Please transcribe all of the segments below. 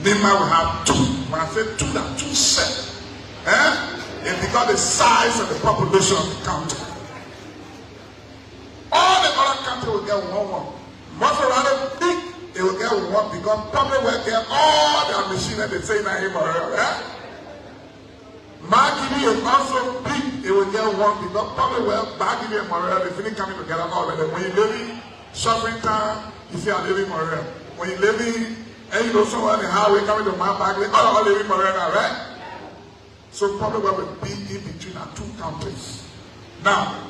Nima will have two. When I say two, that two set. It's because the size of the population of the country. All the other countries will get one. Most of the big, they will get one because public will get all their machines they say na him or her. Magini is also big, they will get one because public will Magini and Morel, they finish coming together already. When you live in shopping town, you see I live in Morel. When you live in, and you know someone in the highway coming to my back, they all live in Morel, right? So public will be in between our two countries. Now,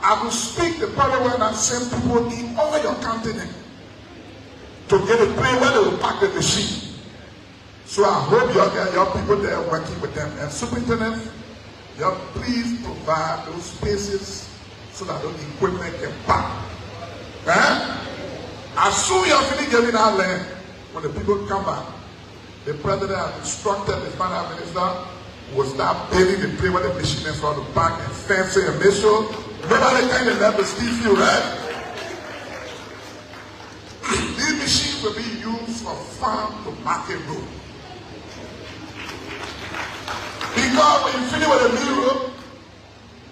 I will speak the public will and send people in all your continent to get a plane where they will pack the machine. So I hope your people there are working with them. And superintendent, please provide those spaces so that those equipment can pack. As soon as you're finished getting our land, when the people come back, the president has instructed the finance minister will start building the plane where the machine is for the back and fencing and make sure nobody can never steal you, right? These machines will be used for farm to market road. Because when you finish with the new road,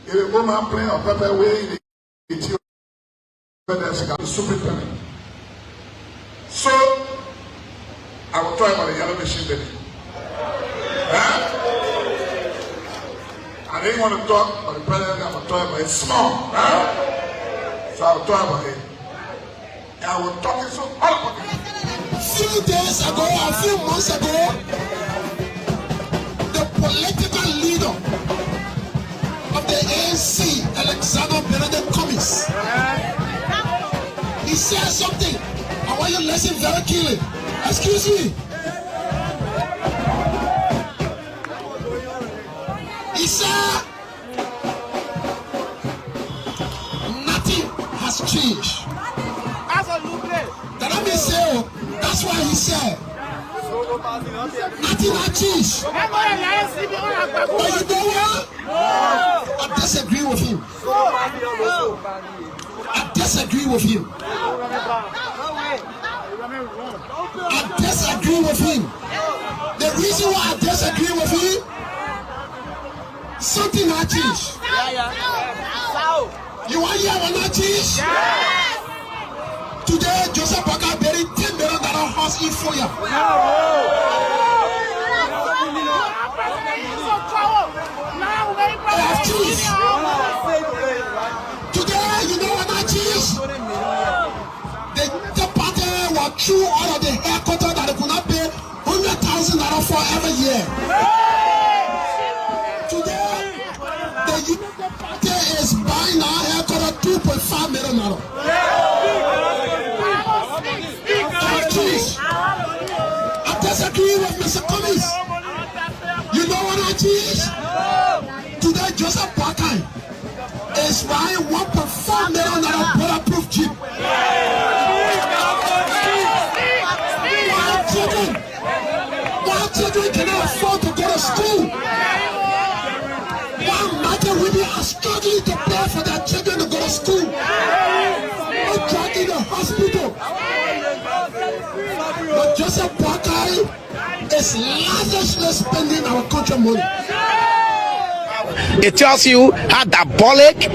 if a woman playing a pepper way, it's the superintendent. So, I will try about the yellow machine baby. I didn't want to talk about the president, I will talk about it. It's small. So I will talk about it. And I will talk it so all about it. A few days ago, a few months ago, the political leader of the ANC, Alexander Benedict Cummings, he said something. I want you to listen very keenly. Excuse me. He said nothing has changed. That means say, that's why he said nothing has changed. But you know what? I disagree with him. I disagree with him. I disagree with him. The reason why I disagree with him, something not changed. You want to hear what not changed? Today, Joseph Baka buried $10 million house in Foya. They have changed. Today, you know what not changed? The party were through all of the headquarters that they could not pay $100,000 for every year. Today, the United Party is buying our headquarters $2.5 million. I disagree with Mr. Cummings. You know what I teach? Today, Joseph Parker is buying $1.4 million bulletproof jeep. While children cannot afford to go to school. While mother women are struggling to pay for their children to go to school. Or drug in the hospital. But Joseph Parker is lavishly spending our country money. It tells you how diabolic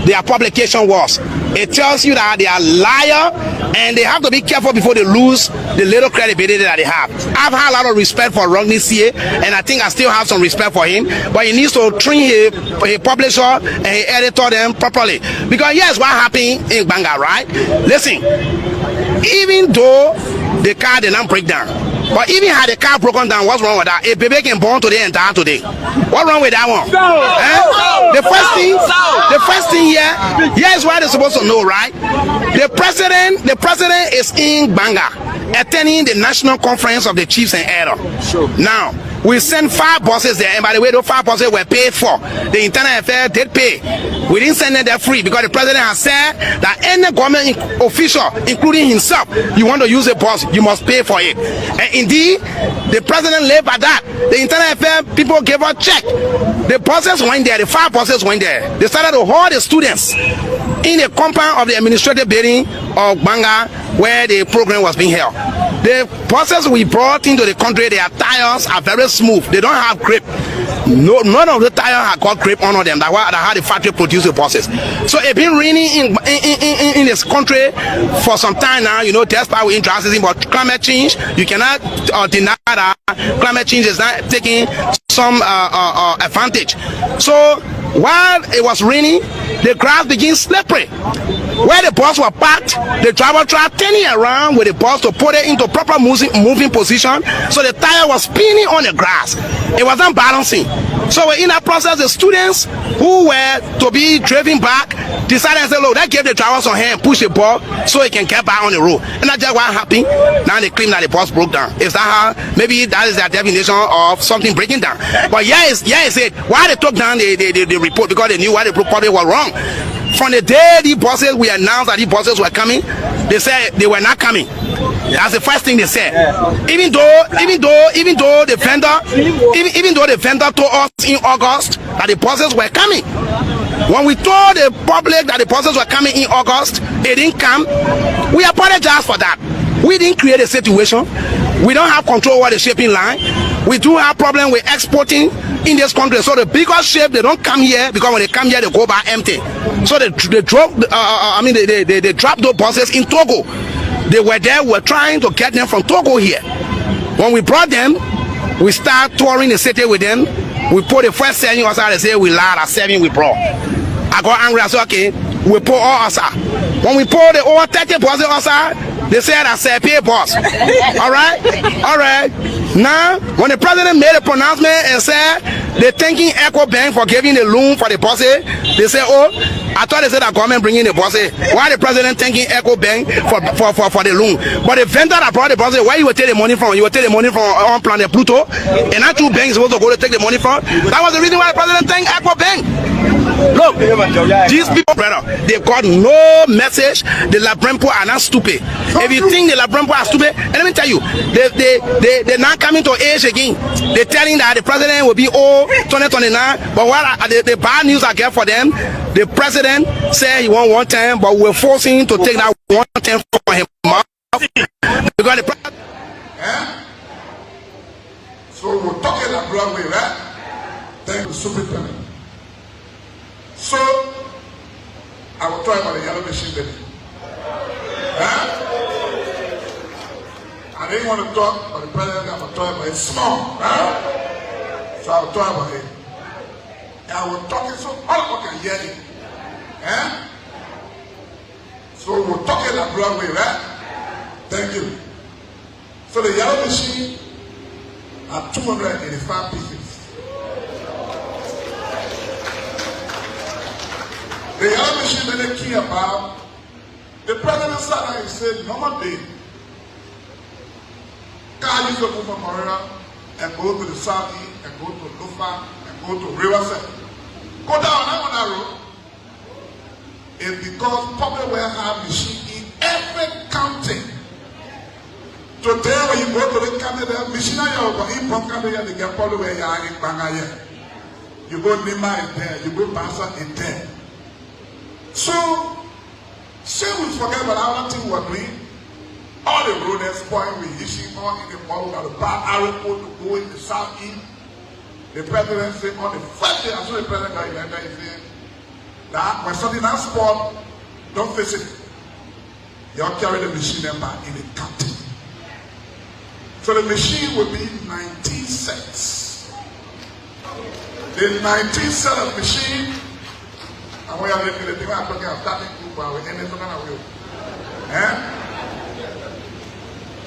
their publication was. It tells you that they are liar and they have to be careful before they lose the little credibility that they have. I've had a lot of respect for Rodney C.A. and I think I still have some respect for him, but he needs to train his publisher and his editor them properly. Because yes, what happened in Banga, right? Listen, even though the car did not break down, but even had the car broken down, what's wrong with that? A baby can born today and die today. What's wrong with that one? The first thing here is what they're supposed to know, right? The president is in Banga attending the national conference of the chiefs and elders. Now we sent 5 buses there, and by the way, those 5 buses were paid for. The internal affairs did pay. We didn't send them there free because the president has said that any government official, including himself, you want to use a bus, you must pay for it. And indeed, the president lived by that. The internal affairs people gave a check. The buses went there, the 5 buses went there. They started to hold the students in the compound of the administrative building of Banga where the program was being held. The buses we brought into the country, their tires are very smooth. They don't have grip. No, none of the tires have got grip on them. That's how the factory produce the buses. So it's been raining in this country for some time now. You know, despite we introducing, but climate change, you cannot deny that climate change is not taking some advantage. So while it was raining, the grass became slippery. Where the bus was parked, the driver tried turning around with the bus to put it into proper moving position, so the tire was spinning on the grass. It wasn't balancing. So in that process, the students who were to be driven back decided to say, look, that gave the driver some hand, push the ball so he can get back on the road. And that's just what happened. Now they claim that the bus broke down. Is that how? Maybe that is their definition of something breaking down. But yeah, it's it. Why they took down the report? Because they knew why the probably was wrong. From the day the buses we announced that the buses were coming, they said they were not coming. That's the first thing they said. Even though the vendor told us in August that the buses were coming. When we told the public that the buses were coming in August, they didn't come. We apologize for that. We didn't create a situation. We don't have control over the shipping line. We do have problem with exporting in this country. So the bigger ship, they don't come here, because when they come here, they go back empty. So they dropped those buses in Togo. They were there. We're trying to get them from Togo here. When we brought them, we start touring the city with them. We put the first 7 outside. They say we lied at 7 we brought. I got angry. I said, okay, we put all outside. When we put the over 30 buses outside, they said I said pay boss. All right. Now, when the president made a pronouncement and said they're thanking Echo Bank for giving the loan for the buses, they said, oh, I thought they said that government bringing the buses. Why the president thanking Echo Bank for the loan? But the vendor that brought the buses, where you will take the money from? You will take the money from on planet Pluto, and not 2 banks supposed to go to take the money from. That was the reason why the president thanked Echo Bank. Look, these people, brother, they've got no message. The Labrempo are not stupid. If you think the Labrempo are stupid, and let me tell you, they're not coming to age again. They're telling that the president will be old 2029. But what the bad news I get for them, the president said he won 1 time, but we're forcing him to take that 1 time from him. Because the president. So we're talking that Broadway, right? Thank you, Superintendent. So, I will talk about the yellow machine then. I didn't want to talk about the president, I will talk about it small. So I will talk about it. And I will talk it so all of us can hear it. So we're talking that Broadway, right? Thank you. So the yellow machine are 285 pieces. The yellow machine that they care about, the president sat there and said, normal day, car used to move from Morera and go to the southeast and go to Lufa and go to Riverside. Go down that road. It's because public will have machine in every county. Today when you go to the county, the machine in one county, they get public where you are in Bangaya. You go Nima in there, you go Basa in there. So, say we forget about our thing we're doing. All the road is spoiled, we issue on in the bottle of the bad arrow to go in the southeast. The president said on the first day, I saw the president got elected, he said that when something has spoiled, don't face it. You'll carry the machine back in the county. So the machine will be 19 cents. The 19 cent machine. And we are making the thing I'm talking about starting group and we end it on will.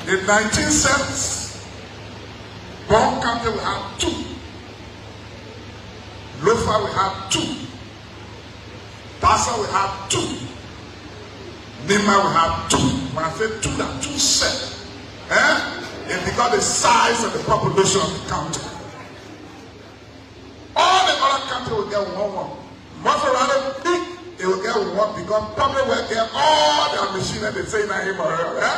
The 19 cents, Bon County will have 2. Lofa will have 2. Bassa will have 2. Nima will have 2. When I say 2, that's 2 cents. It's because the size of the population of the county. All the other counties will get 1. Most of them big, they will get 1 because public will get all their machines that they say now him or her.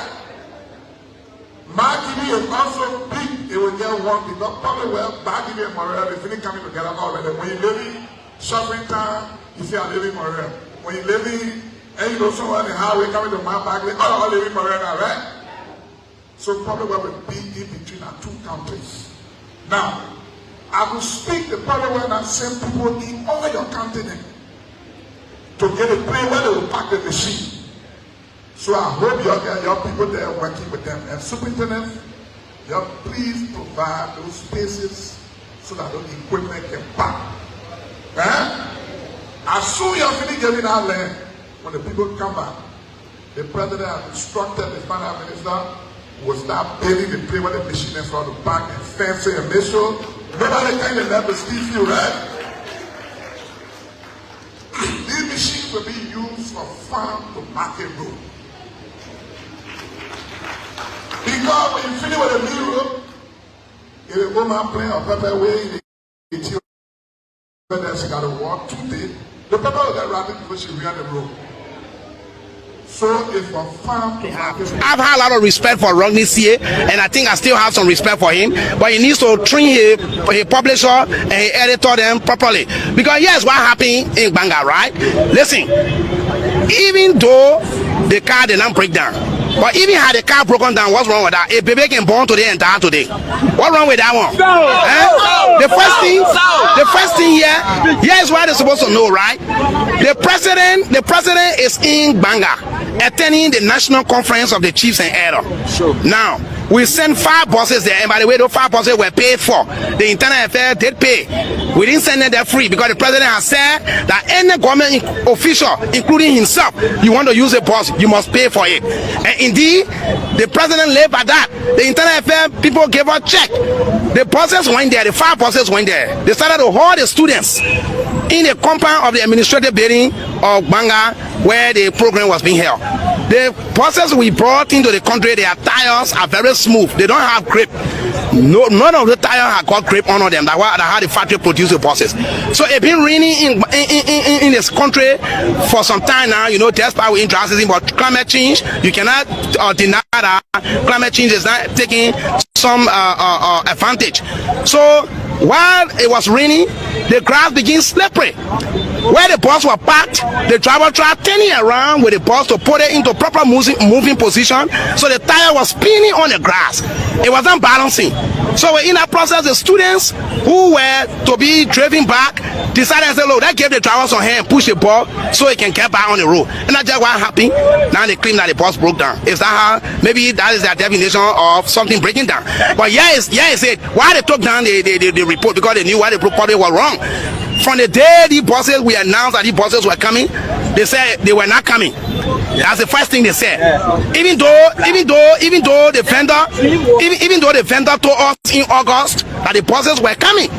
Marketing is also big, they will get 1 because public will marketing and Morel, they finish coming together already. When you live in shopping town, you say I live in Morel. When you live in, and you know someone in the highway coming to my back, all live in Morel, right? So probably will be in between our two countries. Now, I will speak the probably and send people in all your continent to get a place where they will pack the machine. So I hope your people there are working with them. And superintendent, please provide those spaces so that those equipment can pack. As soon as you're finished getting our land, when the people come back, the president has instructed the finance minister will start building the place where the machine is for the pack and fence it and make sure nobody can never steal you, right? These machines will be used for farm to market road. Because when you finish with a new road, if a woman playing a pepper way, the she got to walk 2 days. The pepper will get rapid before she reach the road. So if a farm to market, I've had a lot of respect for Rodney C.A. and I think I still have some respect for him, but he needs to train his publisher and his editor them properly. Because yes, what happened in Banga, right? Listen, even though the car did not break down, but even had the car broken down, what's wrong with that? A baby can born today and die today. What's wrong with that one? The first thing here is what they're supposed to know, right? The president is in Banga attending the national conference of the chiefs and elders. Now we sent 5 buses there, and by the way, those 5 buses were paid for. The internal affairs did pay. We didn't send them there free because the president has said that any government official, including himself, you want to use a bus, you must pay for it. And indeed, the president lived by that. The internal affairs people gave a check. The buses went there. The 5 buses went there. They started to hold the students in the compound of the administrative building of Banga where the program was being held. The buses we brought into the country, their tires are very smooth. They don't have grip. None of the tires have got grip on them. That's how the factory produce the buses. So it's been raining in this country for some time now. You know, despite we introducing, but climate change, you cannot deny that climate change is not taking some advantage. So while it was raining, the grass became slippery. Where the bus was parked, the driver tried turning around with the bus to put it into proper moving position, so the tire was spinning on the grass. It wasn't balancing. So in that process, the students who were to be driven back decided to say, look, that gave the driver some hand, push the ball so it can get back on the road. And that's just what happened. Now they claim that the bus broke down. Is that how? Maybe that is their definition of something breaking down. But yeah, it's it. Why they took down the report? Because they knew why the probably was wrong. From the day the buses we announced that the buses were coming, they said they were not coming. That's the first thing they said. Even though the vendor told us in August that the buses were coming.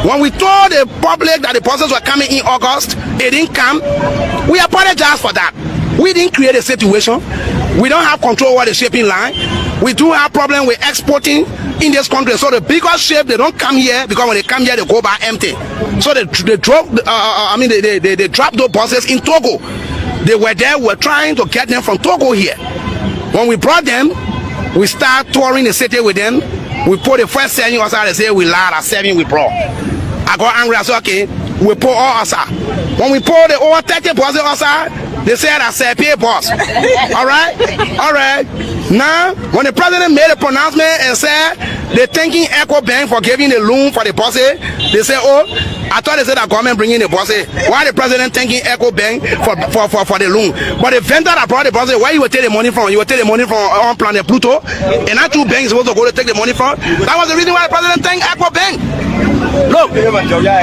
When we told the public that the buses were coming in August, they didn't come. We apologize for that. We didn't create a situation. We don't have control over the shipping line. We do have problem with exporting in this country. So the bigger ship, they don't come here because when they come here, they go back empty. So they dropped those buses in Togo. They were there. We're trying to get them from Togo here. When we brought them, we start touring the city with them. We put the first 7 outside. They say we lied at 7 we brought. I got angry. I said, okay, we put all outside. When we put the over 30 buses outside, they said I said pay boss. All right. Now, when the president made a pronouncement and said they're thanking Echo Bank for giving the loan for the buses, they said, oh, I thought they said that government bringing the buses. Why the president thanking Echo Bank for the loan? But the vendor that brought the buses, where you will take the money from? You will take the money from on planet Pluto, and not 2 banks supposed to go to take the money from. That was the reason why the president thanked Echo Bank. Look,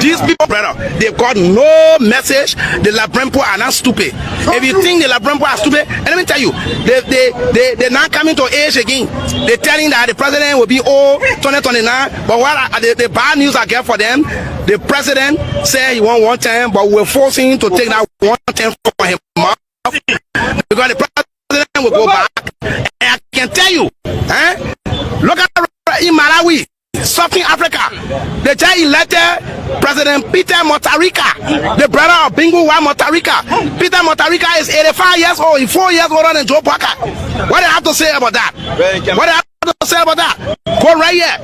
these people, brother, they've got no message. The Labrempo are not stupid. If you think the Labrempo are stupid, and let me tell you, they're not coming to age again. They're telling that the president will be old 2029. But what the bad news I get for them, the president said he want 1 time, but we're forcing him to take that 1 time for him because the president will go back. And I can tell you, look at in Malawi, Southern Africa, they just elected President Peter Mutharika, the brother of Bingu Wa Mutharika. Peter Mutharika is 85 years old, he's 4 years older than Joe Parker. What do you have to say about that? What do you have to say about that? Go right here.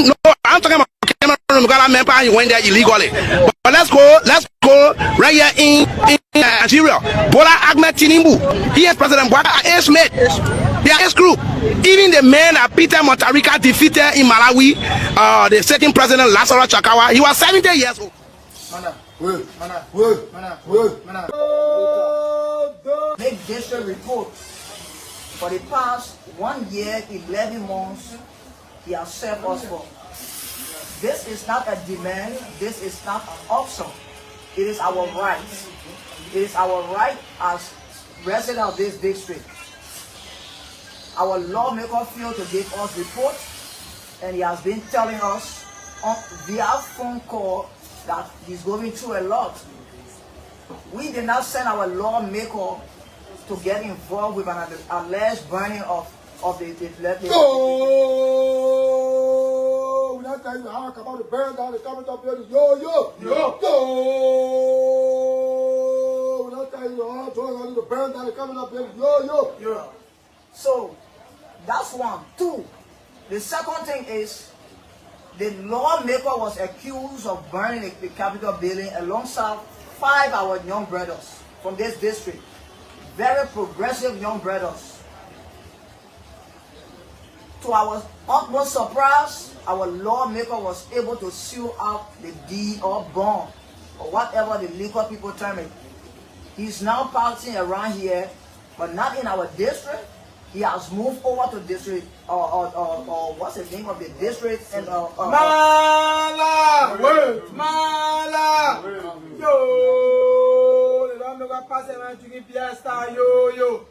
No, I'm talking about Cameroon Mugala member and he went there illegally. But let's go right here in Nigeria. Bola Ahmed Tinubu, he is President Buhari, age mate. They are age group. Even the man that Peter Mutharika defeated in Malawi, the second president Lazarus Chakawa, he was 70 years old. Make district report. For the past 1 year, 11 months, he has served us for. This is not a demand, this is not an option. It is our right. It is our right as residents of this district. Our lawmaker failed to give us report, and he has been telling us via phone call that he's going through a lot. We did not send our lawmaker to get involved with an alleged burning of the We're not telling you how about to burn down the Capitol building. Yo. We're not telling you how to burn down the Capitol building. Yo. So that's one. Two, the second thing is the lawmaker was accused of burning the Capitol building alongside 5 of our young brothers from this district. Very progressive young brothers. To our utmost surprise, our lawmaker was able to seal out the deed or bond, or whatever the legal people term it. He's now passing around here, but not in our district. He has moved over to district, or what's the name of the district? And Mala! Yo! The lawmaker passing around to give Fiesta. Yo!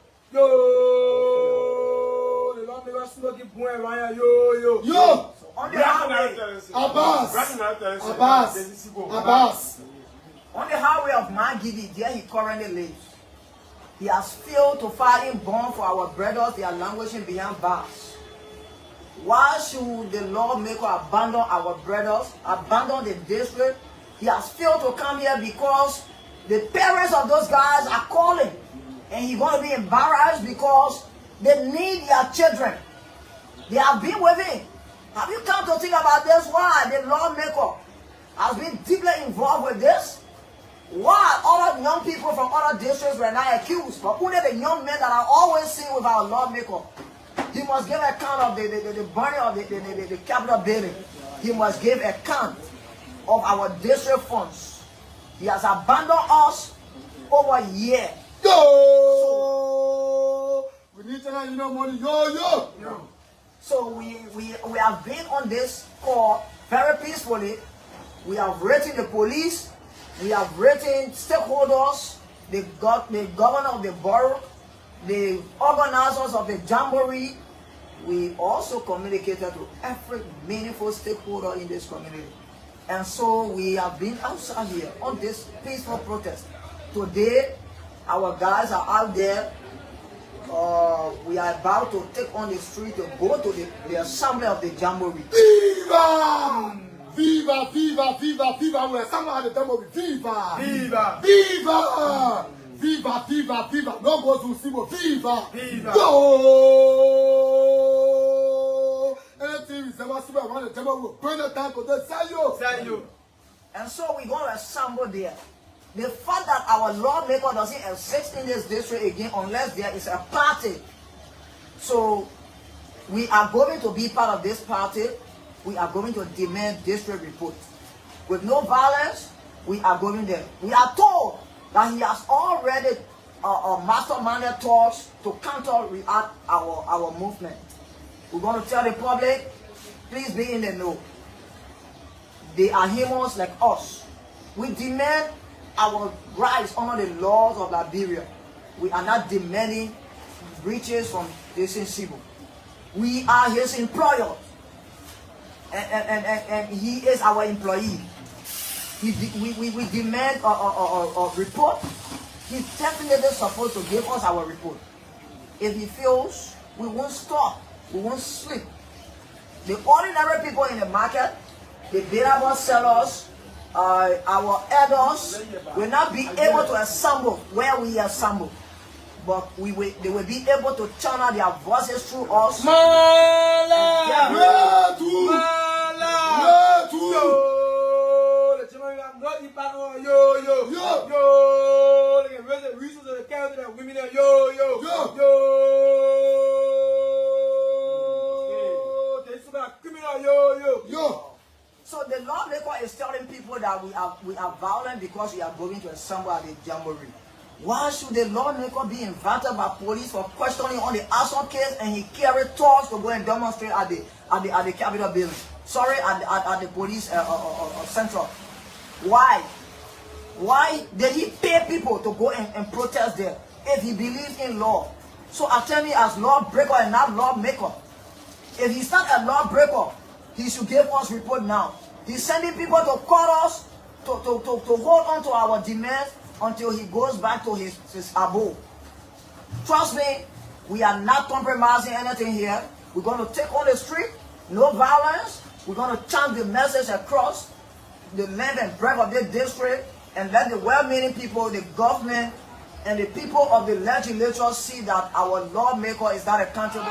The lawmaker smoking point around here. Yo! On the highway, Abbas. On the highway of Magidi, there he currently lives. He has failed to file in bond for our brothers. They are languishing behind bars. Why should the lawmaker abandon our brothers, abandon the district? He has failed to come here because the parents of those guys are calling. And he's going to be embarrassed because they need their children. They have been with him. Have you come to think about this? Why the lawmaker has been deeply involved with this? Why other young people from other districts were not accused? But only the young men that are always seen with our lawmaker. He must give account of the burning of the Capitol building. He must give account of our district funds. He has abandoned us over a year. We need to have money. Yo. So we have been on this call very peacefully. We have written the police. We have written stakeholders, the governor of the borough, the organizers of the jamboree. We also communicated to every meaningful stakeholder in this community. And so we have been outside here on this peaceful protest. Today, our guys are out there. We are about to take on the street to go to the assembly of the jamboree. Viva! We're somewhere at the jamboree. Viva! No go to Sibo. Viva! Go! Anything we say, I want the jamboree will burn the tank of the Sayo. And so we're going to assemble there. The fact that our lawmaker doesn't exist in this district again unless there is a party. So we are going to be part of this party. We are going to demand district report. With no violence, we are going there. We are told that he has already masterminded talks to counter-react our movement. We're going to tell the public, please be in the know. They are humans like us. We demand our rights under the laws of Liberia. We are not demanding breaches from this Sibo. We are his employer. And he is our employee. We demand a report. He's definitely supposed to give us our report. If he fails, we won't stop. We won't sleep. The ordinary people in the market, the variable sellers, our elders will not be able to assemble where we assemble. But they will be able to channel their voices through us. So the lawmaker is telling people that we are violent because we are going to assemble at the jamboree. Why should the lawmaker be invited by police for questioning on the assault case and he carried torch to go and demonstrate at the Capitol building? Sorry, at the police central. Why? Why did he pay people to go and protest there if he believes in law? So attend me as lawbreaker and not lawmaker. If he's not a lawbreaker, he should give us report now. He's sending people to court us to hold on to our demands until he goes back to his abode. Trust me, we are not compromising anything here. We're going to take on the street, no violence. We're going to chant the message across the land and breadth of this district and let the well-meaning people, the government, and the people of the legislature see that our lawmaker is not accountable.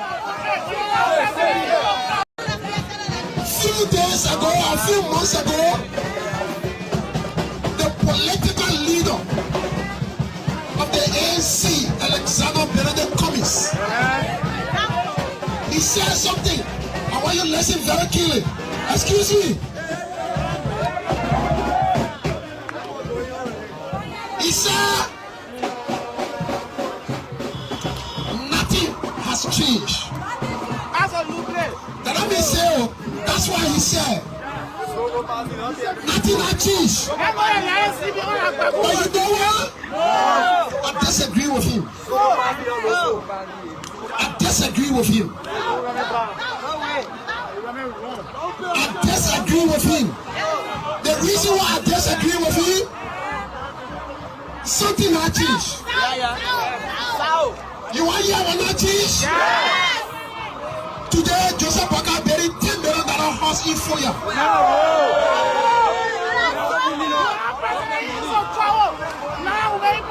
A few days ago, a few months ago, the political leader of the ANC, Alexander Benedict Cummings, he said something. I want you to listen very keenly. Excuse me. He said nothing has changed. That I may say, that's why he said nothing has changed. But you know what? I disagree with him. I disagree with him. I disagree with him. The reason why I disagree with him, something has changed. You want to hear what not changed? Today, Joseph Parker buried $10 million house in Foya.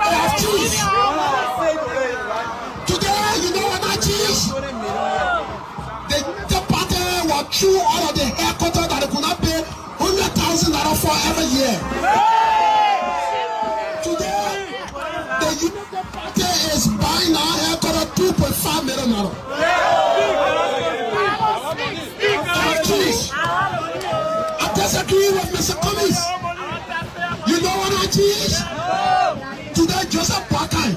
They have changed. Today, you know what not changed? The party was through all of the headquarters that they could not pay $100,000 for every year. Today, the United Party is buying our headquarters $2.5 million. I disagree with Mr. Cummings. You know what I teach? Today, Joseph Parker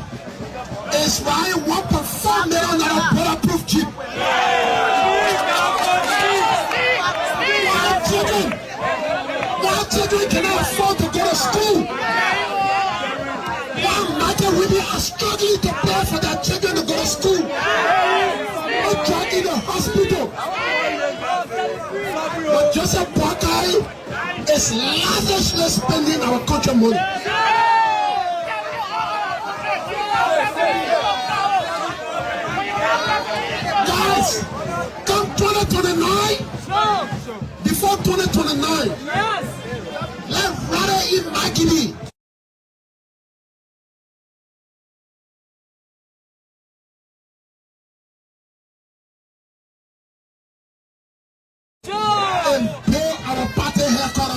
is buying $1.4 million bulletproof jeep. Why children cannot afford to go to school? Why market women are struggling to pay for their children to go to school? Or drug in the hospital. But Joseph Parker is lavishly spending our country money. Guys, come 2029, before 2029, let's rather eat Maggie. And pay our party haircut.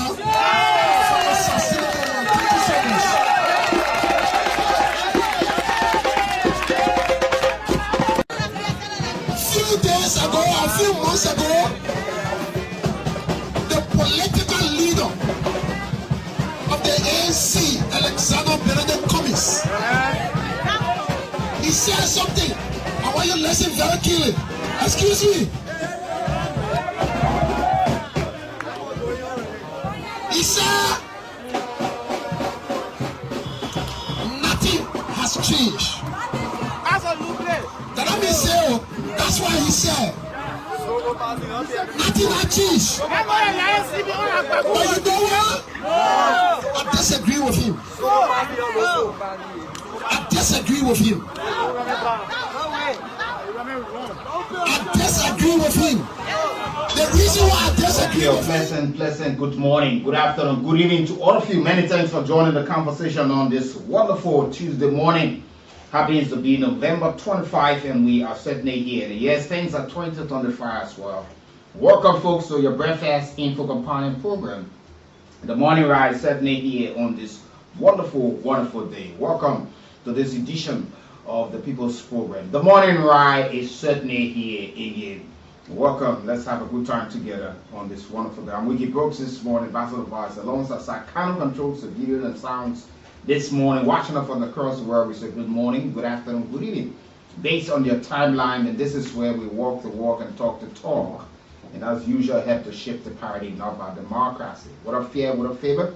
A few months ago, the political leader of the ANC, Alexander Benedict Cummings, he said something. I want you to listen very keenly. Excuse me. He said nothing has changed. That I may say, that's why he said nothing has changed. But you know what? I disagree with him. I disagree with him. I disagree with him. The reason why I disagree with him. Pleasant good morning, good afternoon, good evening to all of you. Many thanks for joining the conversation on this wonderful Tuesday morning. Happens to be November 25 and we are certainly here. Yes, things are 2025 as well. Welcome folks to your breakfast info companion program. The morning ride certainly here on this wonderful day. Welcome to this edition of the People's Program. The morning ride is certainly here again. Welcome. Let's have a good time together on this wonderful day. I'm Wiki Brooks this morning, Ambassador Vice, alongside Sakano Controls, the video and sounds this morning. Watching us from across the world, we say good morning, good afternoon, good evening, based on your timeline. And this is where we walk the walk and talk the talk. And as usual, help to shift the paradigm of our democracy. Without fear, without favor,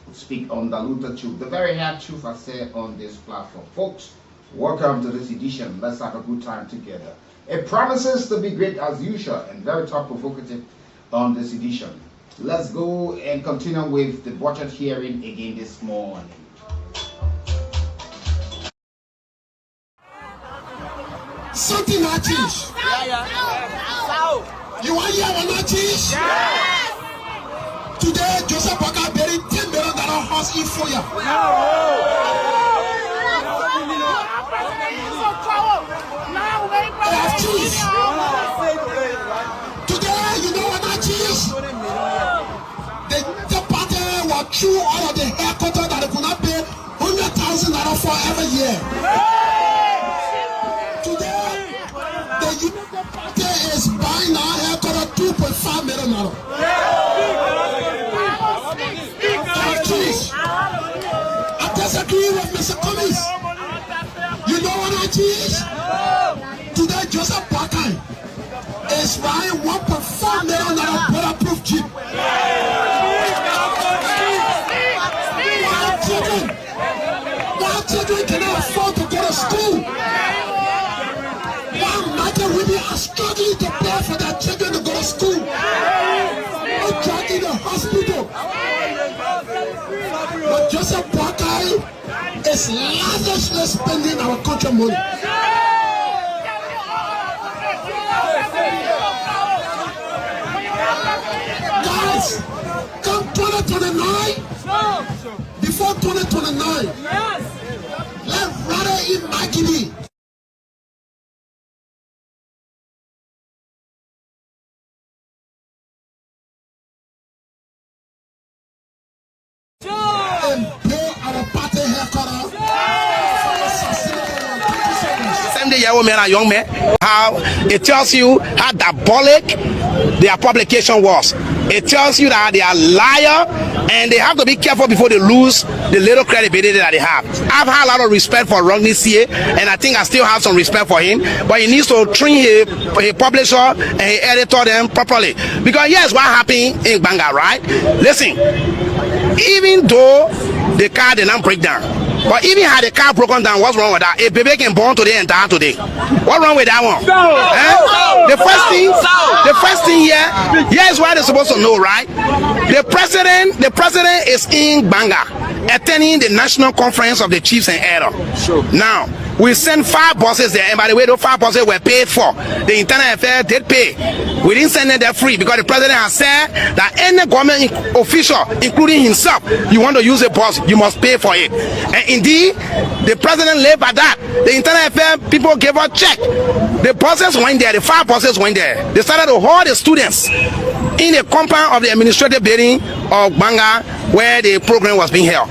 we speak undiluted truth. The very hard truth I say on this platform. Folks, welcome to this edition. Let's have a good time together. It promises to be great as usual and very thought-provocative on this edition. Let's go and continue with the budget hearing again this morning. Something not change. You want to hear what not change? Today, Joseph Walker buried $10 million house in Foya. They have cheese. Today, you know what not change? The party was through all of the headquarters that they could not pay $100,000 for every year. Today, the United Party is buying our headquarters $2.5 million. I disagree with Mr. Cummings. You know what I choose? Today, Joseph Walker is buying $1.4 million bulletproof Jeep. While children cannot afford to go to school. While Michael women are struggling to pay for their children to go to school. Or drug in the hospital. But Joseph Walker is lavishly spending our country money. Guys, come 2029, before 2029, let's rather in Maggie. And pay our party headquarters. Young men and young men, how it tells you how diabolic their publication was. It tells you that they are liar and they have to be careful before they lose the little credibility that they have. I've had a lot of respect for Rodney C.A. and I think I still have some respect for him, but he needs to train his publisher and his editor them properly. Because yes, what happened in Banga, right? Listen, even though the car did not break down, but even had the car broken down, what's wrong with that? A baby can born today and die today. What's wrong with that one? The first thing here is what they're supposed to know, right? The president is in Banga attending the national conference of the chiefs and elders. Now, we sent 5 buses there, and by the way, those 5 buses were paid for. The internal affairs did pay. We didn't send them there free because the president has said that any government official, including himself, you want to use a bus, you must pay for it. And indeed, the president lived by that. The internal affairs people gave a check. The buses went there, the 5 buses went there. They started to hold the students in the compound of the administrative building of Banga where the program was being held.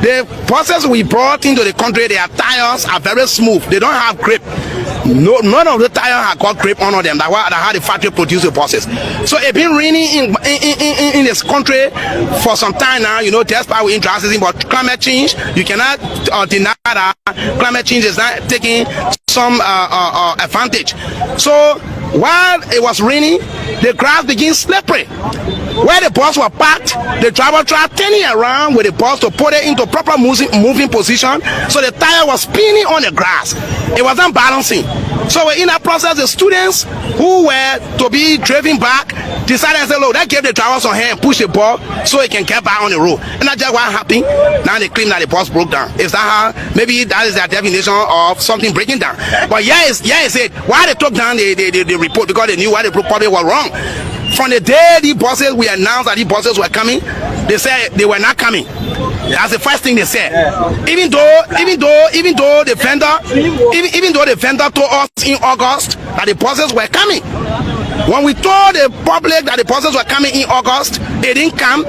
The buses we brought into the country, their tires are very smooth. They don't have grip. None of the tires have got grip on them. That's how the factory produce the buses. So it's been raining in this country for some time now. You know, despite we in dry season, but climate change, you cannot deny that climate change is not taking some advantage. So while it was raining, the grass begins slippery. Where the bus was parked, the driver tried turning around with the bus to put it into proper moving position, so the tire was spinning on the grass. It wasn't balancing. So in that process, the students who were to be driven back decided to say, look, they gave the driver some hand and push the bus so it can get back on the road. And that's just what happened. Now they claim that the bus broke down. Is that how? Maybe that is their definition of something breaking down. But yeah, it's it. Why they took down the report? Because they knew why the probably was wrong. From the day the buses, we announced that the buses were coming, they said they were not coming. That's the first thing they said. Even though the vendor told us in August that the buses were coming. When we told the public that the buses were coming in August, they didn't come.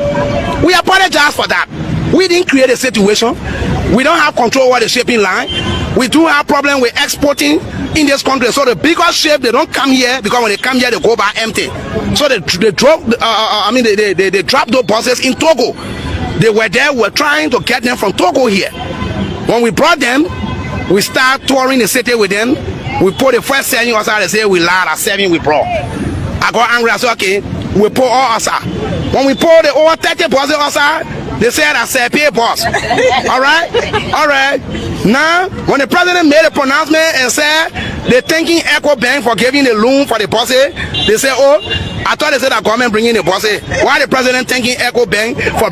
We apologize for that. We didn't create a situation. We don't have control over the shipping line. We do have problem with exporting in this country. So the bigger ship, they don't come here because when they come here, they go back empty. So they drop. They drop those buses in Togo. They were there. We're trying to get them from Togo here. When we brought them, we start touring the city with them. We put the first 7 outside. They say we lied at 7 we brought. I got angry. I said, okay, we put all outside. When we put the over 30 buses outside, they said I said pay boss. All right. Now, when the president made a pronouncement and said they're thanking Echo Bank for giving the loan for the buses, they said, oh, I thought they said that government bringing the buses. Why the president thanking Echo Bank for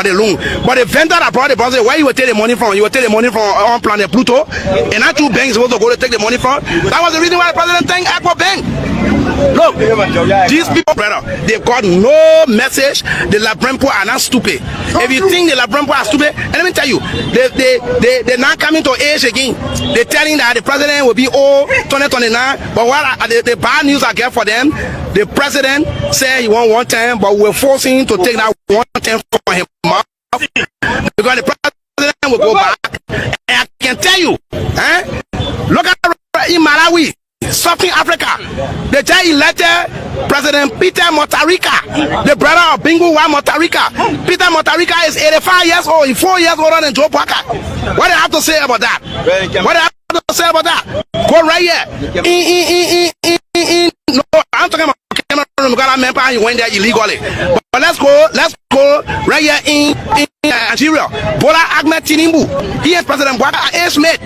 the loan? But the vendor that brought the buses, where you will take the money from? You will take the money from on planet Pluto, and not 2 banks supposed to go to take the money from. That was the reason why the president thanked Echo Bank. Look, these people, brother, they've got no message. The Labrampo are not stupid. If you think the Labrampo are stupid, and let me tell you, they're not coming to age again. They're telling that the president will be old 2029. But what the bad news I get for them, the president said he won 1 time, but we're forcing him to take that 1 time from him because the president will go back. And I can tell you, look at in Malawi, Southern Africa, they just elected President Peter Mutharika, the brother of Bingu Wa Mutharika. Peter Mutharika is 85 years old, he's 4 years older than Joe Parker. What do you have to say about that? What do you have to say about that? Go right here. No, I'm talking about Cameroon because I remember he went there illegally. But let's go right here in Nigeria. Bola Ahmed Tinubu, he is President Bwaka age mate.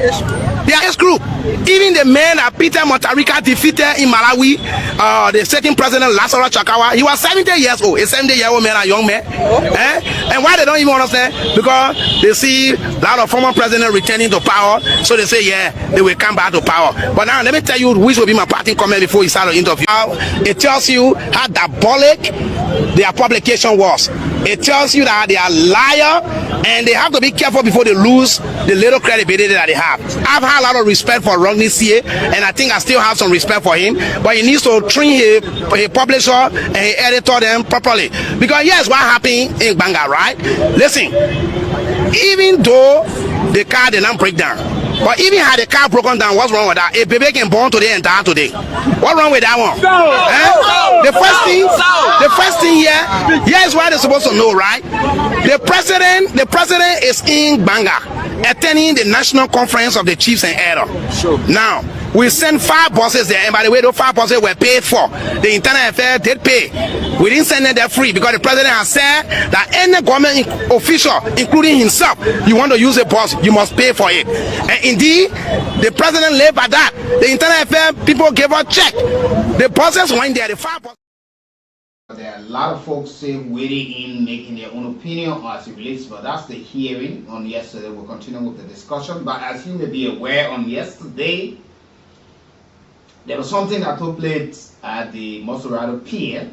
They are age group. Even the man that Peter Mutharika defeated in Malawi, the second president Lazarus Chakawa, he was 70 years old. A 70-year-old man, a young man. And why they don't even understand? Because they see a lot of former presidents returning to power, so they say, yeah, they will come back to power. But now let me tell you which will be my parting comment before you start the interview. It tells you how diabolic their publication was. It tells you that they are liar and they have to be careful before they lose the little credibility that they have. I've had a lot of respect for Rodney C.A. and I think I still have some respect for him, but he needs to train his publisher and his editor them properly. Because yes, what happened in Banga, right? Listen, even though the car did not break down, but even had the car broken down, what's wrong with that? A baby can born today and die today. What's wrong with that one? The first thing here is what they're supposed to know, right? The president is in Banga attending the national conference of the chiefs and elders. Now, we sent 5 buses there, and by the way, those 5 buses were paid for. The internal affairs did pay. We didn't send them there free because the president has said that any government official, including himself, you want to use a bus, you must pay for it. And indeed, the president lived by that. The internal affairs people gave a check. The buses went there, the 5 buses. There are a lot of folks still waiting in making their own opinion as it relates, but that's the hearing on yesterday. We'll continue with the discussion. But as you may be aware, on yesterday, there was something that took place at the Mosorado Pier.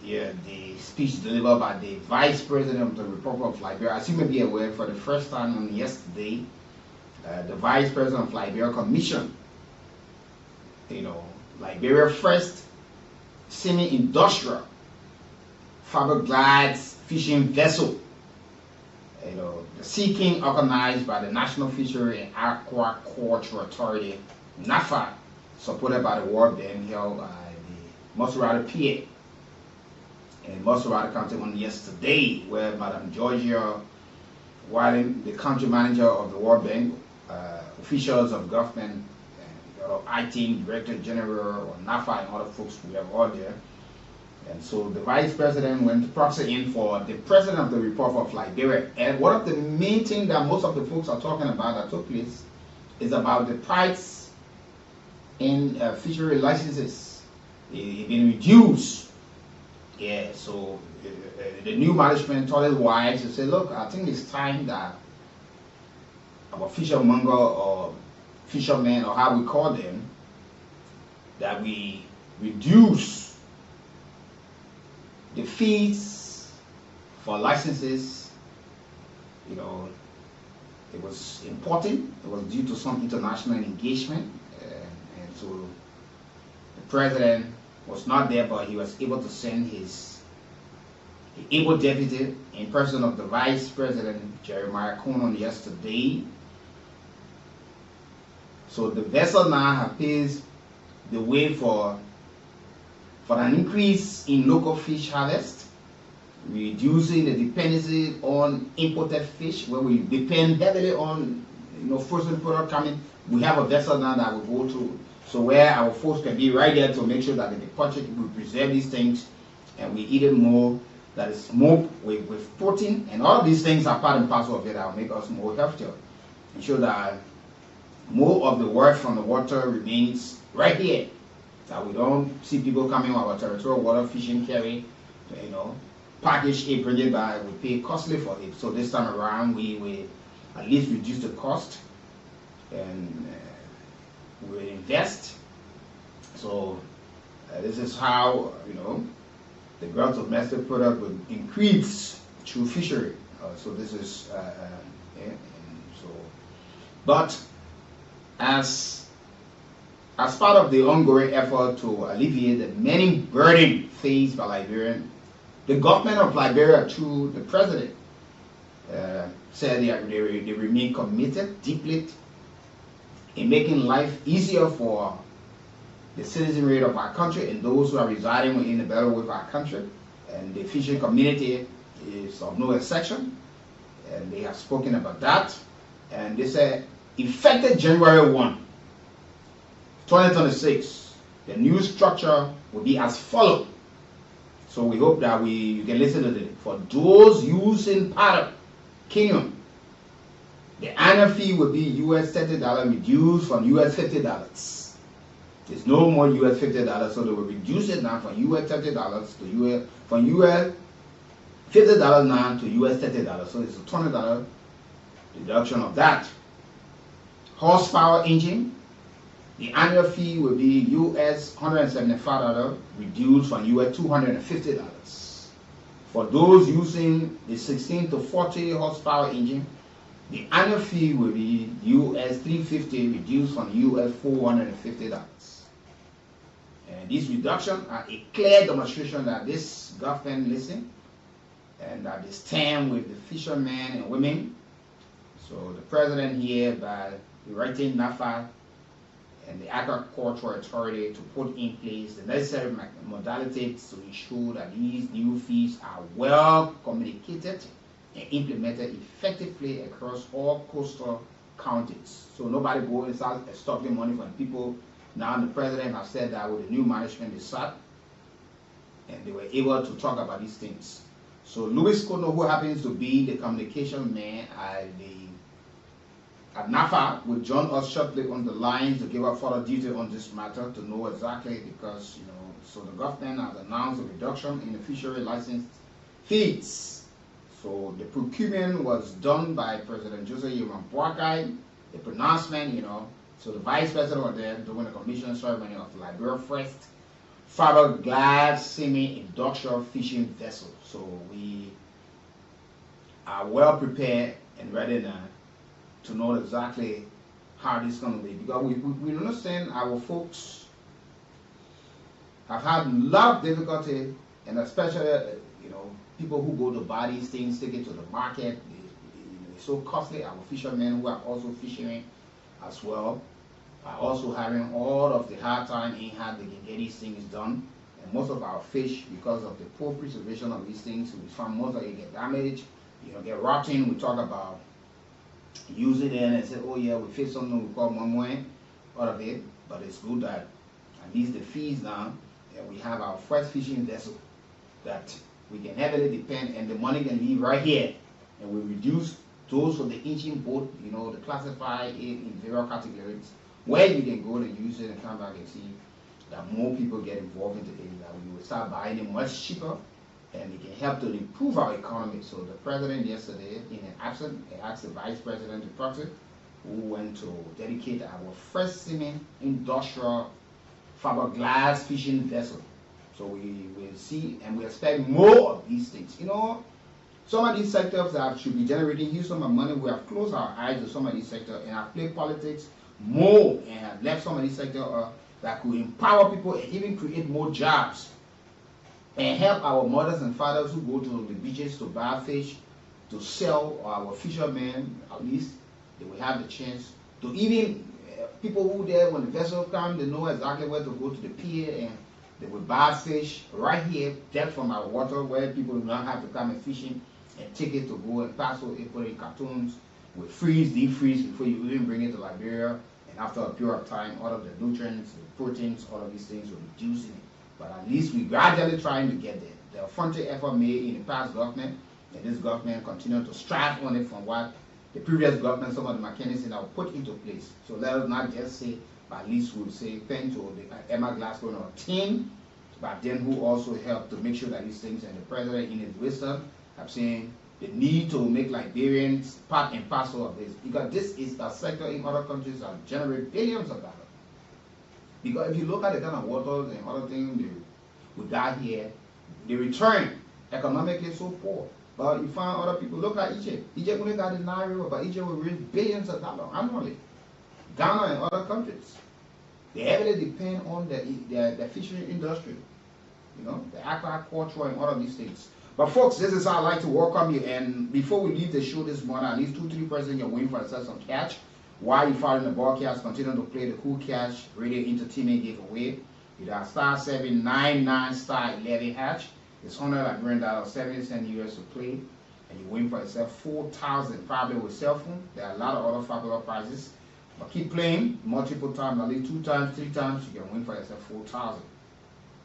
Yeah, the speech delivered by the Vice President of the Republic of Liberia. As you may be aware, for the first time on yesterday, the Vice President of Liberia commissioned, Liberia's first semi-industrial fiberglass fishing vessel. The Sea King, organized by the National Fishery and Aquaculture Authority, NAFA, supported by the World Bank, held by the Mosorado Pier in Mosorado County on yesterday, where Madam Georgia Wallen, the country manager of the World Bank, officials of government, IT Director General or NAFA and other folks, we have all there. And so the Vice President went to proxy in for the President of the Republic of Liberia. And one of the main things that most of the folks are talking about that took place is about the price in fishery licenses being reduced. Yeah, so the new management told his wives to say, look, I think it's time that our fishermonger or fishermen, or how we call them, that we reduce the fees for licenses. It was important. It was due to some international engagement, and so the president was not there, but he was able to send his the able deputy in person of the Vice President Jeremiah Kool yesterday. So the vessel now has paved the way for an increase in local fish harvest, reducing the dependency on imported fish, where we depend heavily on frozen product coming. We have a vessel now that will go to, so where our folks can be right there to make sure that the purchase, we preserve these things and we eat it more, that is smoked with protein, and all of these things are part and parcel of it that will make us more healthier. Ensure that more of the work from the water remains right here, that we don't see people coming on our territorial water fishing, carry, package it, bring it back, we pay costly for it. So this time around, we at least reduce the cost, and we will invest. So this is how the growth of domestic product will increase through fishery. So this is but as part of the ongoing effort to alleviate the many burden faced by Liberians, the government of Liberia, through the president, said they remain committed deeply in making life easier for the citizenry of our country and those who are residing within the beltway of our country. And the fishing community is of no exception. And they have spoken about that. And they said, effective January 1, 2026, the new structure will be as follows. So we hope that you can listen to it. For those using part of Kenyan, the annual fee will be US $30 reduced from US $50. There's no more US $50, so they will reduce it now from US $30 to from US $50 now to US $30. So it's a $20 deduction of that. Horsepower engine, the annual fee will be US $175 reduced from US $250. For those using the 16 to 40 horsepower engine, the annual fee will be US $350 reduced from US $450. And these reductions are a clear demonstration that this government listens and that they stand with the fishermen and women. So the president here, by directing NAFA and the Agricultural Authority to put in place the necessary modalities to ensure that these new fees are well communicated and implemented effectively across all coastal counties. So nobody go inside and stop the money from people. Now the president has said that with the new management they sat and they were able to talk about these things. So Louis Kono, who happens to be the communication man at NAFA, will join us shortly on the line to give us further detail on this matter, to know exactly, because so the government has announced a reduction in the fishery license fees. So the procurement was done by President Joseph Yeman Boakai. The pronouncement, so the vice president was there during the commission ceremony of Liberia First fiberglass semi-industrial fishing vessel. So we are well prepared and ready now to know exactly how this is going to be, because we understand our folks have had a lot of difficulty, and especially people who go to buy these things, take it to the market. It's so costly. Our fishermen who are also fishing as well are also having all of the hard time in how they can get these things done. And most of our fish, because of the poor preservation of these things, we find most of it get damaged, get rotting. We talk about using it and say, oh yeah, we fish something we call momoe out of it, but it's good that at least the fees now, and we have our fresh fishing vessel that we can heavily depend, and the money can leave right here, and we reduce those for the engine boat, to classify it in various categories, where you can go and use it and come back and see that more people get involved into it, that we will start buying it much cheaper, and it can help to improve our economy. So the president yesterday, in an absence, asked the vice president, the proxy, who went to dedicate our first semi-industrial fiberglass fishing vessel. So we will see, and we expect more of these things. Some of these sectors that should be generating huge sum of money, we have closed our eyes to some of these sectors and have played politics more and have left some of these sectors that could empower people and even create more jobs. and help our mothers and fathers who go to the beaches to buy fish, to sell, or our fishermen, at least they will have the chance to even people who there when the vessel come, they know exactly where to go to the pier and they will buy fish right here, just from our water, where people do not have to come and fishing and take it to go and pass it, put it in cartons, we freeze, deep freeze before you even bring it to Liberia. And after a period of time, all of the nutrients, the proteins, all of these things will reduce in it. But at least we gradually trying to get there. The affronted effort made in the past government, and this government continue to strive on it from what the previous government, some of the mechanisms that were put into place. So let us not just say, but at least we'll say thanks to the Emma Glasgow and our team, but then who also helped to make sure that these things, and the president in his wisdom have seen the need to make Liberians part and parcel of this, because this is a sector in other countries that generate billions of dollars. Because if you look at the kind of waters and other things we got here, the return economically is so poor. But you find other people, look at Egypt. Egypt only got the Nile River, but Egypt will raise billions of dollars annually. Ghana and other countries, they heavily depend on the fishery industry, you know, the aquaculture and all of these things. But folks, this is how I'd like to welcome you. And before we leave the show this morning, at least 2-3 persons you're waiting for yourself some catch. While you following the broadcast, continue to play the Kool Cash Radio Entertainment giveaway. You got *799 *11 hatch. It's $100 70 cents US to play, and you win for yourself 4,000, probably with cell phone. There are a lot of other fabulous prizes, but keep playing multiple times, at least 2 times, 3 times. You can win for yourself 4,000.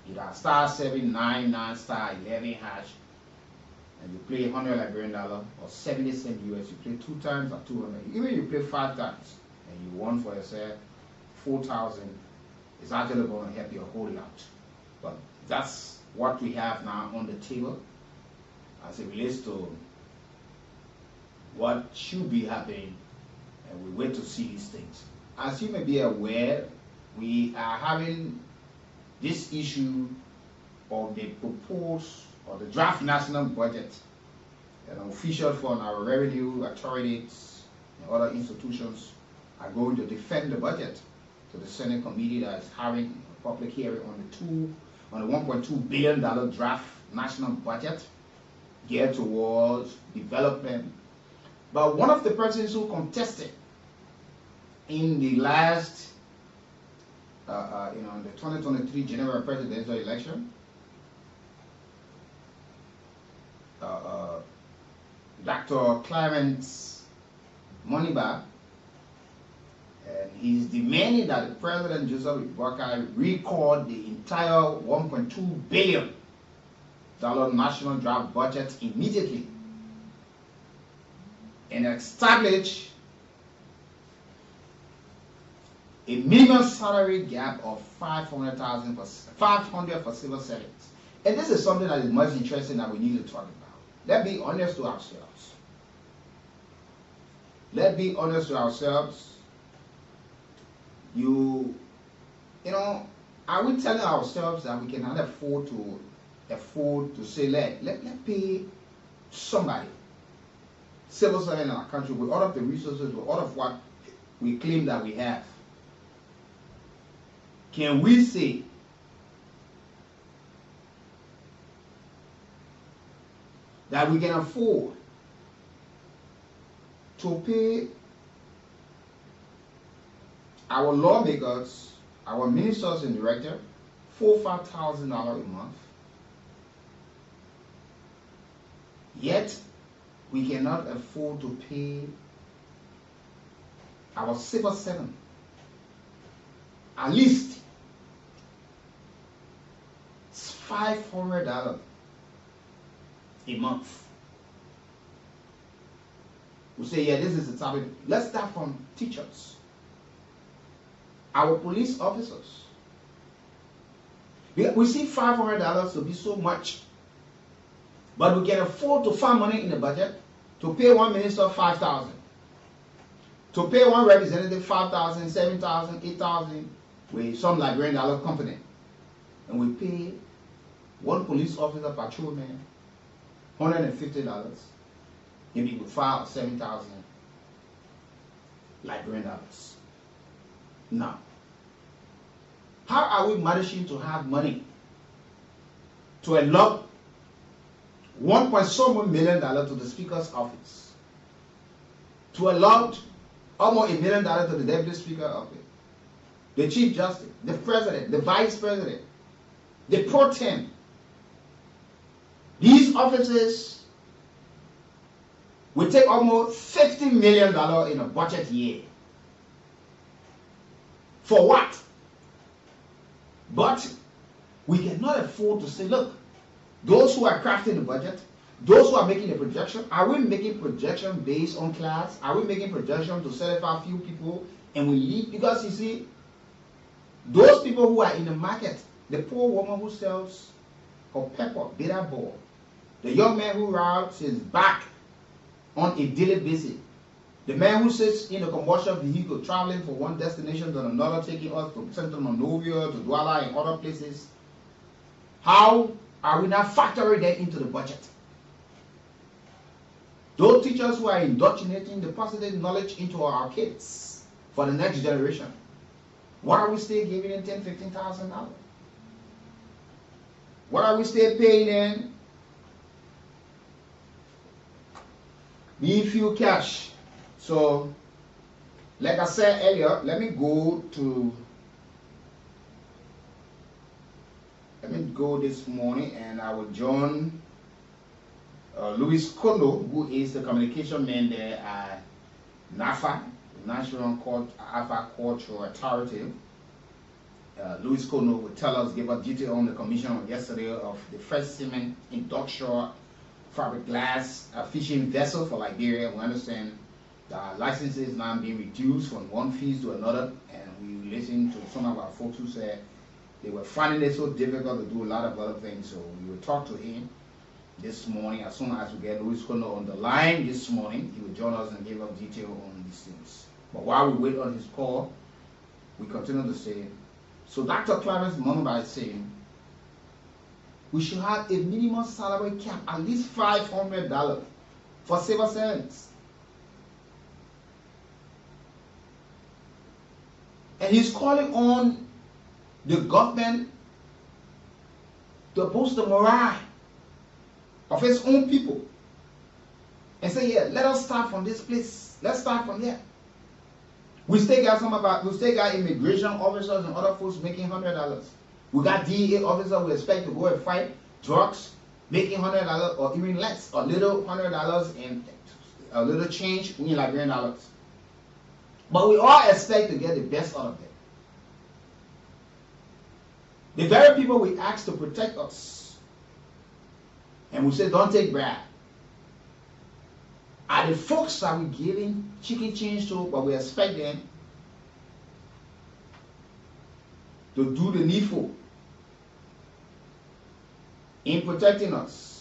You got *799 *11 hash, and you play $100 or 70 cents US. You play 2 times or 200. Even you play 5 times, and you won for yourself 4,000. It's actually going to help you a whole lot. But that's what we have now on the table as it relates to what should be happening, and we wait to see these things. As you may be aware, we are having this issue of the proposed or the draft national budget, and officials from our revenue authorities and other institutions are going to defend the budget to the Senate committee that is having a public hearing on the $1.2 billion draft national budget geared towards development. But one of the persons who contested in the last, the 2023 general presidential election, Dr. Clarence Moniba, and he's demanding that the President Joseph Boakai record the entire $1.2 billion national draft budget immediately and establish a minimum salary gap of $500 for civil servants. And this is something that is much interesting that we need to talk about. Let's be honest to ourselves. Let's be honest to ourselves. You know, are we telling ourselves that we cannot afford to say, let pay somebody, civil servant in our country, with all of the resources, with all of what we claim that we have? Can we say that we can afford to pay our lawmakers, our ministers and directors, $4,000-5,000 a month, yet we cannot afford to pay our civil servant at least $500 a month? We say, yeah, this is the topic. Let's start from teachers. Our police officers. We see $500 to be so much, but we can afford to find money in the budget to pay one minister $5,000, to pay one representative $5,000, $7,000, $8,000 with some Liberian dollar company, and we pay one police officer patrolman $150, maybe with $5,000 or $7,000 Liberian dollars. Now, how are we managing to have money to allot $1.1 million to the Speaker's office, to allot almost $1 million to the Deputy Speaker office, the Chief Justice, the President, the Vice President, the Pro Tem. These offices will take almost $50 million in a budget year. For what? But we cannot afford to say, look, those who are crafting the budget, those who are making the projection, are we making projection based on class? Are we making projection to satisfy a few people and we leave? Because you see, those people who are in the market, the poor woman who sells her pepper, bitter ball, the young man who rides his back on a daily basis, the man who sits in a commercial vehicle traveling from one destination to another, taking us to Central Monrovia, to Douala and other places, how are we not factoring that into the budget? Those teachers who are indoctrinating the positive knowledge into our kids for the next generation, why are we still giving them $10,000, $15,000? What are we still paying them? Be few cash. So, like I said earlier, let me go this morning and I will join Louis Kool, who is the communication man there at NAFA, National Agricultural Authority. Louis Kool will give us detail on the commission yesterday of the first cement industrial fiberglass fishing vessel for Liberia. We understand the licenses now being reduced from one fees to another, and we listened to some of our folks who said they were finding it so difficult to do a lot of other things. So we will talk to him this morning. As soon as we get Louis Kool on the line this morning, he will join us and give us detail on these things. But while we wait on his call, we continue to say, so Dr. Clarence Monumba is saying, we should have a minimum salary cap, at least $500 for civil servants. And he's calling on the government to boost the morale of its own people and say, yeah, let us start from this place. Let's start from there. We still got immigration officers and other folks making $100. We got DEA officers we expect to go and fight drugs, making $100 or even less, a little $100 and a little change in Liberian dollars. But we all expect to get the best out of them. The very people we ask to protect us, and we say don't take bribe, are the folks that we're giving chicken change to, but we expect them to do the needful in protecting us.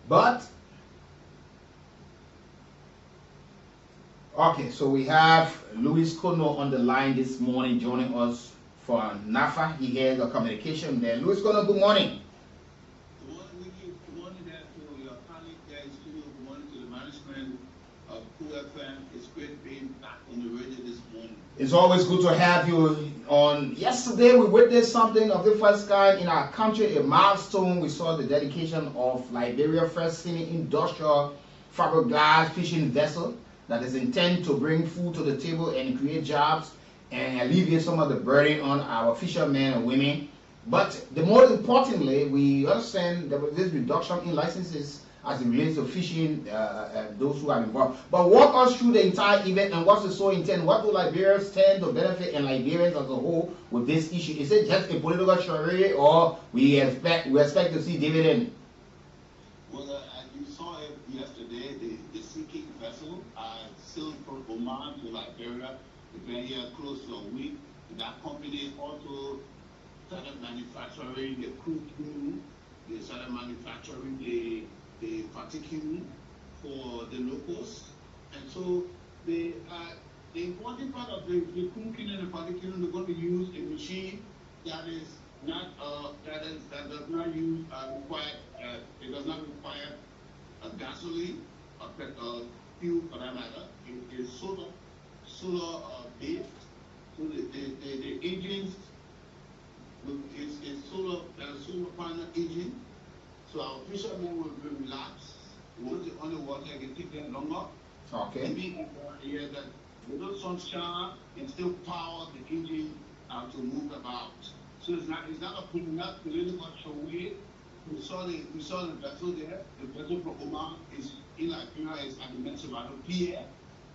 But, okay, so we have Louis Kool on the line this morning joining us for NAFA. He has a communication there. Louis Kool, good morning. Good morning there to your colleague there in studio. Good morning to the management of Kool FM. It's great being back on the radio this morning. It's always good to have you on. Yesterday we witnessed something of the first kind in our country, a milestone. We saw the dedication of Liberia's first semi-industrial fiberglass fishing vessel that is intended to bring food to the table and create jobs and alleviate some of the burden on our fishermen and women. But the most importantly, we understand there was this reduction in licenses as it relates to fishing, those who are involved. But walk us through the entire event and what's the sole intent? What do Liberians stand to benefit and Liberians as a whole with this issue? Is it just a political charade, or we expect to see dividend? Well, you saw it yesterday, the Sea King vessel sailed from Oman to Liberia. It's been here close to a week. That company also started manufacturing the Kool. They started manufacturing the particle for the locals, and so the important part of the cooking and the particle, they're going to use a machine that is not that does not use it does not require a gasoline or fuel for that matter. It is solar based, So our fishermen will be relaxed. Once the underwater, it can take them longer. Okay. Maybe yeah, that with no sunshine and still power the engine to move about. So it's not a putting up the little much away. We saw the vessel there. The vessel from Oman is in Liberia, is at the Mensabato Pier.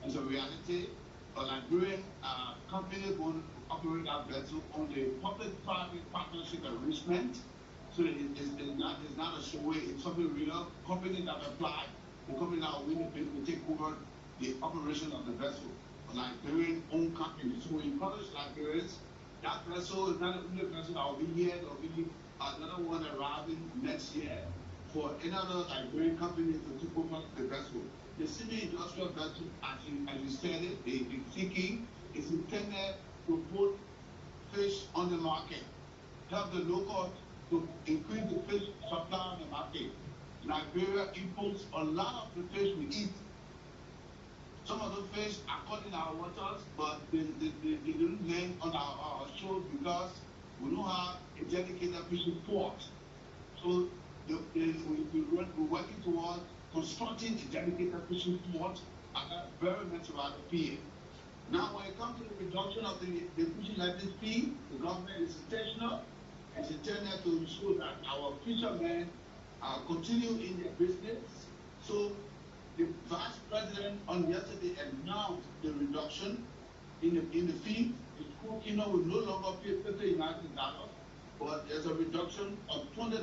It's a reality. A Liberian company going to operate that vessel on the public-private partnership arrangement. So it's not a show. It's something real. Company that applied, the company that will take over the operation of the vessel. A Liberian owned company. So when you publish Liberians, that vessel is not only a vessel that will be here, there will be another one arriving next year for another Liberian company to take over the vessel. The semi-industrial vessel, as you said it, the thinking is intended to put fish on the market, help the local to increase the fish supply on the market. Liberia imports a lot of the fish we eat. Some of the fish are caught in our waters, but they don't land on our shores because we don't have a dedicated fishing port. So we're working towards constructing a dedicated fishing port at that very Mensabato Pier. Now, when it comes to the reduction of the fishing license fee, the government is intentional. It's intended to ensure that our fishermen continue in their business. So the Vice President on yesterday announced the reduction in the fee. The Kool will no longer pay $50 United, but there's a reduction of $20.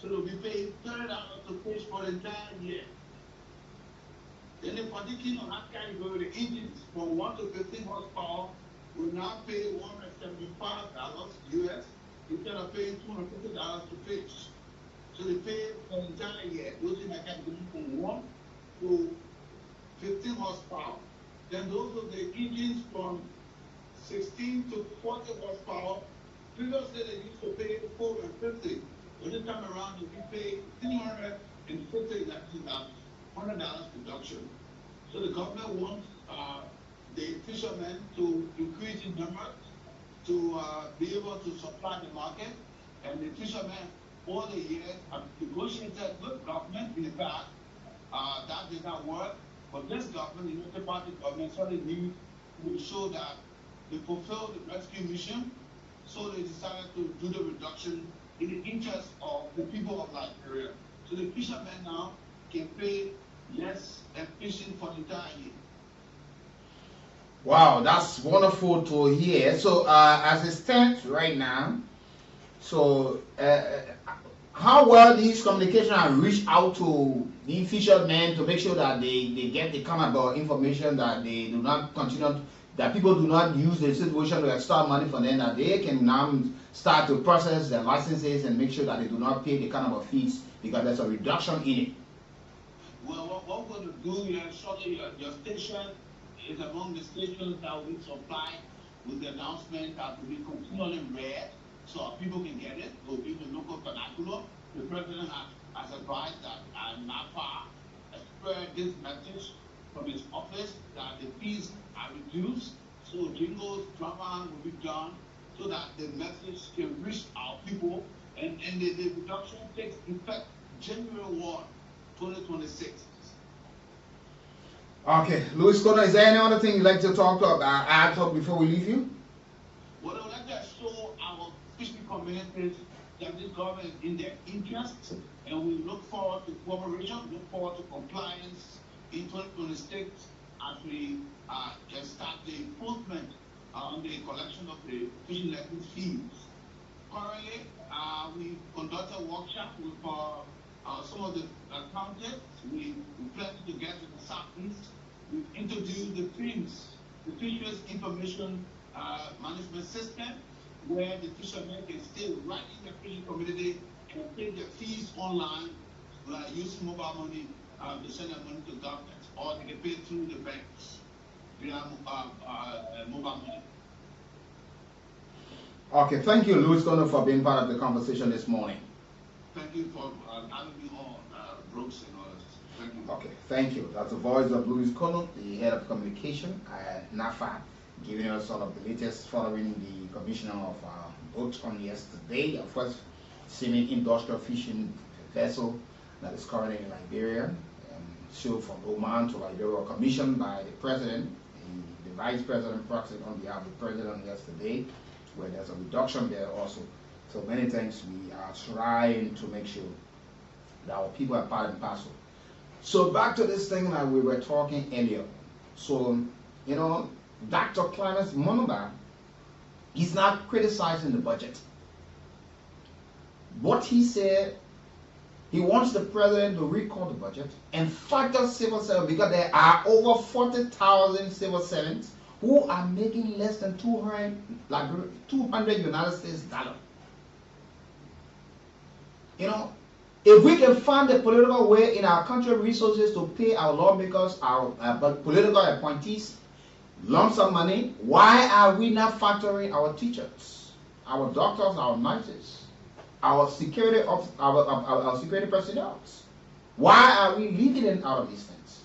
So they'll be paying $30 to fish for the entire year. Then the particular that category, the engines from 1 to 15 horsepower will now pay $175 US instead of paying $250 to fish. So they pay for the entire year. Those in that category from 1 to 15 horsepower. Then those are the engines from 16 to 40 horsepower. Previously they used to pay $450. But this time around you can pay $350, that's about $100 reduction. So the government wants the fishermen to increase in numbers to be able to supply the market. And the fishermen all the years have negotiated with government in the past. That did not work. But this government, the United Party government, certainly need to show that they fulfill the rescue mission. So they decided to do the reduction in the interest of the people of Liberia. So the fishermen now can pay less and fishing for the entire year. Wow, that's wonderful to hear. So as it stands right now, so how well these communications are reached out to the fishermen to make sure that they get the kind of information that they do not continue, that people do not use the situation to extort money from them, that they can now start to process their licenses and make sure that they do not pay the kind of fees because there's a reduction in it. Well, what we're going to do here, shortly, your station is among the stations that will supply with the announcement that will be continually read so people can get it. It will be the local vernacular. The president has advised that NAFA has spread this message from his office that the fees are reduced. So jingles, drama will be done so that the message can reach our people. And the reduction takes effect January 1, 2026. Okay, Louis Kool, is there any other thing you'd like to talk about, add up before we leave you? Well, I would like to show our fishing communities that this government is in their interest, and we look forward to cooperation, look forward to compliance in 2026 as we can start the enforcement on the collection of the fishing license fees. Currently, we conducted a workshop with some of the accountants. We plan to get to the southeast. We've introduced the FIMS, the Fisheries Information Management System, where the fishermen can stay right in the fishing community and pay their fees online using mobile money to send their money to government, or they can pay through the banks via mobile money. Okay, thank you, Louis Kool, for being part of the conversation this morning. Thank you for having me on, Brooks and others. Thank you. Okay, thank you. That's the voice of Louis Kool, the head of communication at NAFA, giving us all of the latest following the commissioner of vote on yesterday, the first semi-industrial fishing vessel that is currently in Liberia, sailed from Oman to Liberia, commissioned by the president, the vice president proxy on behalf of the president yesterday, where there's a reduction there also. So many things we are trying to make sure that our people are part and parcel. So back to this thing that we were talking earlier. So, you know, Dr. Clarence Monumba, he's not criticizing the budget. What he said, he wants the president to recall the budget and factor civil servants, because there are over 40,000 civil servants who are making less than 200 United States dollars. You know, if we can find a political way in our country resources to pay our lawmakers, our political appointees, lump sum money, why are we not factoring our teachers, our doctors, our nurses, our security our security personnel? Why are we leaving them out of these things?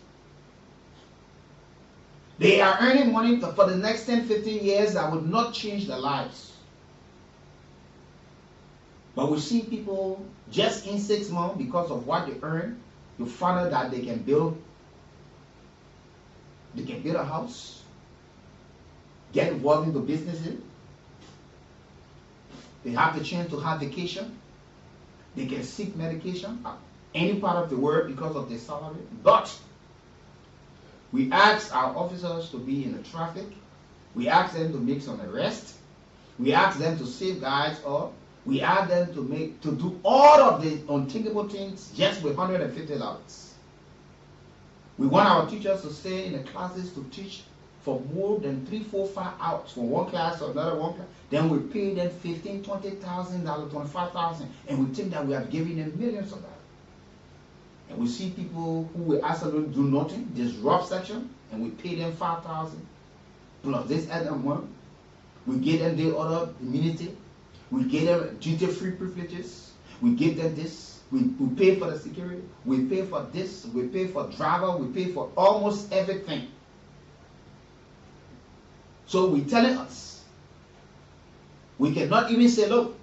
They are earning money for the next 10, 15 years that would not change their lives. But we see people just in 6 months, because of what they earn, you find out that they can build a house, get involved into businesses. They have the chance to have vacation. They can seek medication at any part of the world because of their salary. But we ask our officers to be in the traffic. We ask them to make some arrests. We ask them to safeguard, or we ask them to do all of the unthinkable things just with $150. We want our teachers to stay in the classes to teach for more than 3, 4, 5 hours from one class to another one class. Then we pay them $15,000, $20,000, $25,000, and we think that we are giving them millions of dollars. And we see people who will absolutely do nothing, disrupt section, and we pay them $5,000 plus this other month. We give them the other immunity. We give them duty-free privileges. We give them this. We pay for the security. We pay for this. We pay for driver. We pay for almost everything. So we're telling us, we cannot even say, look,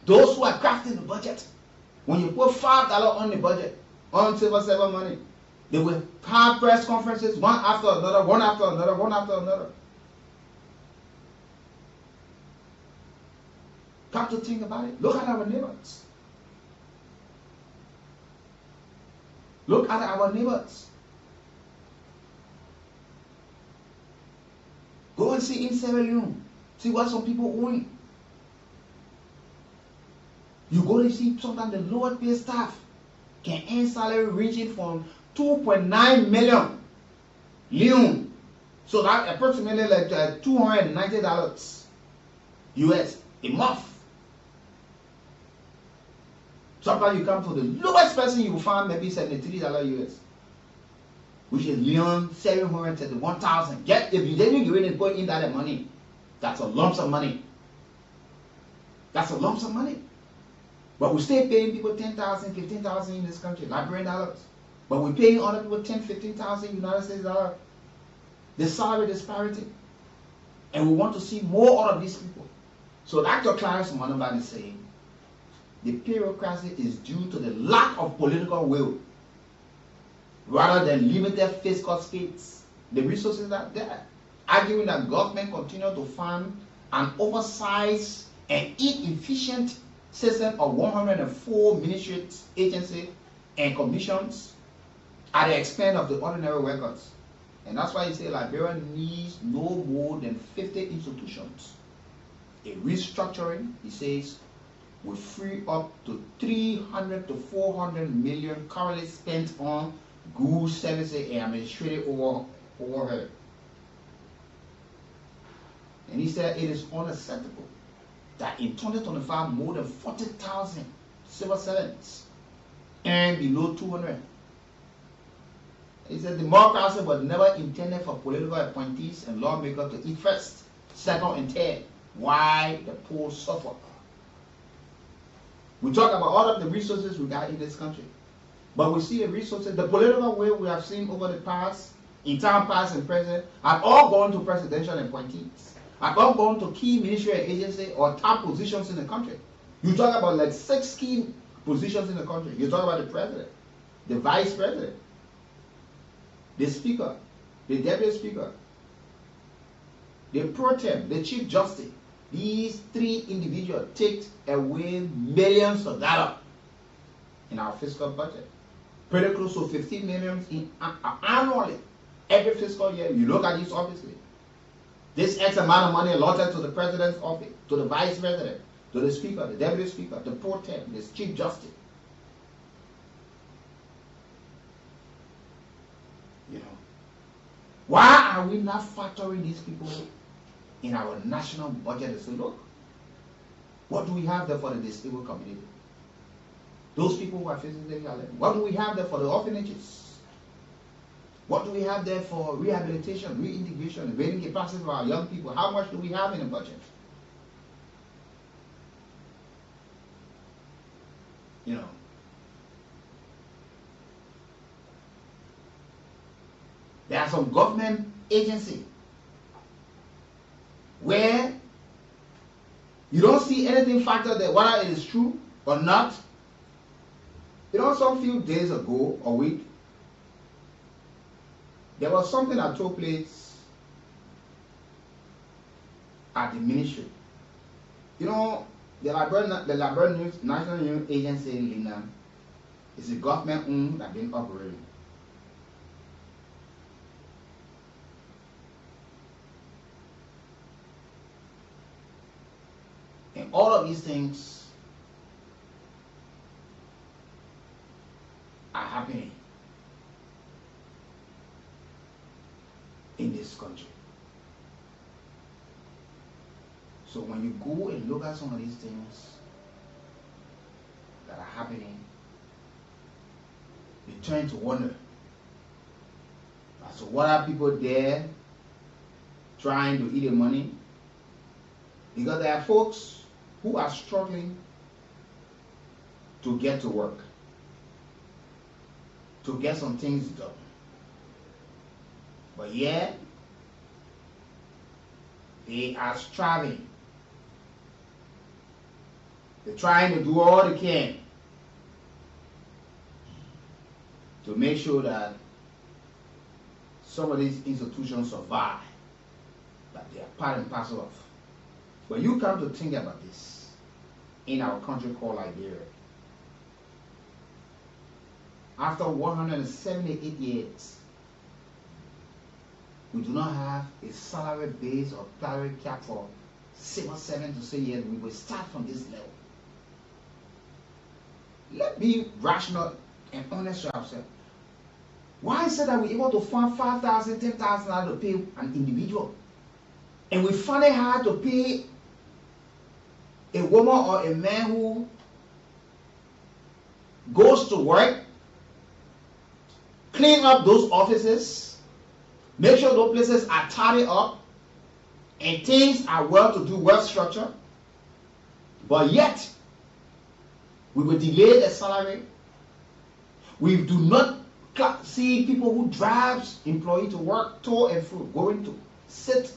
those who are crafting the budget, when you put $5 on the budget, on civil servant money, they will have press conferences, one after another, one after another, one after another. Come to think about it, look at our neighbors. Look at our neighbors. Go and see in Sierra Leone. See what some people own. You go to see sometimes the lower paid staff can earn salary ranging from 2.9 million Leone. So that's approximately like $290 US a month. Sometimes you come to the lowest person, you will find maybe $73 US, which is $1,731,000. If you didn't go in and put in that money, that's a lump sum money. That's a lump sum money. But we still paying people $10,000, $15,000 in this country, Liberian dollars. But we're paying other people $10,000, $15,000 United States dollars. The salary disparity. And we want to see more out of these people. So Dr. Clarence Monumba is saying, the bureaucracy is due to the lack of political will, rather than limited fiscal space. The resources are there. Arguing that government continue to fund an oversized and inefficient system of 104 ministries, agencies, and commissions at the expense of the ordinary workers. And that's why he said Liberia needs no more than 50 institutions. A restructuring, he says, will free up to 300 to 400 million currently spent on goods, services, and administrative overhead. And he said it is unacceptable that in 2025 more than 40,000 civil servants earn below 200. He said democracy was never intended for political appointees and lawmakers to eat first, second, and third, while the poor suffer. We talk about all of the resources we got in this country, but we see the resources, the political way we have seen over the past, in time past and present, have all gone to presidential appointees, have all gone to key ministerial agencies or top positions in the country. You talk about like 6 key positions in the country. You talk about the president, the vice president, the speaker, the deputy speaker, the pro tem, the chief justice. These three individuals take away millions of dollars in our fiscal budget. Pretty close to 15 million annually, every fiscal year. You look at this obviously. This X amount of money allotted to the president's office, to the vice president, to the speaker, the deputy speaker, the pro tem, the chief justice. You know, why are we not factoring these people in our national budget and say, look, what do we have there for the disabled community? Those people who are physically challenged. What do we have there for the orphanages? What do we have there for rehabilitation, reintegration, building capacity for our young people? How much do we have in the budget? You know, there are some government agencies where you don't see anything factored there, whether it is true or not. You know, some few days ago, a week, there was something that took place at the ministry. You know, the Liberia National News Agency, Lina, is a government-owned that been operating. And all of these things are happening in this country. So when you go and look at some of these things that are happening, you tend to wonder, so what are people there trying to eat the money? Because there are folks who are struggling to get to work, to get some things done. But yet, they are striving. They're trying to do all they can to make sure that some of these institutions survive, that they are part and parcel of. But you come to think about this in our country called Liberia. After 178 years, we do not have a salary base or salary cap for civil servants to say, yes, we will start from this level. Let's be rational and honest to ourselves. Why is it that we're able to find 5,000, 10,000 to pay an individual? And we find it hard to pay a woman or a man who goes to work, clean up those offices, make sure those places are tidied up, and things are well to do, well structured, but yet we will delay the salary. We do not see people who drives employee to work, to and fro, going to sit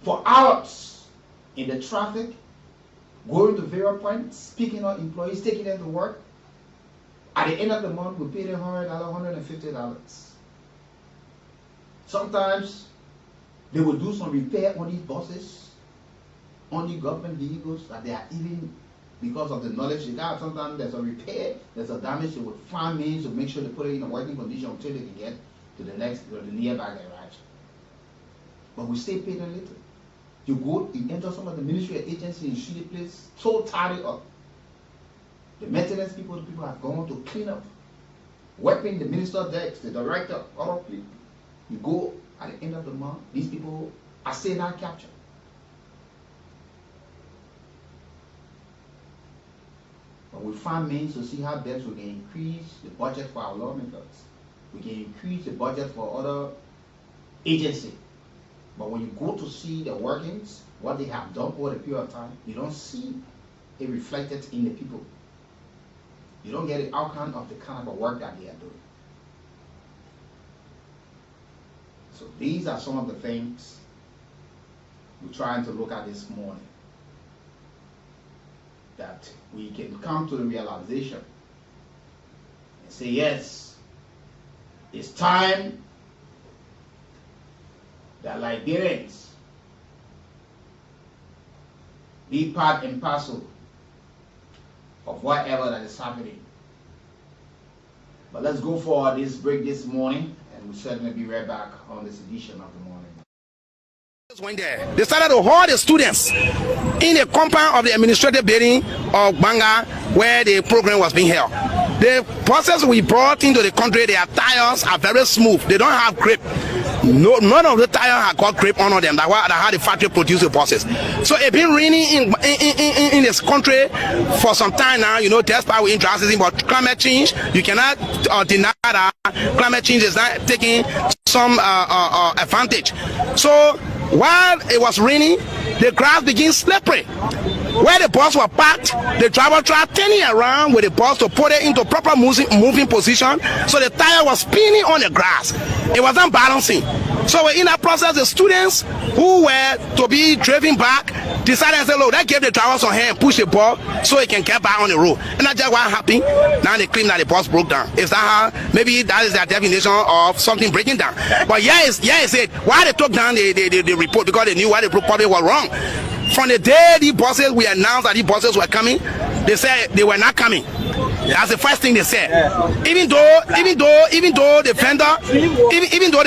for hours in the traffic, going to various points, picking up employees, taking them to work. At the end of the month, we pay them $100, $150. Sometimes they will do some repair on these buses, on the government vehicles, that they are even, because of the knowledge they got, sometimes there's a repair, there's a damage, they would find means to make sure they put it in a working condition until they can get to the nearby garage. But we stay paid a little. You go, you enter some of the ministry agencies and see the place so tidy up. The maintenance people, the people have gone to clean up, wiping the minister's decks, the director, other people. You go at the end of the month, these people are still not captured. But we find means to see how best we can increase the budget for our lawmakers. We can increase the budget for other agencies. But when you go to see the workings, what they have done over a period of time, you don't see it reflected in the people. You don't get the outcome of the kind of work that they are doing. So these are some of the things we're trying to look at this morning. that we can come to the realization and say, yes, it's time that Liberians be part and parcel of whatever that is happening. But let's go for this break this morning, and we'll certainly be right back on this edition of the morning. Went there. They started to hold the students in the compound of the administrative building of Banga where the program was being held. The buses we brought into the country, their tires are very smooth. They don't have grip. No, none of the tires have got grip on them. That's how the factory produce the buses. So it's been raining in this country for some time now. You know, despite we introducing, but climate change, you cannot deny that climate change is not taking some advantage. So while it was raining, the grass became slippery. Where the bus was parked, the driver tried turning around with the bus to put it into proper moving position, so the tire was spinning on the grass. It wasn't balancing. So in that process, the students who were to be driven back decided to say, look, let's give the driver some hand and push the bus so he can get back on the road. And that's just what happened. Now they claim that the bus broke down. Is that how? Maybe that is their definition of something breaking down. But yeah, it said why they took down the report, because they knew why the report was wrong. From the day the buses, we announced that the buses were coming, they said they were not coming. That's the first thing they said. Even though the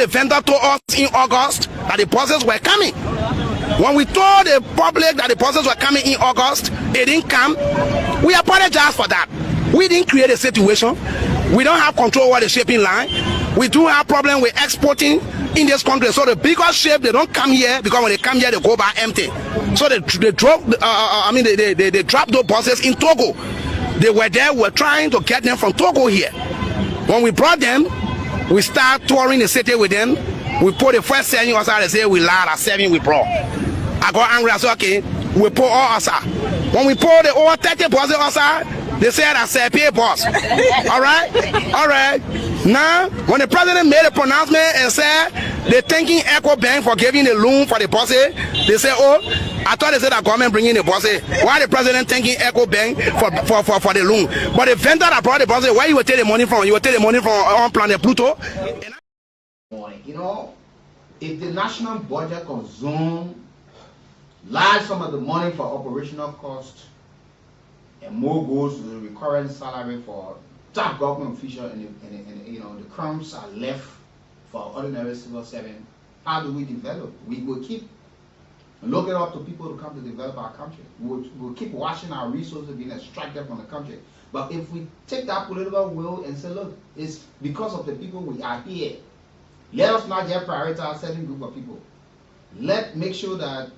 vendor told us in August that the buses were coming. When we told the public that the buses were coming in August, it didn't come. We apologize for that. We didn't create a situation. We don't have control over the shipping line. We do have problem with exporting in this country. So the bigger ship, they don't come here, because when they come here, they go back empty. So they drop they dropped those buses in Togo. They were there. We were trying to get them from Togo here. When we brought them, we start touring the city with them. We put the first 7 outside. They say we lied at 7 we brought. I got angry. I said, okay, we put all outside. When we put the over 30 buses outside, they said I said pay boss. All right. Now, when the president made a pronouncement and said they're thanking Echo Bank for giving the loan for the buses, they said, oh, I thought they said that government bringing the buses. Why the president thanking Echo Bank for the loan? But the vendor that brought the buses, where you will take the money from? You will take the money from on Planet Pluto. You know, if the national budget consumes large sum of the money for operational costs, and more goes to the recurrent salary for top government officials, and you know, the crumbs are left for ordinary civil servants, how do we develop? We will keep looking up to people to come to develop our country. We'll keep watching our resources being extracted from the country. But if we take that political will and say, look, it's because of the people we are here, let us not just prioritize a certain group of people. Let's make sure that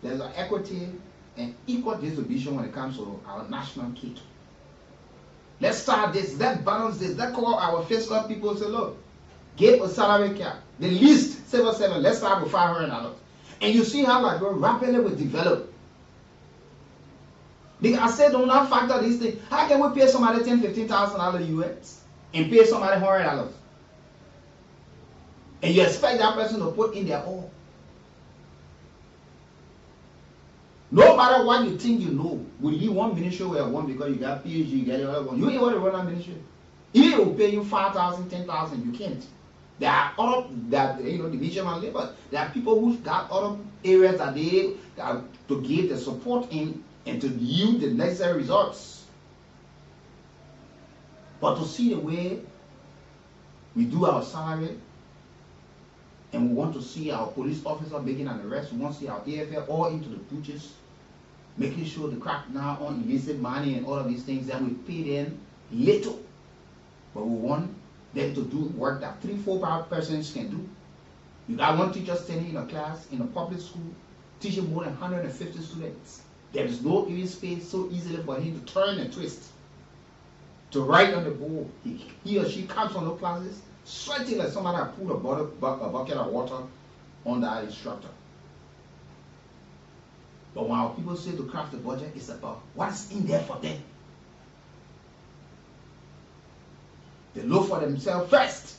there's an equity and equal distribution when it comes to our national kit. Let's start this, let's balance this, let's call our fiscal people and say, look, get a salary cap. The least civil servant, let's start with $500. And you see how like rapidly we develop. Because I said, do not factor these things. How can we pay somebody $10,000, $15,000 US and pay somebody $100? And you expect that person to put in their all. No matter what you think you know, will you one ministry where one because you got PhD, you get the other one. You ain't want to run a ministry. Even will pay you $5,000, $10,000, you can't. There are other that division of labor. There are people who've got other areas that they to give the support in and to yield the necessary results. But to see the way we do our salary, and we want to see our police officer making an arrest, we want to see our AFL all into the butchers, making sure the crackdown on illicit money and all of these things, that we pay them little. But we want them to do work that 3-4 persons can do. You got one teacher standing in a class in a public school, teaching more than 150 students. There is no even space so easily for him to turn and twist, to write on the board. He or she comes on the classes, sweating like somebody that put a bucket of water on that instructor. But when our people say to craft the budget, it's about what's in there for them. They look for themselves first.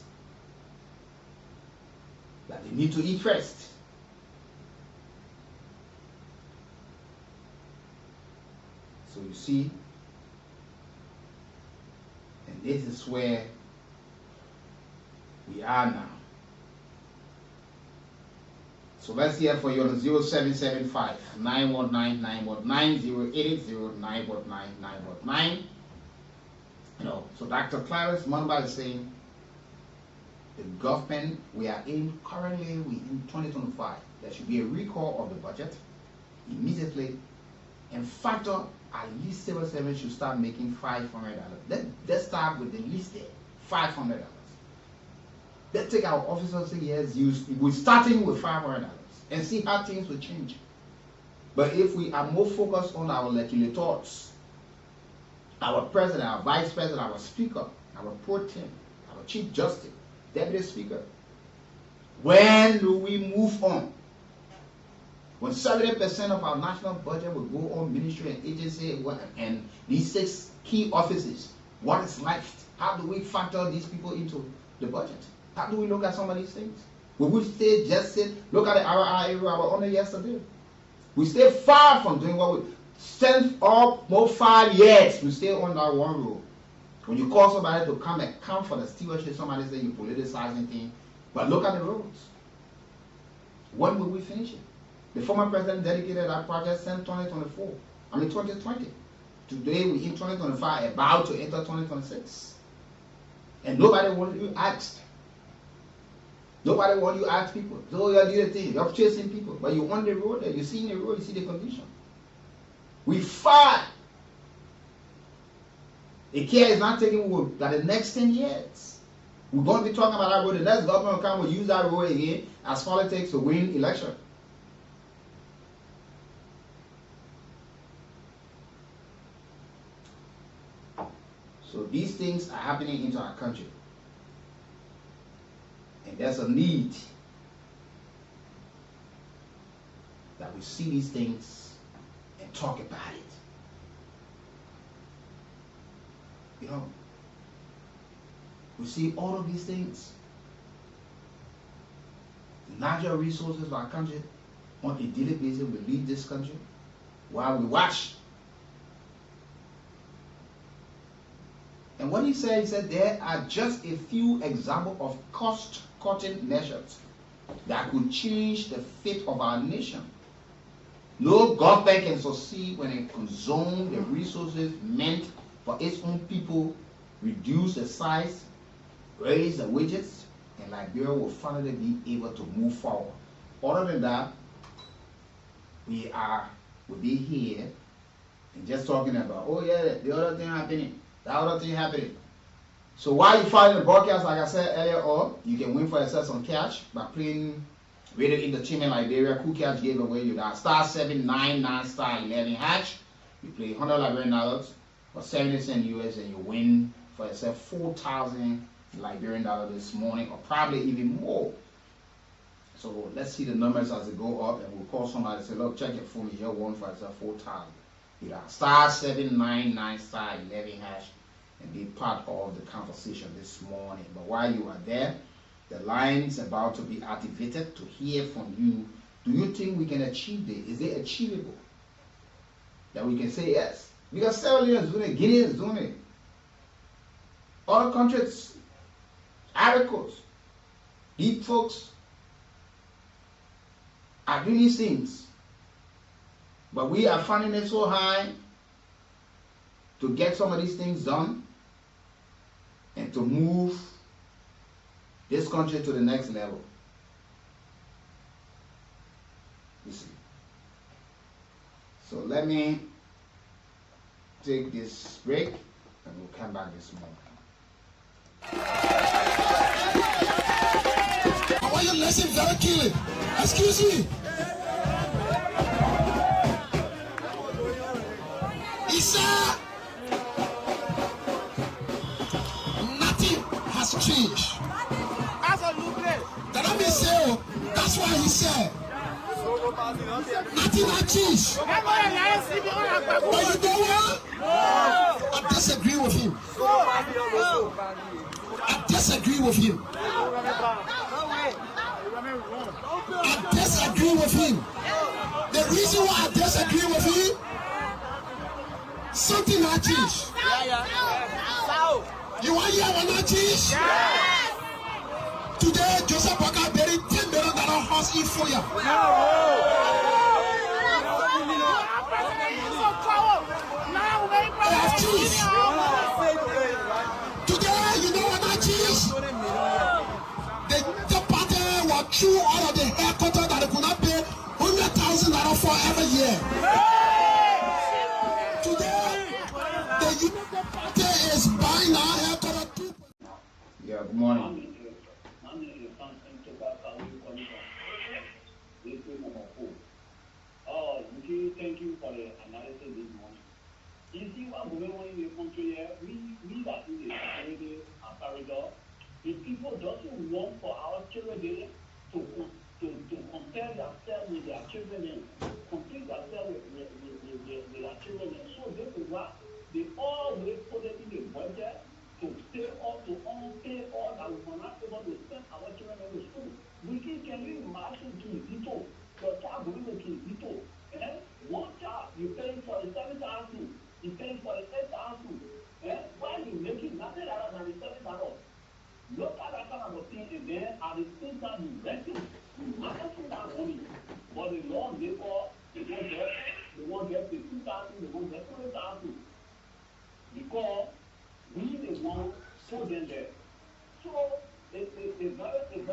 That they need to eat first. So you see, and this is where we are now. So let's hear for you on 0775 919 919 0880 919 919. You know, so Dr. Clarence Mamba is saying the government we are in currently, in 2025, there should be a recall of the budget immediately, and factor at least civil servants should start making $500. Let's start with the least there, $500. Let's take our officers say yes, we're starting with $500 and see how things will change. But if we are more focused on our legislators, our president, our vice president, our speaker, our pro tem, our chief justice, deputy speaker, when do we move on? When 70% of our national budget will go on ministry and agency and these 6 key offices, what is left? How do we factor these people into the budget? How do we look at some of these things? Will we stay just sit? Look at our area, our honor yesterday. We stay far from doing what we sent up more 5 years. We stay on that one road. When you call somebody to come and come for the stewardship, somebody say you politicizing thing. But look at the roads. When will we finish it? The former president dedicated that project since 2020. Today we in 2025, about to enter 2026. And nobody wants you asked. Nobody wants you ask people. So you're doing the thing, you're chasing people. But you on the road and you see in the road, you see the condition. We fight. The care is not taking wood that the next 10 years. We're going to be talking about that road. The next government will come will use that road again as politics to win election. So these things are happening into our country. And there's a need that we see these things and talk about it. You know, we see all of these things, the natural resources of our country on a daily basis. We leave this country while we watch. And what he said there are just a few examples of cost-cutting measures that could change the fate of our nation. No government can succeed when it consumes the resources meant for its own people, reduce the size, raise the wages, and Liberia will finally be able to move forward. Other than that, we'll be here and just talking about, oh yeah, the other thing happening. That other thing happening. So while you follow the broadcast, like I said earlier on, you can win for yourself some cash by playing Radio Entertainment Liberia. Kool Cash gave away you that *799*11#. You play $100 Liberian dollars or 70 cents US, and you win for yourself 4,000 Liberian dollars this morning, or probably even more. So let's see the numbers as they go up, and we'll call somebody and say, look, check your phone, you just won for yourself 4,000. You got *799*11# and be part of the conversation this morning. But while you are there, the line is about to be activated to hear from you. Do you think we can achieve this? Is it achievable? That we can say yes. Because Sierra Leone is doing it, Guinea is doing it. Other countries, Ivory Coast, these folks are doing these things. But we are finding it so high to get some of these things done and to move this country to the next level. You see. So let me take this break and we'll come back this morning. I want you to listen very keenly. Excuse me. He said, nothing has changed. That don't mean say, that's why he said, nothing has changed. But you know what? I disagree with him. I disagree with him. I disagree with him. The reason why I disagree with him, Something not change. You want to hear what not change? Today, Joseph Parker buried $10 million horse in Foya. They have cheese. Today, you know what not cheese? The party will chew all of the hair cutter that they could not pay $100,000 for every year. Today, the United Party is buying our hair cutter too. Yeah, good morning. Oh, thank you for the analysis this morning. You see what going on in the country here? We that do the security apparatus, if people doesn't want for our children to compare themselves with their children, compare themselves with their children, so this is why they always put it in the budget to pay all that we are not able to send our children to school. Can you imagine to your child going to Kizito? One child, you pay for the 7,000, you pay for the 8,000. Why you making nothing other than the 7,000? Look at that kind of thing, and then at the same time you renting, you managing that money. But the Lord labor, they won't get the 2,000, they won't get 20,000. Because we the one put them there. So it's very positive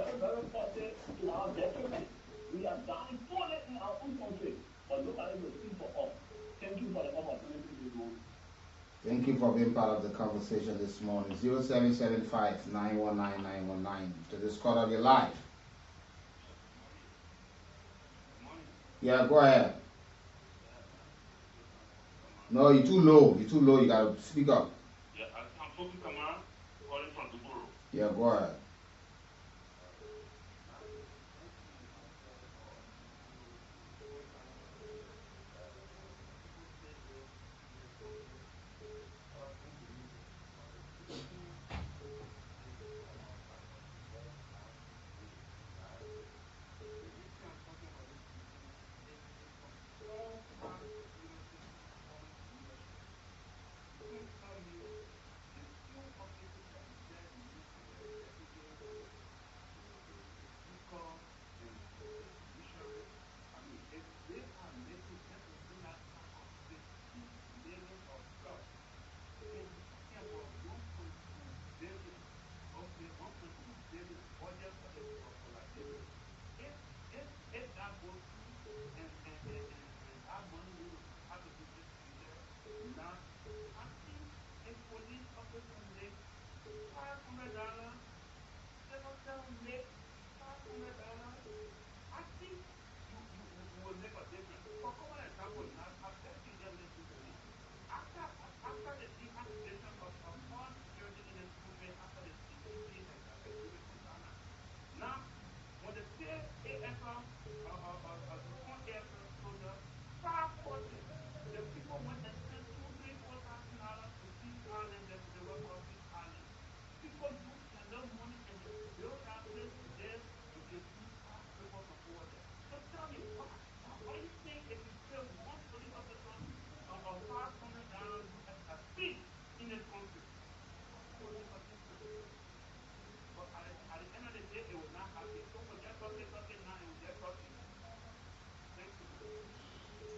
to our detriment. We are dying fully in our own country. But look at it, the thing for us. Thank you for the opportunity this morning. Thank you for being part of the conversation this morning. 0775-919-919 to this call of your life. Yeah, go ahead. No, you're too low. You're too low. You gotta speak up. Yeah, I'm talking command, calling from the bureau. Yeah, go ahead.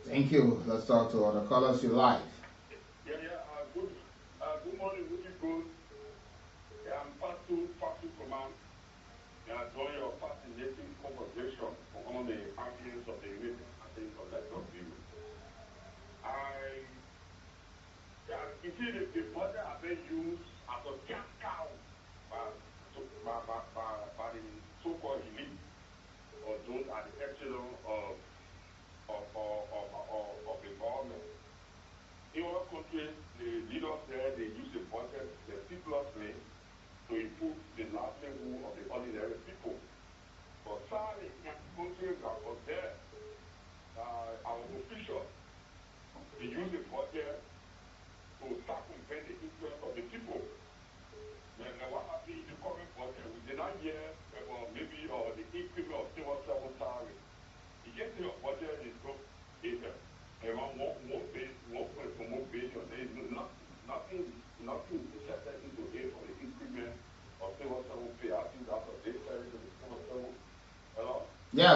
Thank you. Let's talk to other callers you like. Good morning, Wiki Kool. I'm Fatu Command. I join your fascinating conversation on the arguments of the United States of that of you. You see, the border have been used as a cash cow by the so-called elite, or those at the echelon of the government. In our country, the leaders there, they use the budget meticulously to improve the livelihood of the ordinary people. But sadly, in countries that was there, our officials, they use the budget to circumvent the interest of the people. Then what happened in the current budget, we did not hear about maybe the increment of civil service salary. The budget is around 1.1 billion.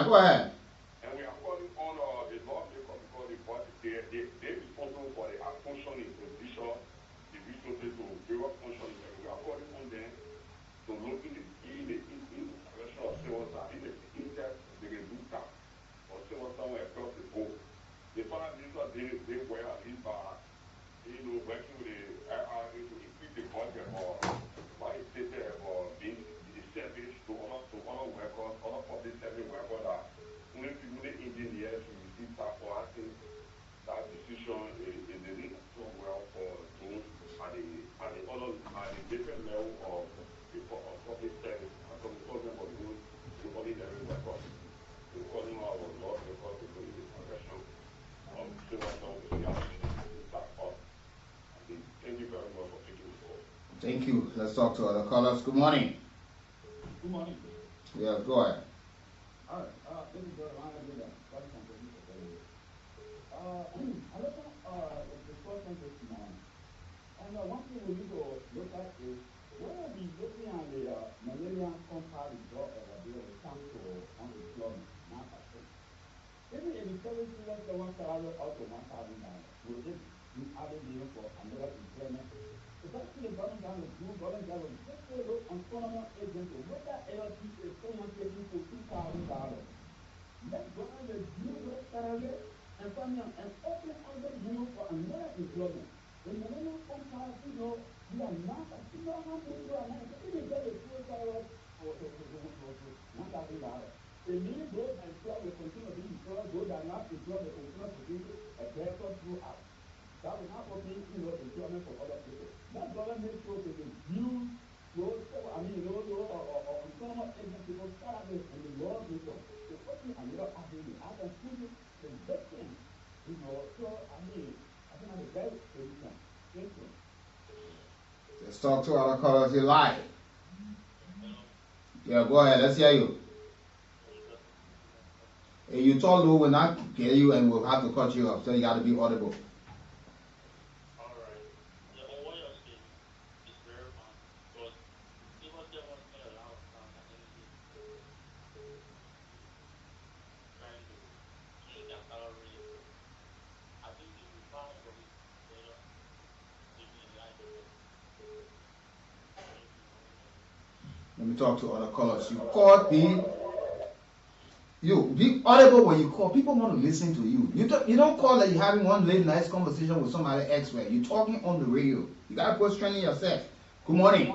Yeah, go ahead. And we are calling on the lawmaker because they're responsible for the function in position, the resources to various functions. We are calling on them to look in the direction of Silverton, in the interest they can do that or Silverton across the board. The Prime Minister they were at least by working with the IRA to increase the budget or why it stated about being the service to other workers, other public service workers that only people, the engineers who receive that for. I think that decision is really so well for those at the different level of public service. And so we call them for those the ordinary workers. We call them our law because we go in the direction of civil service. Thank you very much for taking the call. Thank you. Let's talk to other callers. Good morning. Good morning. Yeah, go ahead. All right. This is Brother Ronald Miller. Welcome to the show. I look at the discussion this morning. And one thing we need to look at is when we looking at the Millennium Compact result of the bill, it comes to unemployment, not a thing. Even if it's very serious, the $1,000 up to $1,000, will it be added here for another employment? It's actually going down with blue, going down with just a little employment agency. What that LP is going to take you for $2,000. Let's go and review those salary and find out and open other room for another employment. The Millennium Compact, we are not a single hundred, we are not even get a full salary for $1,000. It means those employed will continue to be employed, those that are not employed will continue to be a better throughout. That will not open, employment for other people. That government makes sure they can use those, employment agency people start this and the law makers to open another avenue. I can see this the victim, so I think that's a very solution. Thank you. Let's talk to other callers. You're live. Yeah, go ahead. Let's hear you. Hey, you talk low, we'll not hear you and we'll have to cut you off, so you got to be audible. Let me talk to other callers. You called me. You be audible when you call. People want to listen to you. You don't call that you're having one late nice conversation with somebody expert. You're talking on the radio. You gotta question yourself. Good morning.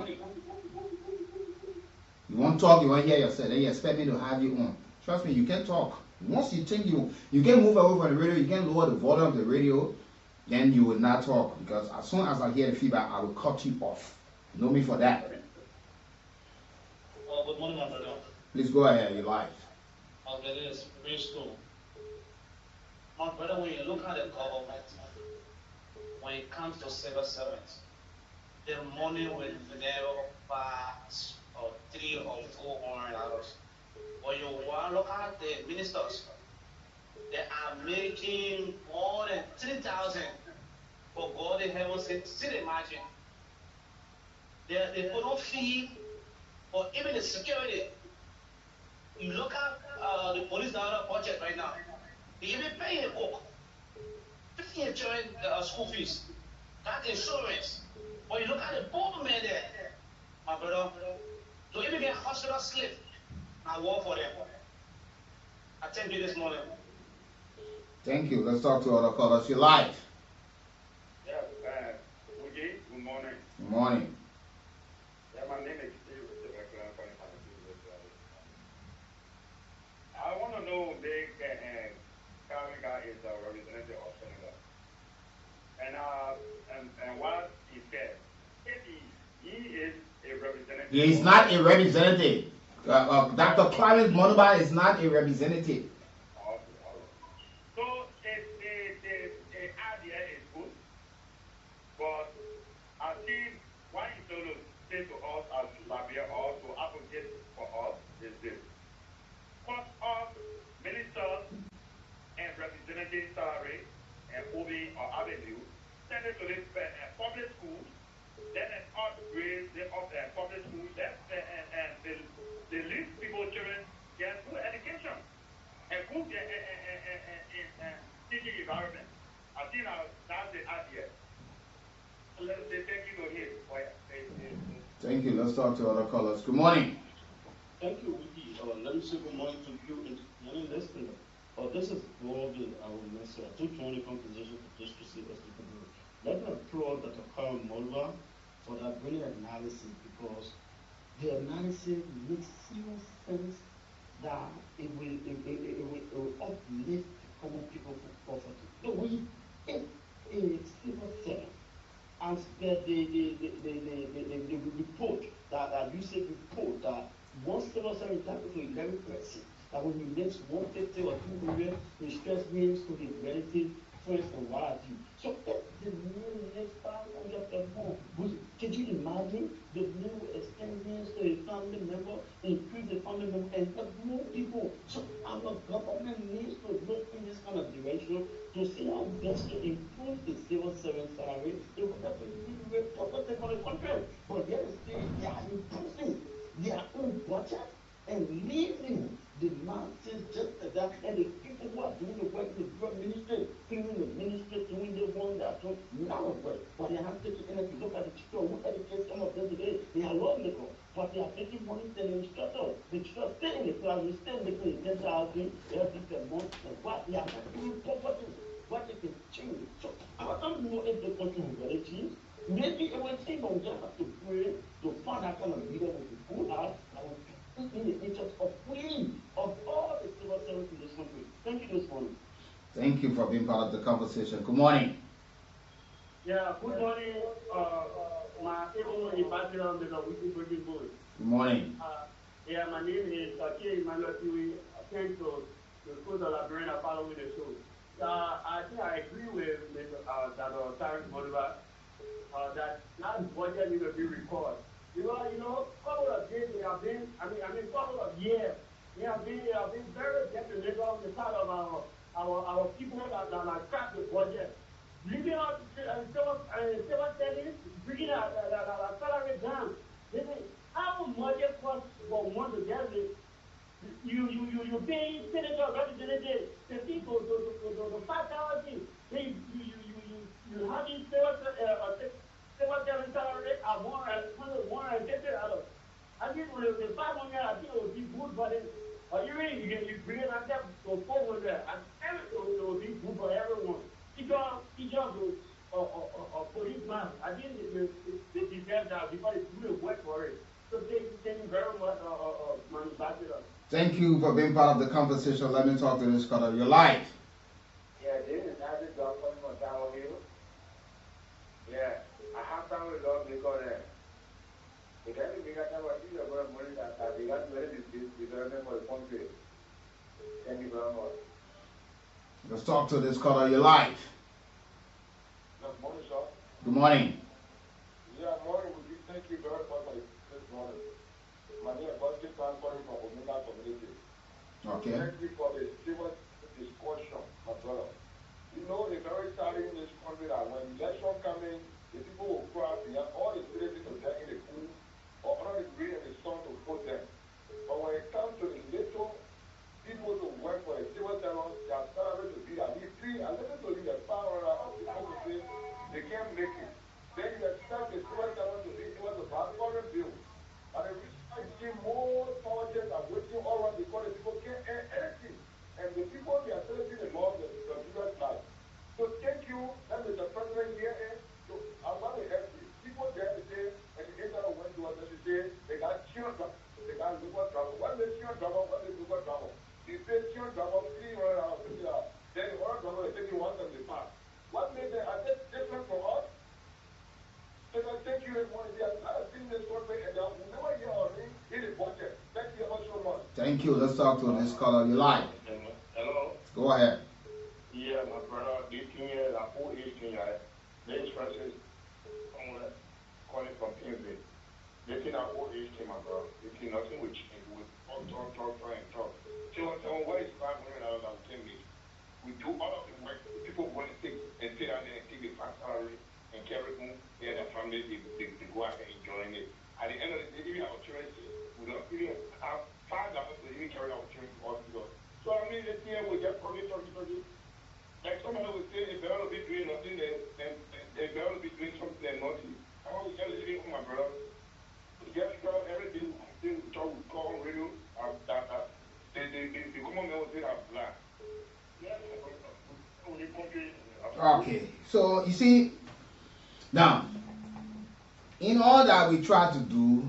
You won't talk, you won't hear yourself. Then you expect me to have you on. Trust me, you can talk. Once you think you can move away from the radio, you can lower the volume of the radio, then you will not talk. Because as soon as I hear the feedback, I will cut you off. Know me for that. Good morning, my brother. Please go ahead, you're live. Okay, this is Bristol. My brother, when you look at the government, when it comes to civil servants, the money will never pass or $300 or $400. When you want to look at the ministers, they are making more than 3,000 for God in heaven. Still imagine. They put no fee for even the security. You look at the police budget right now. They even pay a book, paying children school fees, that insurance. But you look at the poor men there, my brother, to even get hospital slip, I work for them. I thank you this morning. Thank you. Let's talk to other callers. You're live. Yes, good morning. Good morning. Yeah, my name is Steve. I want to know Kariga is a representative of Senegal. And what he said, if he is a representative. He is not a representative. Dr. Clarence Monuba is not a representative. So the idea is good, but I think what he's going to say to us as Labia or to advocate for us is this. Cut off ministers and representative salary and OB or avenue, send it to the public schools, then an upgrade the public schools, and the least people children get good education. a good teaching environment. I think that's the idea. Let's say thank you to him. Thank you. Let's talk to other callers. Good morning. Thank you, Wiki. Let me say good morning to you and morning listener. This is broadly our message. I took 20 composition for just to see what's the good. Let me applaud Dr. Kool for that brilliant analysis, because the analysis makes serious sense that it will uplift the common people for poverty. The way it's civil service. And the report that you said report that one civil servant entitled to 11%, that when you makes 150 or 2 million, the stress means to the relative, friends, and what have you. So if the new next 500 per month, can you imagine the new extending to a family member, increase the family member, and help more people? So our government needs to look in this kind of direction to see how best to improve the civil servant salary. It will definitely be protected for the country, but yet still they are improving their own budget and leaving the masses just like that, and the people who are doing the work in the drug ministry, cleaning the ministry, doing the one that do none of work. But they have taken energy. Look at the teacher who educates some of them today. They are lawmakers, but they are taking money from the instructor. The instructor stay in the class, we stay making 10,000 every month, and what they are not doing property. What they can change. So I don't know if the country will really change. Maybe everything will just have to pray to find that kind of leader with the good heart that will in the interest of we, of all the civil servants in this country. Thank you this morning. Thank you for being part of the conversation. Good morning. Yeah, good morning. My able ambassador on the Wiki Breaking Board. Good morning. Yeah, my name is K. Emmanuel Tiwi. I thank to the school of Librarian following the show. I think I agree with Dr. Tarek Bolivar that budget needs to be recorded. Couple of days we have been, couple of years, we have been very detrimental on the part of our people that are trapped the budget. Leaving out civil service, bringing our salary down. How much it costs for one to get it? You pay senator representative the people to 5,000. Then you have these civil service salary are more $150. I think the 500, I think it would be good for them. Or you bring it up to 400, and it will be good for everyone. Teacher or policeman, I think they deserve that because it's really work for it. So thank you very much, Ambassador. Thank you for being part of the conversation. Let me talk to this caller. You're live. Yeah, this is not the job from Tower Hill. Yeah, I have time with love because the guy who got our teacher about money that they got very development for the country. Thank you very much. Let's talk to this caller. You're live. Good morning, sir. Good morning. Yeah, morning. Thank you very much for this morning. My name is Boston Transport from Omega Community. Okay. Thank you for the civil discussion, my brother. You know, it's very sad in this country that when election comes in, the people will cry behind all the citizens to get in the pool or under the green and the sun to vote them. But when it comes to the little people to work for the civil servants, their salary to be at least I listen to you, the power of people who say they can't make it. Then you expect the civil servant to be able to have current bills. And if we give more politics and waiting all around because the people can't earn anything. And the people, they are celebrating the law of the US life. So thank you, that is the president here. So I want to help you. People there today, and the internet went to us, they say, they got children, they got local travel. When they children, when they local travel, they pay children $300, then the other travel, they take you $175. What made them, I said, different from us? So I thank you everyone. I've seen this country and I will never hear or read in the budget. Thank you so much. Thank you. Let's talk to this caller. You're live. Hello. Go ahead. Yeah, my brother, this year, I put 18 years. This person, someone calling from Kingsville. They think I put 18, my brother. They think nothing will change. We talk, and talk. So what is $500 that we can make? We do all of the work. People want to take and sit down there and take the fast salary and carry home. Their family, they go out and enjoying it. At the end of the day, even our children, we don't even have $5 to even carry our children to hospital. So I mean, doing nothing, they're going to be doing something they're naughty. How are we just living with my brother? Just everything we talk, we call on radio, the common man will say that black. Okay, so you see, now, in all that we try to do,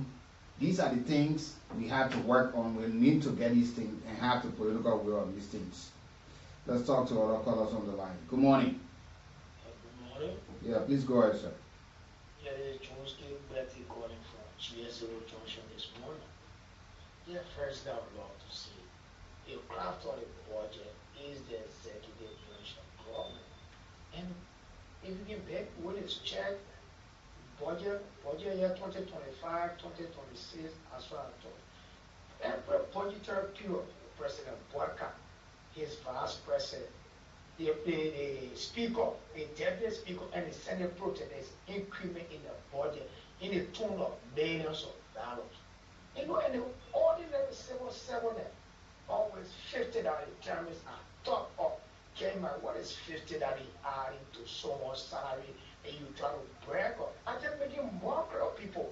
these are the things we have to work on. We need to get these things and have the political will of these things. Let's talk to other callers on the line. Good morning. Good morning. Yeah, please go ahead, sir. Yeah, this is Chomsky Betty calling from GSO Junction this morning. Yeah, first I would love to say, the craft of the budget is the executive branch of government. And if you can back with his check, budget year 2025, 2026, as far as every budgetary period, President Boyka, his vice president, the speaker, the deputy speaker, and the Senate Pro Tem is increment in the budget in the tune of millions of dollars. You know, and the ordinary civil servant, always 50 that the terms are top up. Came out, what is 50 that he adding to so much salary, and you try to brag on? I just making mockery of people.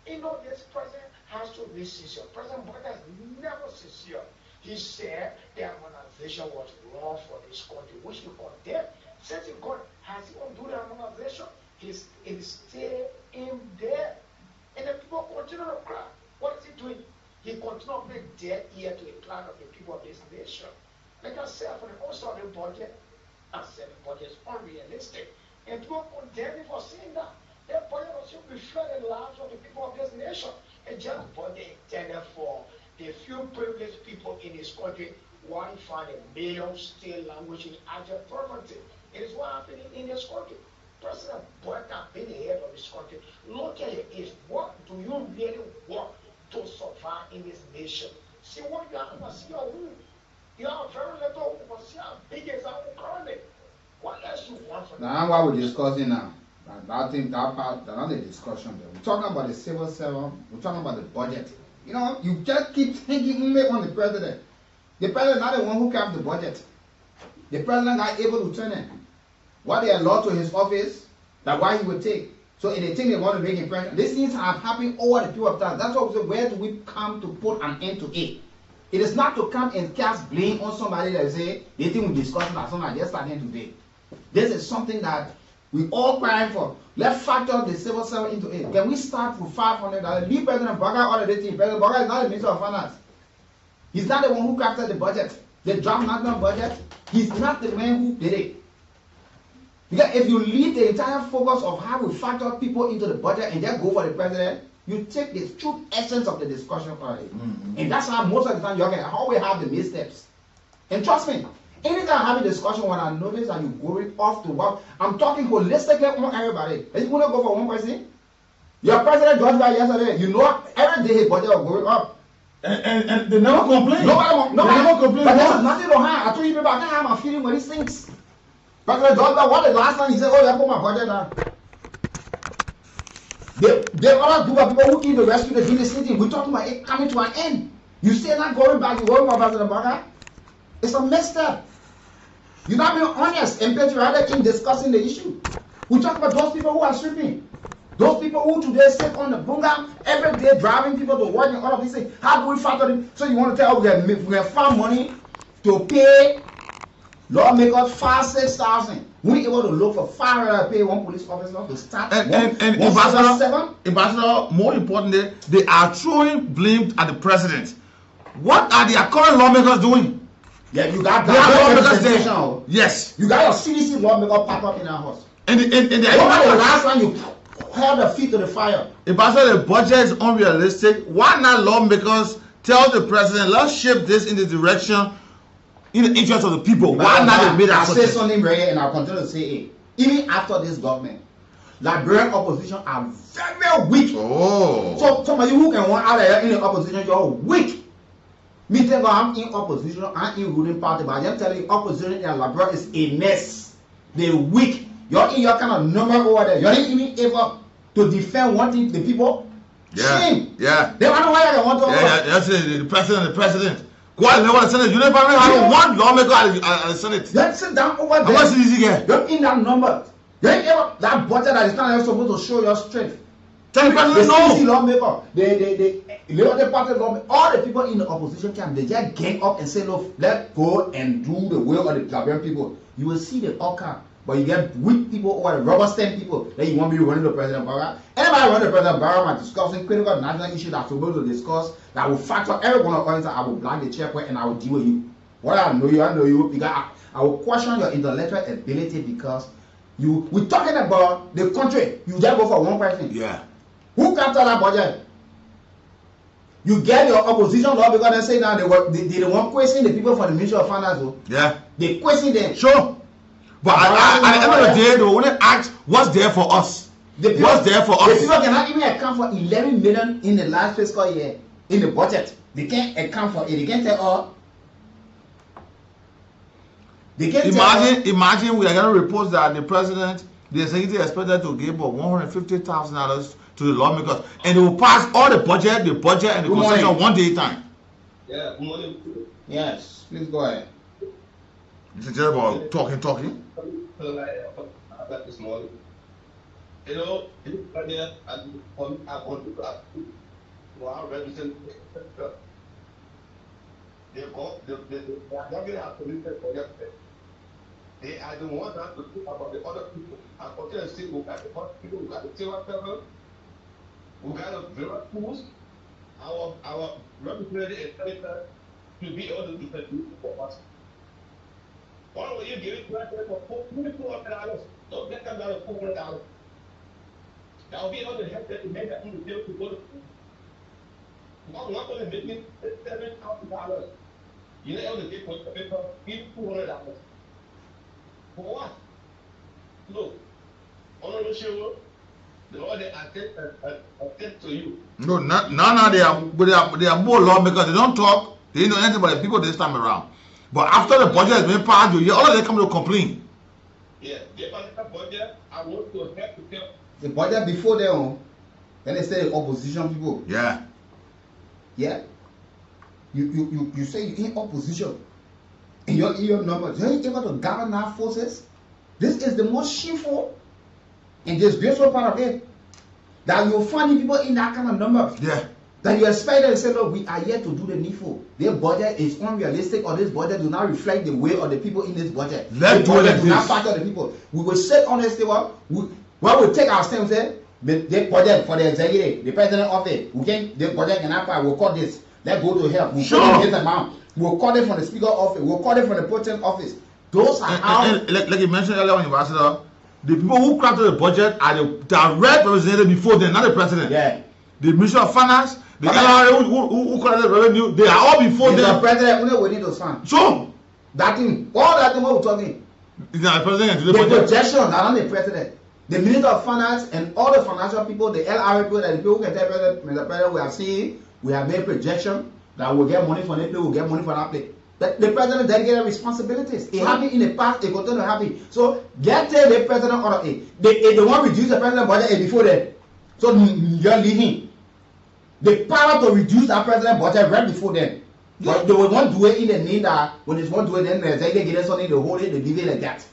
You know, this president has to be sincere. President Boyka is never sincere. He said the harmonization was wrong for this country, which he condemned. Since he has he undo the harmonization, he's still in there. And the people continue to cry. What is he doing? He continues to make dead ear to the cry of the people of this nation. Like I said, for the also the budget, I said the budget is unrealistic. And people condemn me for saying that. That budget should reflect the lives of the people of this nation. And just budget intended for the few privileged people in this country, why you find a million still languishing as a poverty. It is what happening in this country. President Boyka being the head of this country, look at it, is what do you really want to survive in this nation? See what you have to see your room. You have very little, but see how big is our economy. What else you want from Now, what we're discussing now, I think that part, that's not the discussion there. We're talking about the civil servant, we're talking about the budget. You know, you just keep thinking only on the president. The president is not the one who crafts the budget. The president got able to turn it. What they allowed to his office, that's why he would take. So if they think they want to make impression, these things have happened over the period of time. That's what we say, where do we come to put an end to it? It is not to come and cast blame on somebody that say, they think we're discussing that something just starting today. This is something that we all crying for. Let's factor the civil servant into it. Can we start with $500? Leave President Boyka all of the things. President Boyka is not the Minister of Finance. He's not the one who crafted the budget. The draft national budget, he's not the man who did it. Because if you leave the entire focus of how we factor people into the budget and just go for the president, you take the true essence of the discussion for it. And that's how most of the time you can always have the missteps. And trust me, anytime I have a discussion, when I notice that you're going off to what I'm talking holistically on everybody. Are you gonna go for one person? Your president judged by yesterday, you know every day his budget was going up. And they never complain. Nobody never complain. But this is nothing to have. I told you people I can't have my feeling with these things. President George, what the last time he said, oh yeah, put my budget down. They other group of people who need to rescue the Guinea city. We're talking about it coming to an end. You say not going back, you're worrying about President Boyka. It's a messed up. You're not being honest and patriotic in discussing the issue. We talk about those people who are sweeping. Those people who today sit on the bunga every day driving people to work and all of these things. How do we factor them? So you want to tell us we have found money to pay lawmakers 5,000-6,000. We able to look for 500 pay one police officer to start and Ambassador, more importantly, they are throwing blame at the president. What are their current lawmakers doing? Yeah, you got that. Yes. You got your CDC lawmaker pop up in our house. And the last time you held the feet to the fire. Ambassador, the budget is unrealistic. Why not lawmakers tell the president, let's shift this in the direction in the interest of the people? Why not they made that? I'll say something right here and I'll continue to say it. Even after this government, Liberian opposition are very, very weak. Oh. So some of you who can want out of here in the opposition, you're weak. Me think I'm in opposition, I'm in ruling party, but I'm telling you, opposition in Liberia is a mess. They're weak. You're in your kind of number over there. You're not even able to defend one thing, the people. Yeah. Shame. Yeah. They wonder why I want to. Yeah, that's it. The president. What level of Senate? You never have one lawmaker at the Senate. Let's sit down over there. How much is easy get? You're in that number. Then that budget that is not supposed to show your strength. Tell the president no. Lawmaker, the Labour Party lawmaker, all the people in the opposition camp, they just gang up and say, look, let's go and do the will of the Liberian people. You will see the all come. But you get weak people or the rubber stamp people that you want to be running the President Barra. Anybody running the President Barra and discussing critical national issues that we're going to discuss, that will factor every one of us, I will block the chairpoint and I will deal with you. What I know you, because I will question your intellectual ability because we're talking about the country. You just go for one person. Yeah. Who captured that budget? You get your opposition law because they say now they won't question the people for the Ministry of Finance. Though. Yeah. They question them. Sure. But at the end of the day, they will only ask what's there for us. What's there for us? The people cannot even account for 11 million in the last fiscal year in the budget. They can't account for it. They can't tell all. They can't imagine we are going to report that the president, the executive expected to give $150,000 to the lawmakers, and they will pass all the budget and the constitution one day time. Yeah, good morning. Yes, please go ahead. It's just about talking. About this morning. You know, in Kenya and on that, our represent they are not going to have committed for them. They are the ones that to think about the other people. And continue to say, we got the hot people, we got the silver people, we got the very fools. Our representative is senator to be able to do the for us. Why don't you give it to us for $2,200? Don't get them down to $400. That will be able to help them to make that deal to go to school. One going to make me $7,000. You're not able to get for $200. For what? Look, Honorable Shewa, the Lord attend to you. No, they are more lawmakers. They don't talk. They didn't know anything about the people this time around. But after the budget has been passed, you hear all of them come to complain. Yeah, they passed the budget. I want to help to tell. The budget before them, then they say the opposition people. Yeah. Yeah. You say you're in opposition. In your numbers, you're able to gather our forces. This is the most shameful and disgraceful part of it. That you're finding people in that kind of numbers. Yeah. That you expect them to say, look, we are here to do the needful. Their budget is unrealistic, or this budget do not reflect the will of the people in this budget. Let's do it. Do not factor the people. We will sit on this table. We take our stand and say, the budget for the executive, the president of it, the budget cannot pass. We'll cut this. Let's go to help. We'll cut this amount. We'll cut it from the speaker office. We'll cut it from the president office. Those are and like you mentioned earlier, Ambassador, the people who crafted the budget are the direct representative before them, not the president. Yeah. The Ministry of Finance, the LRA who collected revenue, they are all before them. The president, we need to sign. So that thing, all that thing what we're talking. Is the president the projection, not the president. The Minister of Finance and all the financial people, the LRA people, that the people who can tell Mr. President, we have seen, we have made projection that we'll get money from that place, we'll get money from that place. The president delegated responsibilities. It happened in the past, it continue to happen. So get the president out of it. They want to reduce the president budget before that. So you're leaving. The power to reduce that president budget right before then. But they will not do it in the name that when they want to do it, then the executive get something, they hold it, they leave it like that.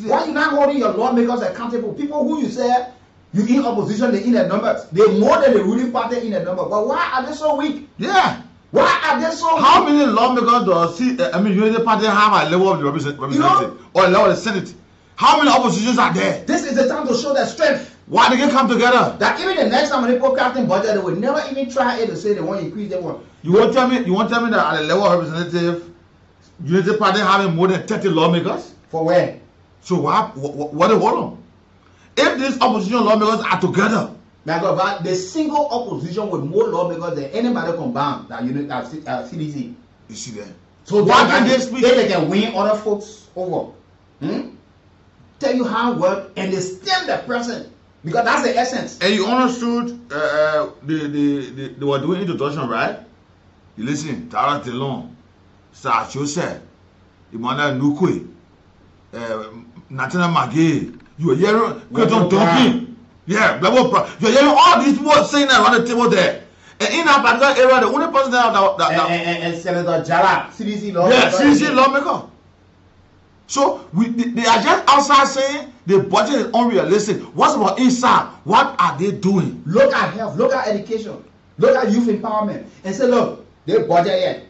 Why you not holding your lawmakers accountable? People who you say you in opposition, they in the numbers. They more than the ruling party in the number. But why are they so weak? Yeah. Why are they so weak? How many lawmakers does Unity Party have at level of the representative or level of the Senate? How many oppositions are there? This is the time to show their strength. Why they can come together? That even the next time when they put crafting budget, they will never even try it to say they want to increase their one. You won't tell me that at the level of representative, Unity Party having more than 30 lawmakers? For where? So what they hold on? If these opposition lawmakers are together, but the single opposition with more lawmakers than anybody combined that CDC. You see that? So why can they speak? They can win other folks over. Tell you how well and they stem the person because that's the essence. And you understood they were doing introduction, right? You listen, Tara Telon, Sir Joseph, Emmanuel Nukwe, Nathaniel Magee, you were hearing Clayton Duncan. Yeah, you're hearing all these people saying that around the table there. And in that particular area, the only person and Senator Jala, CDC lawmaker. Yeah, CDC lawmaker. So they are just outside saying the budget is unrealistic. What's about inside? What are they doing? Look at health, look at education, look at youth empowerment, and say, look, they budget yet.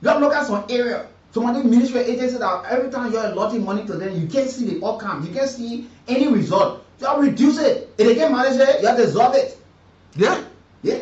Look at some area, some of the ministry agencies that every time you're allotting money to them, you can't see the outcome, you can't see any result. You have to reduce it. If they can't manage it, you have to dissolve it. Yeah. Yeah.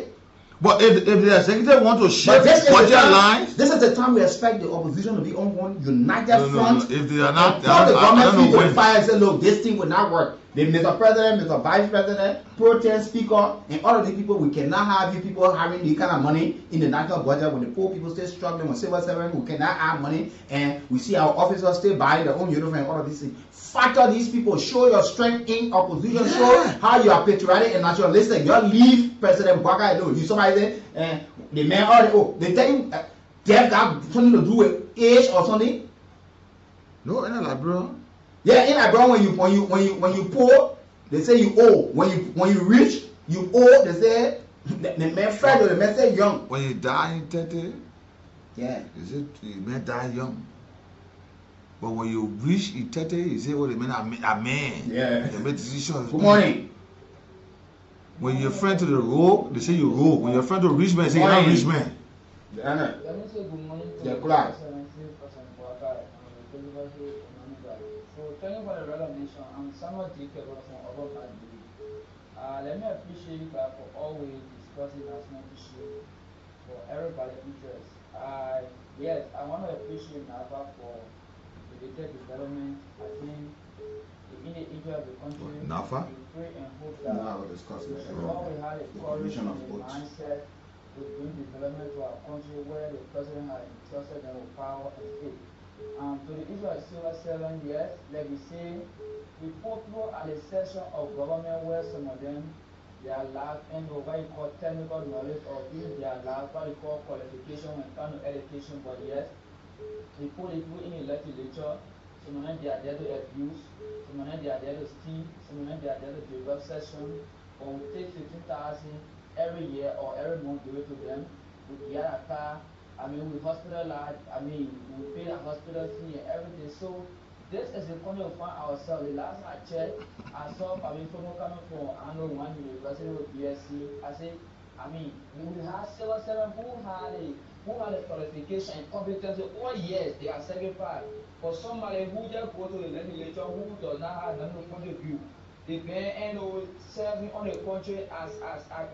But if the executive want to shift budget lines, this is the time we expect the opposition to be on one united front. If they are not, the government to the fire and say, look, this thing will not work. The Mr. President, Mr. Vice President, Pro-Tem Speaker, and all of the people, we cannot have you people having the kind of money in the national budget when the poor people still struggling with civil servants who cannot have money, and we see our officers still buying their own uniform and all of these things. Factor these people, show your strength in opposition, show how you are patriotic and nationalistic. You leave President Baka alone. You somebody say, the man already, they tell you, they've got something to do with age or something. No, in like bro. Yeah, in like bro, when you poor, they say you old. When you rich, you old. They say the man fat or the man say young. When you die in 30, yeah, is it you may die young? But when you reach in 30, you say, "Oh, the man a man." Yeah. They make decisions. Good morning. When you're friend to the rogue, they say you rogue. When you're friend to rich man, they say you're not rich man. Let me say good morning to the class. So thank you for the recognition. I'm somewhat capable from over my degree. Let me appreciate you guys for always discussing national issues for everybody's interest. Yes, I want to appreciate NAVA for the data development. I think in the interest of the country, NAFA? we pray and hope that we always had a courage and a mindset to bring development to our country where the president has entrusted them with power and faith. To the issue of civil servant, yes, like we say, the people are a section of government where some of them they are lack and what you call technical knowledge or even they are lack what you call qualification when it comes to education, but yes, the people in the legislature, some of them they are there to abuse, some of them they are there to steal, some of them they are there to develop session, or we take 15,000 every year or every month give it to them, we get a car. I mean, we hospitalize, we pay the hospital fee and everything. So, this is the country we find ourselves. The last time I checked, I saw someone coming from, I know, one university with BSc. I said, we have civil servants who had a qualification and competency all years. They are sacrificed. For somebody who just go to the legislature who does not have nothing to contribute, they may end up serving on the country as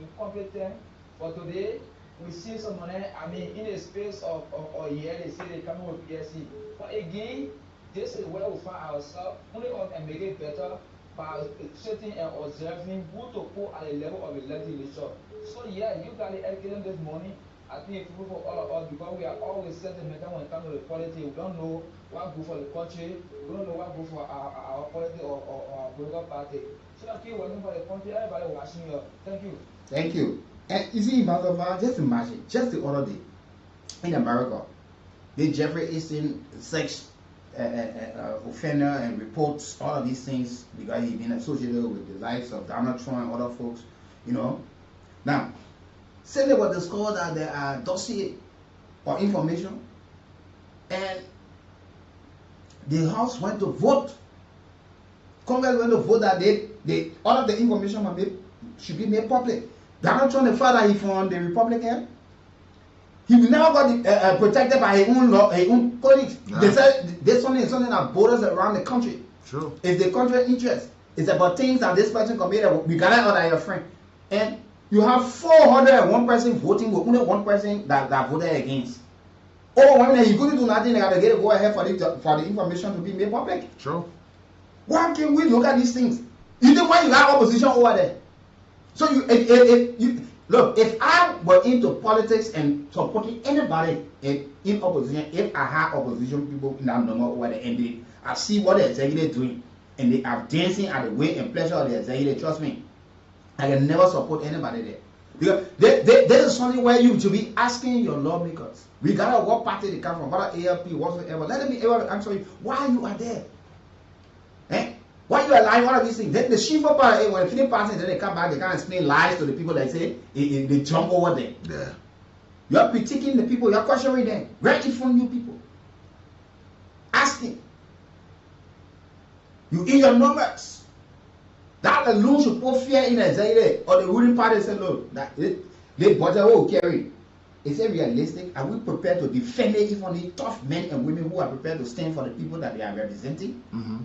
incompetent. For today, we see some money, in a space of a year, they say they come with PSC. But again, this is where we find ourselves. Only one can make it better by sitting and observing who to put at the level of the legislature. So yeah, you got to educate this morning. I think it's good for all of us because we are always sentimental when it comes to the politics. We don't know what good for the country. We don't know what good for our politics or our political party. So I keep working for the country. Everybody watching you. Thank you. Thank you. And you see, just imagine, just the other day in America, the Jeffrey Epstein sex offender and reports all of these things because he's been associated with the likes of Donald Trump and other folks, Now, say they were discovered that there are dossier or information, and the House went to vote. Congress went to vote that all of the information should be made public. Donald Trump, the father, he from the Republican. He never got protected by his own colleagues. Yeah. They said there's something that borders around the country. True. It's the country interest. It's about things that this person committed. We gotta order your friend. And you have 401 person voting with only one person that voted against. Oh, when he couldn't do nothing, they gotta get a go ahead for the information to be made public. True. Why can't we look at these things? You think why you got opposition over there? So if I were into politics and supporting anybody in opposition, if I had opposition people in that number over there and I see what the executive doing and they are dancing at the way and pleasure of the executive, trust me, I can never support anybody there. Because there is something where you should be asking your lawmakers, regardless of what party they come from, whether ALP, whatsoever, let them be able to answer you why you are there. Why you you are lying, all of these things. Then the shameful part, when finish passing, then they come back, they can't explain lies to the people that say they jump over them. Yeah. You are critiquing the people, you are questioning them. Right in front of you people. Asking. You in your numbers. That alone should put fear in anxiety. Or the ruling party say, look, that they budget will carry. Is it realistic? Are we prepared to defend it, even the tough men and women who are prepared to stand for the people that they are representing? Mm-hmm.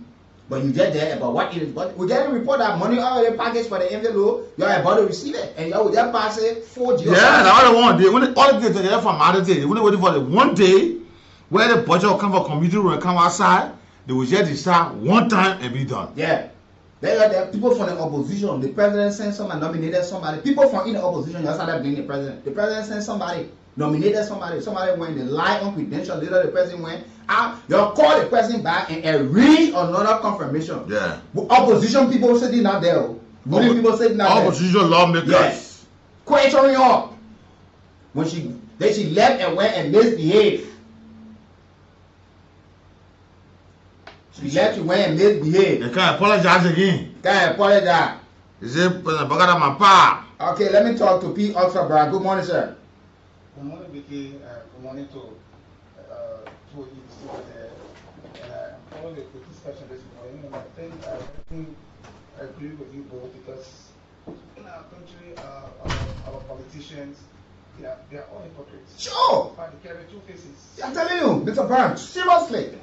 But you get there about what it is. But we get a report that money already packaged for the envelope, you are about to receive it. And you will just pass it 4G. Yeah, that's all they want. All they get from other day. They only waiting for the one day where the budget will come for community room and come outside. They will just decide one time and be done. Yeah. There are people from the opposition. The president sent somebody, nominated somebody. People from in the opposition, you started blaming the president. The president sent somebody, nominated somebody. Somebody went, they lie on credentials. Later the president went out. They'll call the president back and arrange another confirmation. Yeah. Opposition people sitting out there. Ruling people sitting out there. Opposition lawmakers. Yes. Questioning her. When she left and went and misbehaved. She left, she went and misbehaved. They can't apologize again. Can't apologize. Is it President my pa? Okay, let me talk to P. Oxford, bro. Good morning, sir. Good morning, Vicky. Good morning to you there. And I'm following the discussion this morning, and I think I agree with you both, because in our country, our politicians, they are all hypocrites. Sure. But they carry two faces. I'm telling you, Mr. Burns, seriously.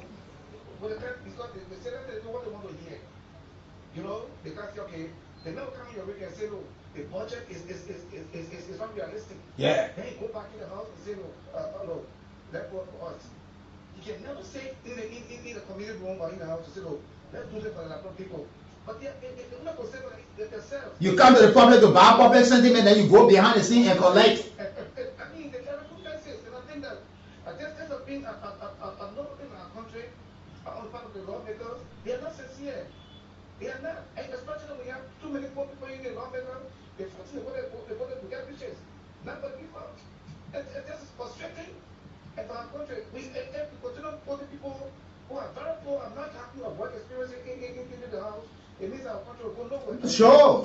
Because they say that they do what they want to hear. You know, they can't say, okay, they never come in your week and say, no, the budget is not realistic. Yeah. Then you go back in the house and say, no, let's work for us. You can never say in the community room or in the house to say, no, let's do this for the Latin people. But they're not going to say that themselves. You come to the public to buy public sentiment, then you go behind the scene and collect. I mean, they carry two faces, and I think that this has been a norm in our country. On the part of the lawmakers, they are not sincere. They are not. And especially when we have too many poor people in the lawmakers, they're forcing the voter to get riches. Not for people. And this is frustrating. And for our country, if we continue voting people who are very poor and not happy of work experience in the house, it means our country will go nowhere.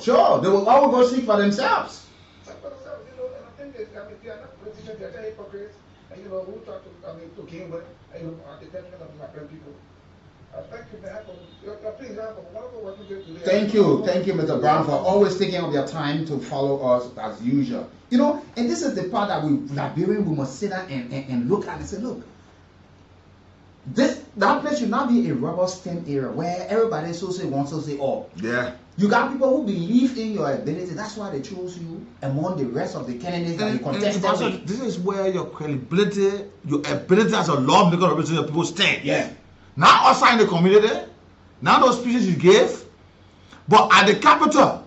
Sure. They will all go seek for themselves. And I think they are not politicians, they are just hypocrites. And who try to gain wealth, at the detriment of my friend people. Thank you, man. Please, wonderful working day today. Thank you, Mr. Brown, for always taking up your time to follow us as usual. And this is the part that Liberians, we must sit down and look at and say, look, that place should not be a rubber stamp area where everybody wants to say all. Yeah. You got people who believe in your ability. That's why they chose you among the rest of the candidates that you contested with. This is where your credibility, your ability as a lawmaker representing your people stand. Yeah. Not outside the community, not those speeches you gave, but at the capital,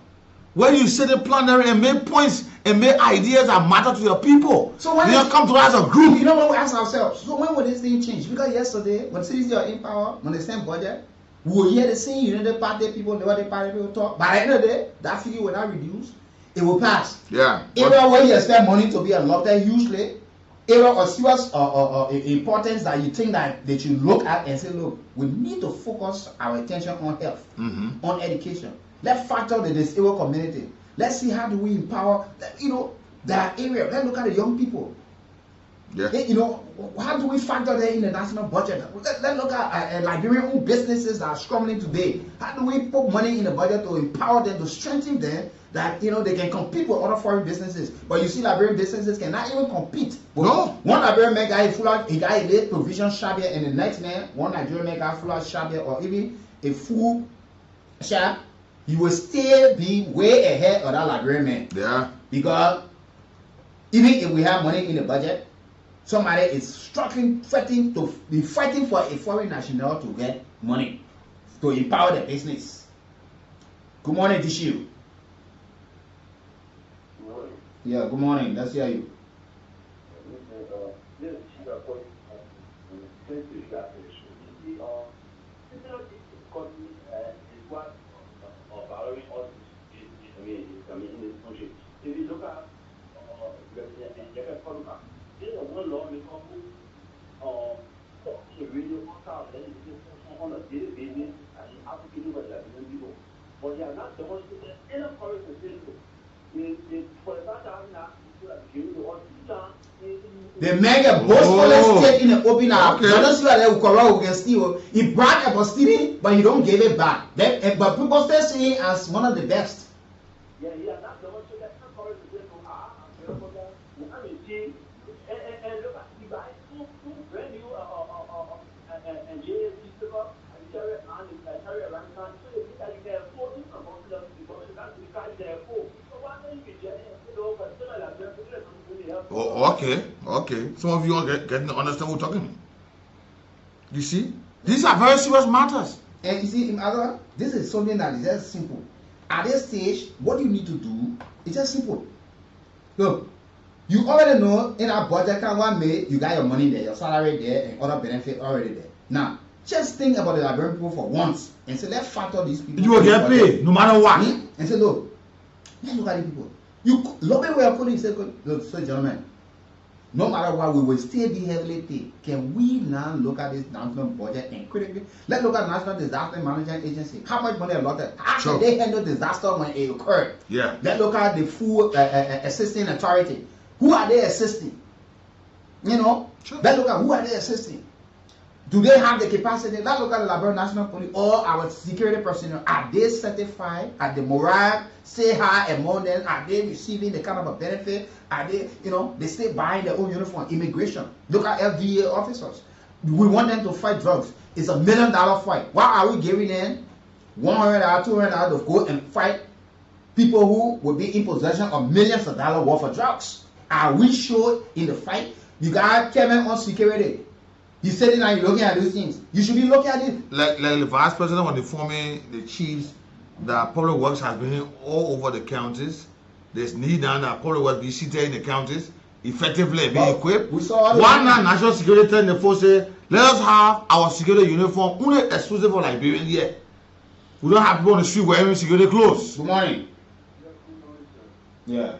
where you sit in plenary and make points and make ideas that matter to your people. So when you come to us as a group. You know what we ask ourselves? So when will this thing change? Because yesterday, when cities are in power, when they send budget, we will hear the same United Party people, the other party people talk. By the end of the day, that figure will not reduce. It will pass. Yeah. Either way you expect money to be allotted hugely, either or serious importance that you think that they should look at and say, look, we need to focus our attention on health, on education. Let's factor the disabled community. Let's see how do we empower, that area. Let's look at the young people. Yeah. How do we factor that in the national budget? Let's look at Liberian-owned businesses that are struggling today. How do we put money in the budget to empower them, to strengthen them, that they can compete with other foreign businesses? But you see, Liberian businesses cannot even compete. No. One Liberian man got he got a late provision shop here, and the next man, one Nigerian man got full out shop here, or even a full shop. He will still be way ahead of that Liberian man. Yeah. Because even if we have money in the budget, somebody is struggling, fighting for a foreign national to get money to empower the business. Good morning, Dishu. Good morning. Yeah, good morning. Let's hear you. If you look at one law radio on a daily basis and African people. But they are not demonstrating enough courage to say so. For the fact that the man get boastful state in the open air. Okay. You don't see that we corrupt, we can steal. He bragged about stealing, but he don't give it back. Then, but people still see him as one of the best. Yeah, he has not demonstrated enough courage to say so. And look at the guy who brand new and JSC paper and carry around town. So they think that you can afford to come to them because you can't carry their phone. So why don't you get it? Oh, okay. Some of you are getting to understand what we're talking about. You see, these are very serious matters. And you see, in other, this is something that is just simple. At this stage, what you need to do is just simple. Look, you already know in our budget can one May, you got your money there, your salary there, and other benefits already there. Now, just think about the Liberian people for once and say, let's factor these people. You will get paid no matter what. And say, look, let's look at the people. You lobby where calling say, look, so gentlemen, no matter what, we will still be heavily paid. Can we now look at this national budget and critically let's look at National Disaster Management Agency? How much money allotted? How can they handle disaster when it occurred? Yeah. Let's look at the full assisting authority. Who are they assisting? You know, let's look at who are they assisting. Do they have the capacity? Let's look at the Liberian National Police or our security personnel. Are they certified? Are the morale say high among them? Are they receiving the kind of a benefit? Are they, they stay buying their own uniform? Immigration. Look at FDA officers. We want them to fight drugs. It's $1 million fight. Why are we giving them $100, $200 to go and fight people who will be in possession of millions of dollars worth of drugs? Are we sure in the fight? You got Kevin on security. You sitting there, you're looking at those things. You should be looking at it. Like the vice president when informing the chiefs that public works has been all over the counties. There's need now that public works be seated in the counties effectively being equipped. We saw one now national security telling the force say, let us have our security uniform only exclusive for Liberian here. We don't have people on the street wearing security clothes. Good morning. Yeah.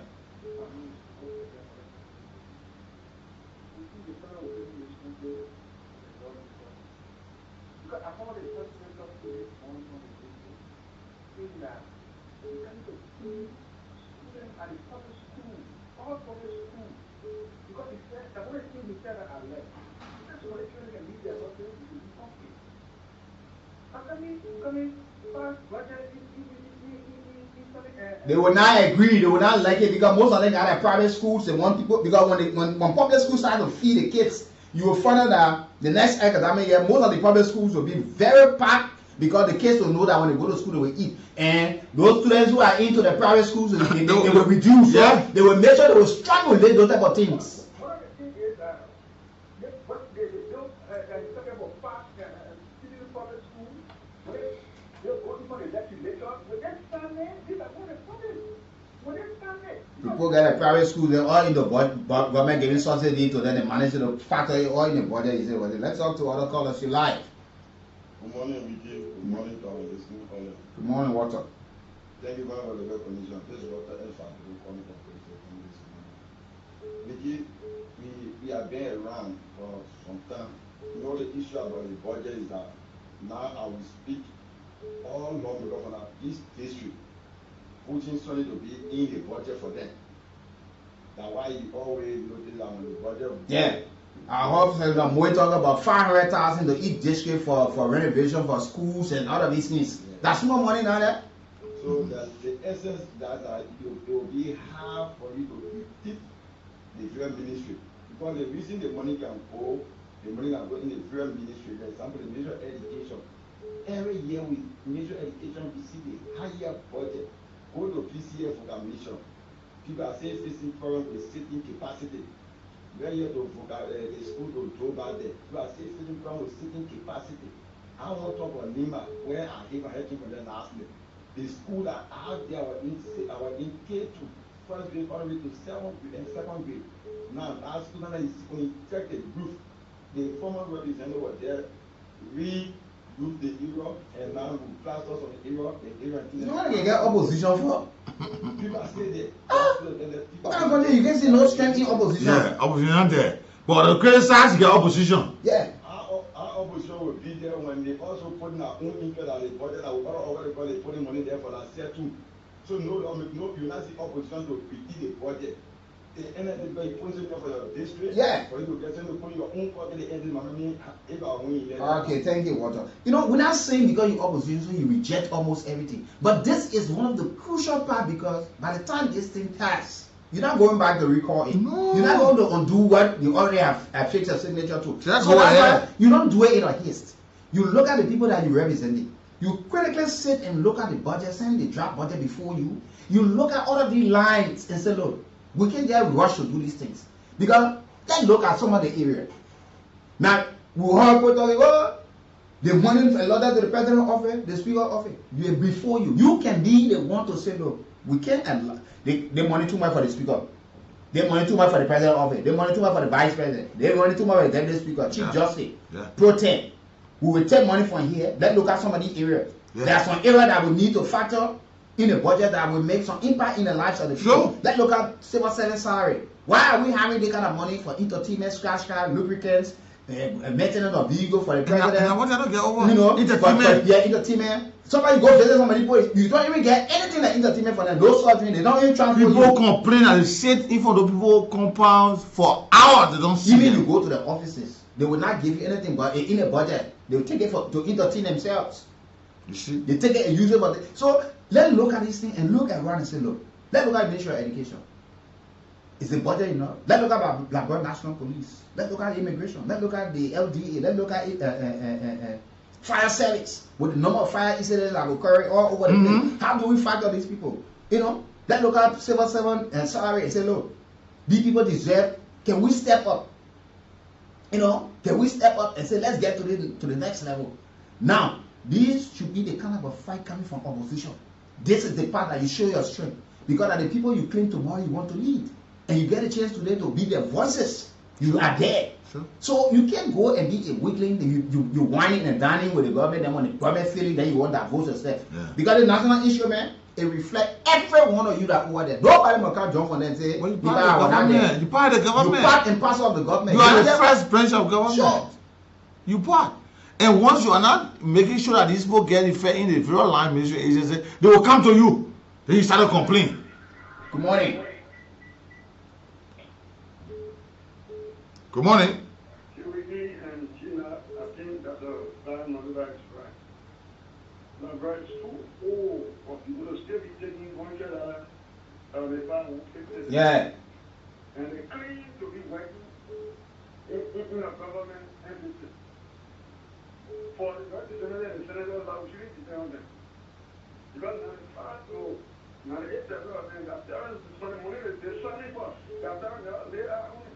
They will not agree, they will not like it because most of them got at private schools. They want people, because when public schools start to feed the kids, you will find out that the next academic year, most of the public schools will be very packed because the kids will know that when they go to school, they will eat. And those students who are into the private schools, they will reduce. Yeah. So they will make sure they will strangulate those type of things. People get a private school, they're all in the government giving subsidy to them, they manage to factor it all in the budget. You say, well, let's talk to other callers you like. Good morning, Vicky. Good morning to our listening audience. Good morning, Walter. Thank you very much for the recognition. This is Walter Elfa, who calling from this morning. Vicky, we have been around for some time. You know the issue about the budget is that now I will speak all lawmakers from this district putting something to be in the budget for them. That's why you always notice that on the budget. Yeah. Our officers are more talking about 500,000 to each district for renovation for schools and all of these things. Yeah. That's more money now there. So that the essence that it will be hard for you to keep the various ministry. Because the reason the money can go in the various ministry, for example, the Ministry of Education. Every year with Ministry of Education, we see the higher budget. Go to PCF for commission. People are saying facing problem with sitting capacity. When you to the school to go back there, people are saying facing problem with sitting capacity. I want to talk about Nima, where I gave a heading for them last week. The school that out there were in K2, first grade all the way to seventh grade and second grade. Now our student is going to check the roof. The former representative was there. Use the Europe and now we plaster on the Europe and Europe. You know what you get opposition for? People are saying that. You can see no strength in opposition. Yeah, opposition there. But the criticize you get opposition. Yeah. Our opposition will be there when they also put in our own interest as a budget, or what they call it, putting money there for last year too. So no, you not see opposition to critique the budget. The energy by putting for your district. Yeah. For you to get to put your own pocket the energy, mommy, if I win. Okay, thank you, Walter. You know, we're not saying because you're opposition, so you reject almost everything. But this is one of the crucial part, because by the time this thing passes, you're not going back to recall it. No. You're not going to undo what you already have fixed your signature to. So that's why you don't do it in a haste. You look at the people that you represent. You critically sit and look at the budget, send the draft budget before you. You look at all of the lines and say, look, we can't just rush to do these things. Because let's look at some of the areas. Now, we all put on the money allotted to the president office, the speaker office, before you. You can be the one to say, look, we can't they money too much for the speaker. They money too much for the president office. They money too much for the vice president. They money too much for the deputy speaker, chief justice, protect. We will take money from here. Let's look at some of these areas. There are some areas that we need to factor in a budget that will make some impact in the lives of the people. Let's look at civil service salary. Why are we having this kind of money for entertainment, scratch card, lubricants, maintenance of vehicle for the president? You know, entertainment. Entertainment. Somebody go visit somebody, you don't even get anything like entertainment for them. Those sort of things, they don't even transfer. People complain that they sit in front of people compounds for hours. They don't see. Even you go to the offices, they will not give you anything but in a budget. They will take it to entertain themselves. You see? They take it and use it for so let's look at this thing and look around and say, look, let's look at Ministry of Education. Is the budget enough? Let's look at Blackburn National Police. Let's look at immigration. Let's look at the LDA. Let's look at fire service with the number of fire incidents that will occur all over the place. How do we factor these people? You know, let's look at civil servant and salary and say, look, these people deserve. Can we step up? You know, can we step up and say, let's get to the next level? Now, this should be the kind of a fight coming from opposition. This is the part that you show your strength, because are the people you claim tomorrow you want to lead, and you get a chance today to be their voices. You are there. So you can't go and be a weakling. You whining and dining with the government. Then when the government feeling, then you want that vote yourself. Because the national issue, man, it reflects every one of you that over there. Nobody can jump on them and say, well, you part of the government. You part of the government. You part and parcel of the government. You are the first branch of government. Sure. You part. And once you are not making sure that these people get it fair in the federal line ministry agency, they will come to you. Then you start to complain. Good morning. Good morning. And Gina, I think that the Mother is right. The verse 2 of you will still be taking $100 Yeah. And they claim to be working in a government entity. For the representatives and senators, I would really depend on them. Because 95 to 98 of them got parents for the money that they're selling for. Got parents they are on.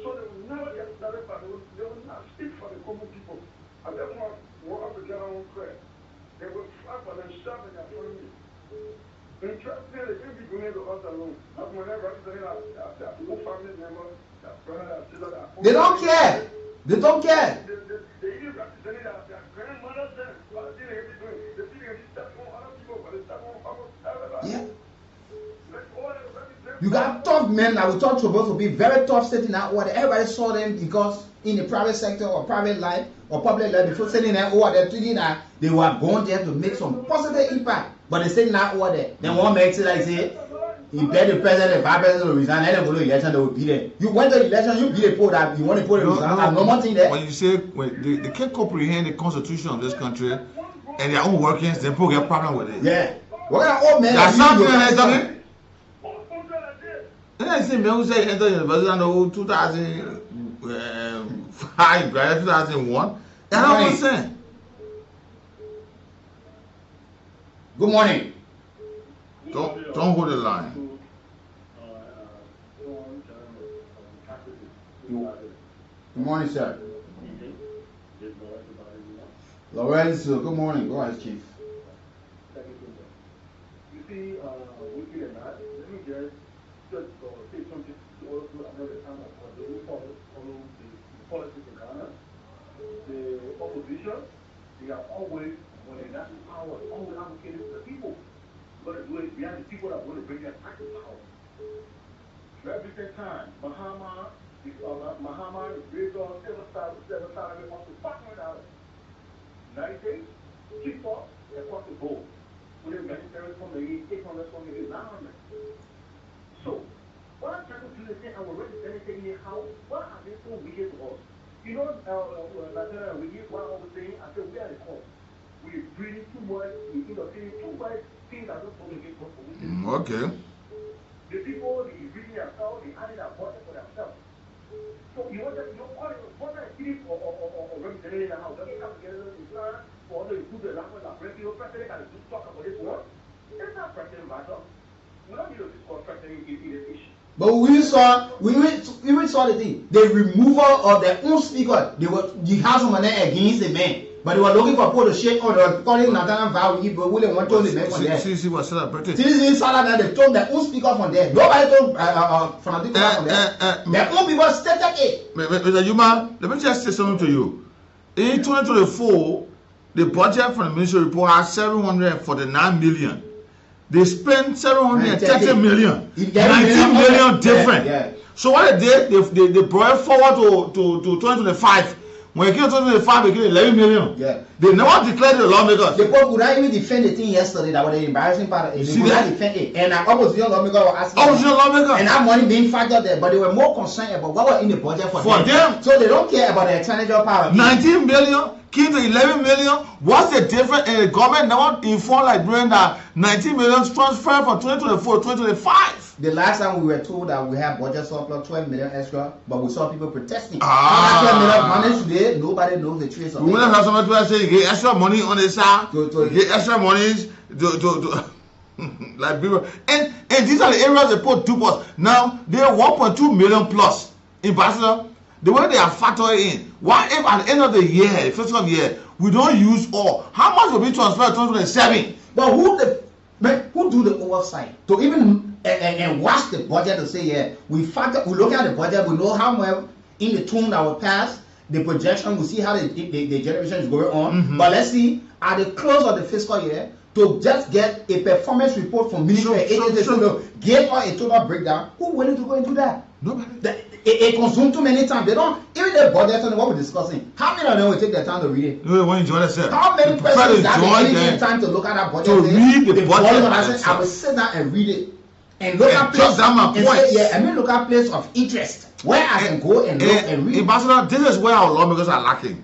So they will never get started, but they will not speak for the common people. And they want to get on credit. They will fight for themselves and their family. In trust me, they can't be doing it to us alone. Not whenever their full family members, their brother, their sister, their they don't care. They don't care. They even representing their grandmothers then. What are they doing? They think they step on other people, but they step on everybody. Yeah. You got tough men that we thought supposed to be very tough sitting out where everybody saw them because in the private sector or private life or public life before sitting there over there thinking that they were going there to make some positive impact. But they sitting out over there. Then one makes it like say, he bet the president, the vice president will resign, and then go to the election, they will be there. You went to the election, you be the poll that you want to put the resign. No more thing there. When you say they can't comprehend the constitution of this country and their own workings, then people get problem with it. Yeah. What kind of old men? That's something. And I see men who say enter university in the 2005, graduate 2001. That's what I'm saying. Good morning. Don't hold the line. Good morning, sir. Lorenzo, good morning. Go ahead, Chief. You see, wicked or not, let me just say something to all of you. I know the time of the follow the politics in Ghana. The opposition, they are always, when they're not in power, always advocating for the people. But do it behind the people that want to bring them back to power. So every time, Bahama, Muhammad, Rizal, seven salary up to $500. United States, cheaper, across the board. When the military from the 800 from the 900. So, what I'm trying to do is say our representatives in the house, why are they so wicked to us? You know, Nigeria, we give what I was saying, I said we are the cause. We breathe too much, we industry too much, things are not going to get good. Okay. The people, they breathing themselves, they added a budget for themselves. So you want to, what are the or representative in the house? Let me come together in plan for all the improve the language of radio. President can do talk about this one. It's not president matter. We don't need to discuss president in this issue. But we saw the thing. The removal of their own speaker, you have some money against the man. But they were looking for people to shake on the calling Nathan Vow, but we didn't want to the man from there. CC was celebrated. CC Salah, they told their own speaker from there. Nobody told from the from there. Their own people stated it. Mr. Yuma, let me just say something to you. In 2024, the budget from the ministry report has 749 million. They spent 730 million. 19 million different. Yeah. So what they did, they brought forward to 2025. When it came to 2025, they gave 11 million. Yeah. They never declared the lawmakers. The people could not even defend the thing yesterday that was the embarrassing part of it. They could not defend it. And opposition lawmakers were asking. And that money being factored there, but they were more concerned about what was in the budget for them. So they don't care about the expenditure part of it. 19 million came to 11 million. What's the difference? And the government never informed Liberians that 19 million transferred from 2024 to 2025. The last time we were told that we have budget surplus 12 million extra, but we saw people protesting. 12 million money today, nobody knows the trace of it. We will have somebody say get extra money on the side, get extra money to like people. And these are the areas they put 2+. Now they are 1.2 million plus in Barcelona. The way they are factored in. Why if at the end of the year, the fiscal year, we don't use all? How much will be transferred to 2027? But who do the oversight to even and watch the budget to say, yeah, we look at the budget, we know how much in the tune that will pass, the projection, we see how the generation is going on. But let's see, at the close of the fiscal year, to just get a performance report from ministry agencies, give us a total breakdown. Who willing to go into that? Nobody. It consumes too many times. They don't, even the budget and what we're discussing, how many of them will take the time to read it? No, when you join us, how many persons have time to look at that budget? To read the budget. I will sit down and read it. And look at place look at place of interest where I can go and look and read. Ambassador, this is where our lawmakers are lacking.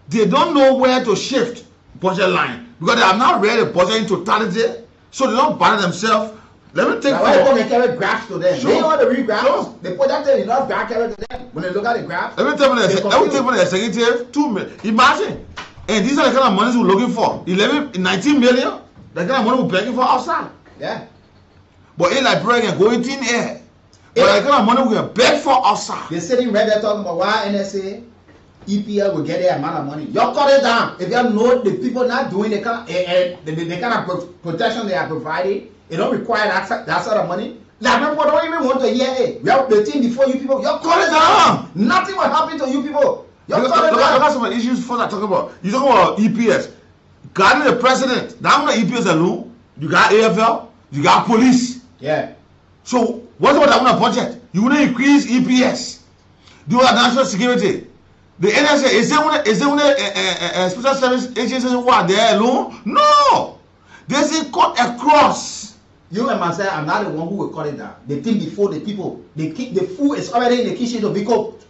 They don't know where to shift budget line because they have not read the budget in totality, so they don't bother themselves. Let me take. Why they carry graphs to them? Sure. They want to read graphs. They put that enough graph carry to them when they look at the graphs. Let me tell you the executive 2 million. Imagine, and these are the kind of money we're looking for. 19 million. The kind of money we're begging for outside. Yeah. But in Liberia can go in thin air. But the kind of money we can beg for outside. They're sitting right there talking about why NSA, EPL will get their amount of money. You cut it down. If you know the people not doing the kind of protection they are providing, it don't require that sort of money. Like people don't even want to hear it. We have the thing before you people. You cut it down. Nothing will happen to you people. Look at some of the issues for that talking about. You talking about EPS. Guarding the president. That one EPS alone. You got AFL. You got police. Yeah. So what's about that one budget? You want to increase EPS. Do our national security. The NSA is there one special service agencies who are there alone? No. There's a cut across. You and myself, I'm not the one who will cut it down. The thing before the people, the food is already in the kitchen to be cooked.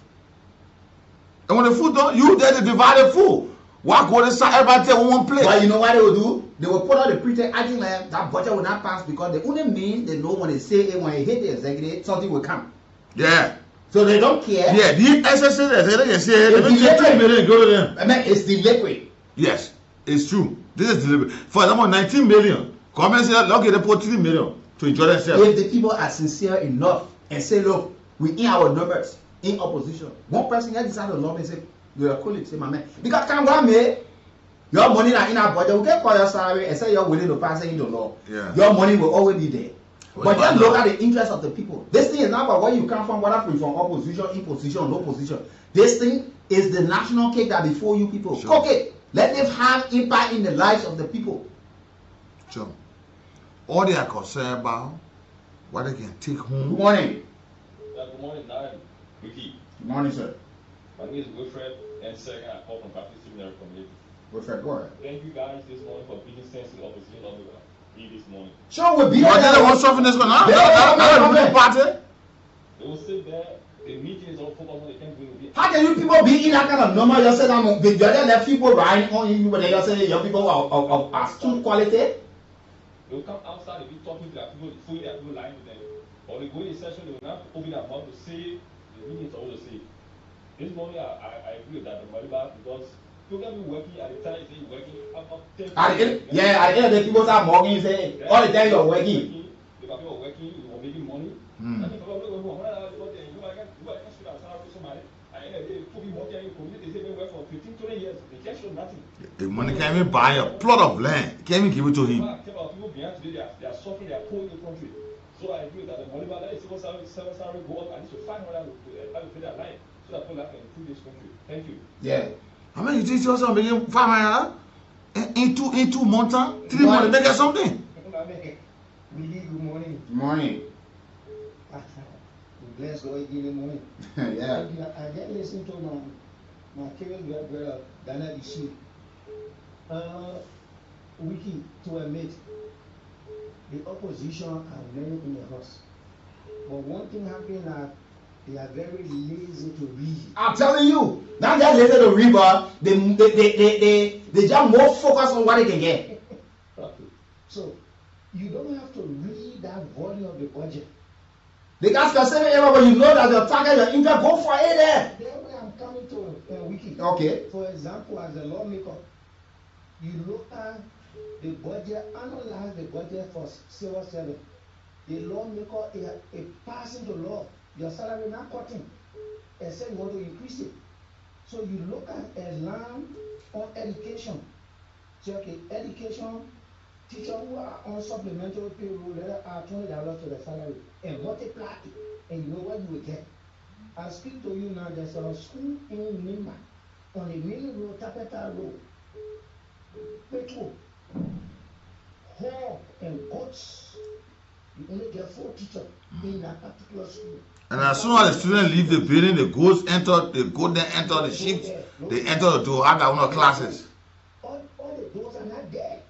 And when the food done, you there to divide the food. Why go inside everybody take one plate? But you know what they will do? They will put out the pretext acting like that budget will not pass because the only means they know when they say it, when they hit the executive, something will come. Yeah. So they don't care. Yeah, the SSA they can say let me take 2 million go to them. I mean, it's the liquid. Yes, it's true. This is deliberate. For example, 19 million. Government say, okay, they put 3 million to enjoy themselves. If the people are sincere enough and say, look, we in our numbers, in opposition, one person here decide to love and say, your colleague, say, my man, because can't go me. Your money are in our budget. We can call your salary and say you're willing to pass it into law. Yeah. Your money will always be there. But just look at the interest of the people. This thing is not about where you come from, whether from opposition, in position, no position. This thing is the national cake that before you people. Sure. Cook it. Let them have impact in the lives of the people. Sure. All they are concerned about what they can take home. Good morning. Good morning, Nine. Wiki. Good morning, sir. My name is Wilfred, and second, I call from Baptist Seminary Community. Wilfred, go ahead. Thank you guys this morning for being sense to the opposition of the be this morning. Sure, we'll be there. But they want something that's going on. Not party. They will sit there. The meeting is all focused on the campaign. How can you people be in that kind of number? You said I'm the other left people riding on you, but you say your people are still quality. They will come outside and be talking to their people, fully their people lying to them. Or they go in a session, they will not open their mouth to say the meetings are all to say. This morning I agree with that, because you can be working at the time you say you're working. At the end of the people start mocking you say all the time you're working. The people are working, you are making money. And the people are going home. The money can't even buy a plot of land. Can't even give it to him. People behind today, they are suffering, they are poor in the country. So I agree that the money that is civil salary go up, at least to 500 to pay their life, so that people can improve this country. Thank you. Yeah. I mean, you think you're making 500 in 2 months, 3 months, they get something. Good morning. Good morning. Bless God in the morning. Yeah. I just listened to my Karen brother Dana Ishi. Wiki to admit the opposition are many in the house. But one thing happened that they are very lazy to read. I'm telling you, not just lazy to read, but they just more focus on what they can get. Okay. So you don't have to read that volume of the budget. They got specific area where you know that your target, your interest, go for it there. Then when I'm coming to Wiki. Okay. For example, as a lawmaker, you look at the budget, analyze the budget for civil service. The lawmaker is passing the law. Your salary not cutting, except you want to increase it. So you look at a line on education. So okay, education, teachers who are on supplementary payroll, they are $20 to the salary, and multiply it, and you know what you will get. I speak to you now. There's a school in Nima, on the main road, Tapeta Road, petrol, hog and goats. You only get 4 teachers in that particular school. And as soon as the students leave the building, the goats enter, the goat then enter the sheep, they enter to have their own classes. All the doors are not there.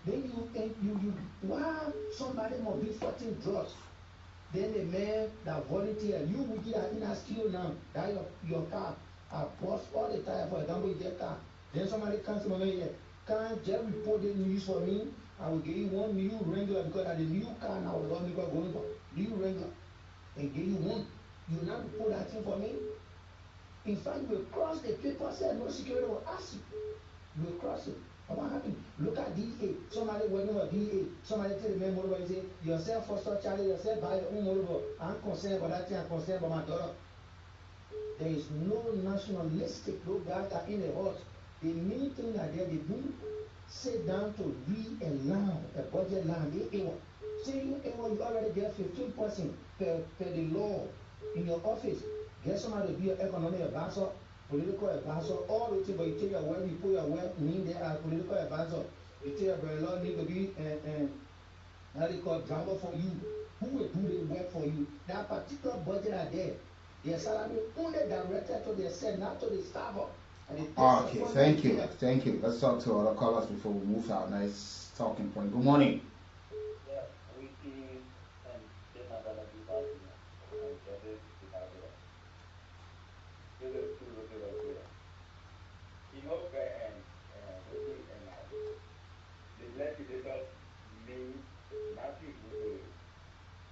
Then you somebody must be fighting drugs. Then the man that volunteer, you will get in a skill now, that your car are bust all the time. For example, you get car. Then somebody comes to me here, can't just report the news for me. I will give you one new Wrangler because at the new car now will not go going for new Wrangler. And give you one. You will not report that thing for me. In fact, you will cross the paper, say no security will ask you. You will cross it. What happened? Look at DA. Somebody working for DA. Somebody tell the man motor and say, yourself for such child, yourself buy your own motor. I'm concerned about that thing, I'm concerned about my daughter. There is no nationalistic, those guys are in the house. The main thing that they do, sit down to read a line, a budget line, they able. Say you already get 15% per the law in your office. Get somebody to be an economic advisor, political advisor, all the things, but you take your work, you put your work, mean there as political advisor. You take your brother need to be how they call driver for you. Who will do the work for you? That particular budget are there. Their salary only directed to their set, not to the staff. Okay, thank you. Thank you. Let's talk to other callers before we move to our next talking point. Good morning. The legislators mean nothing good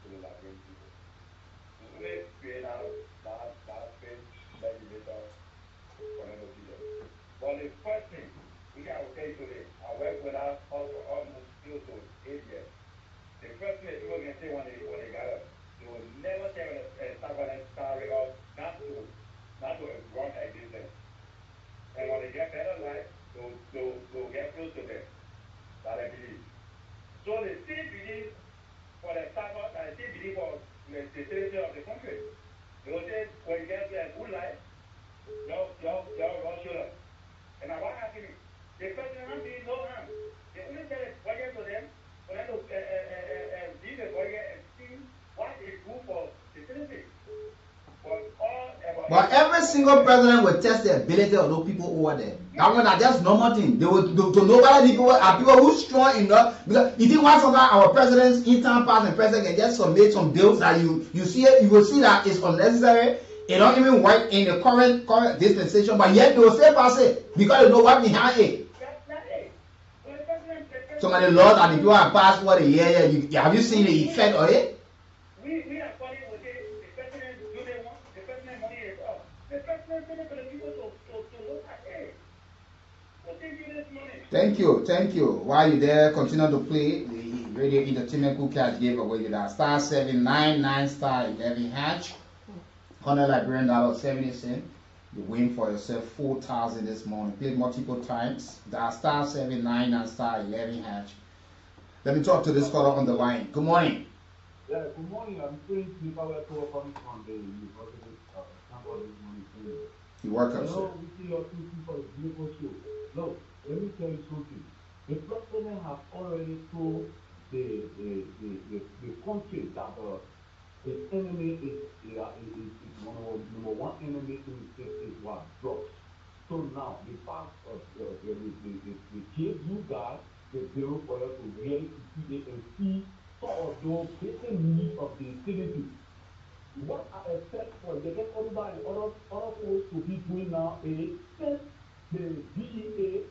to the Liberian people. We only create out that fake legislator for them to be there. But the first thing, which I will tell you today, I work with us for almost close to 8 years. The first thing that people can say when they got up, they will never tell a stubborn salary of not to run a business. And when they get better life, they'll get close to them. That I believe. So they still believe for the stubborn, and they still believe for the stability of the country. They will say, when you get to a good life, your shoulder. And now what happened? The president did no harm. They only tell a budget to them, for them to give a budget and see what is good for the citizens. But every single president will test the ability of those people over there. That one are just normal thing. They will to know whether people are people who strong enough. Because you think once our president's intern pass and president can just submit some bills that you see it, you will see that it's unnecessary. It don't even work in the current dispensation, but yet they will still pass it because they know what behind it. Some of the laws that the people have passed for the year, have you seen the effect of it? We are calling with it, the president do they want, the president money is up. The president send it to the people to look at it. What they do this money? Thank you. While you're there, continue to play the radio entertainment Kool Cash gave away with that star 799 star 11 hatch. $100 Liberian $0.70. You win for yourself 4,000 this morning. Play multiple times. That star 799 and star 11 hatch. Let me talk to this caller on the line. Good morning. Yeah, good morning. I'm doing Zimbabwe coming from the University of campus this morning. You welcome, sir. We see your two people for the beautiful show. Look, let me tell you something. The president has already told the country that his enemy is one of the number one enemy in the state is what? Drugs. So now the fact of the case you got, the bill for us to really see it and see some of those basic needs of the citizens. What I expect for the Oliver and other folks to be doing now is since the DEA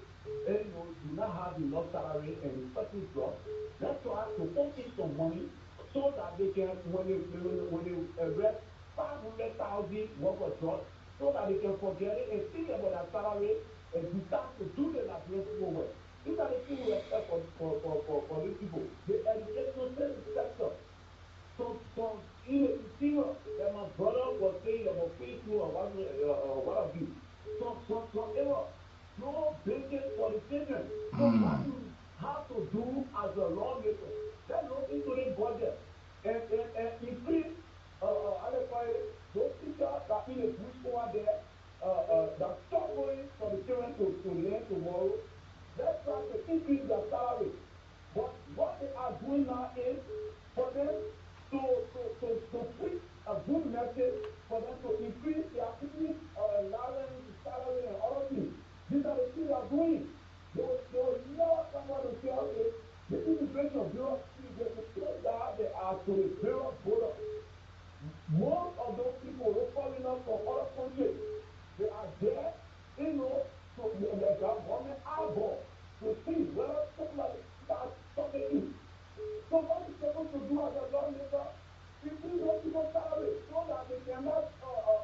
do not have enough salary and respecting jobs, let's try to pump in some money so that they can, when they arrest 500,000 worth of drugs, so that they can forget it and think about that salary and decide to do the Nigerian people well. These are the things we expect for these people. The educational sector. So in serious, that my brother was saying about Facebook or what have you. So error. No business for the children. So what you have to do as a lawmaker, let's look into the budget and increase those teachers that in the bush over there that stop going for the children to learn tomorrow. Let's try to increase their salary. But what they are doing now is for them to preach a good message, for them to increase their picnic allowance, salary, and other things. These are the things they are doing. They will never come out and say, okay, the immigration bureau, they are to the bureau border. Most of those people who are following us from other countries, they are there, to the government eyeball to see whether something like that something is. So what is supposed to do as a lawmaker? Increase those people's salary so that they cannot allow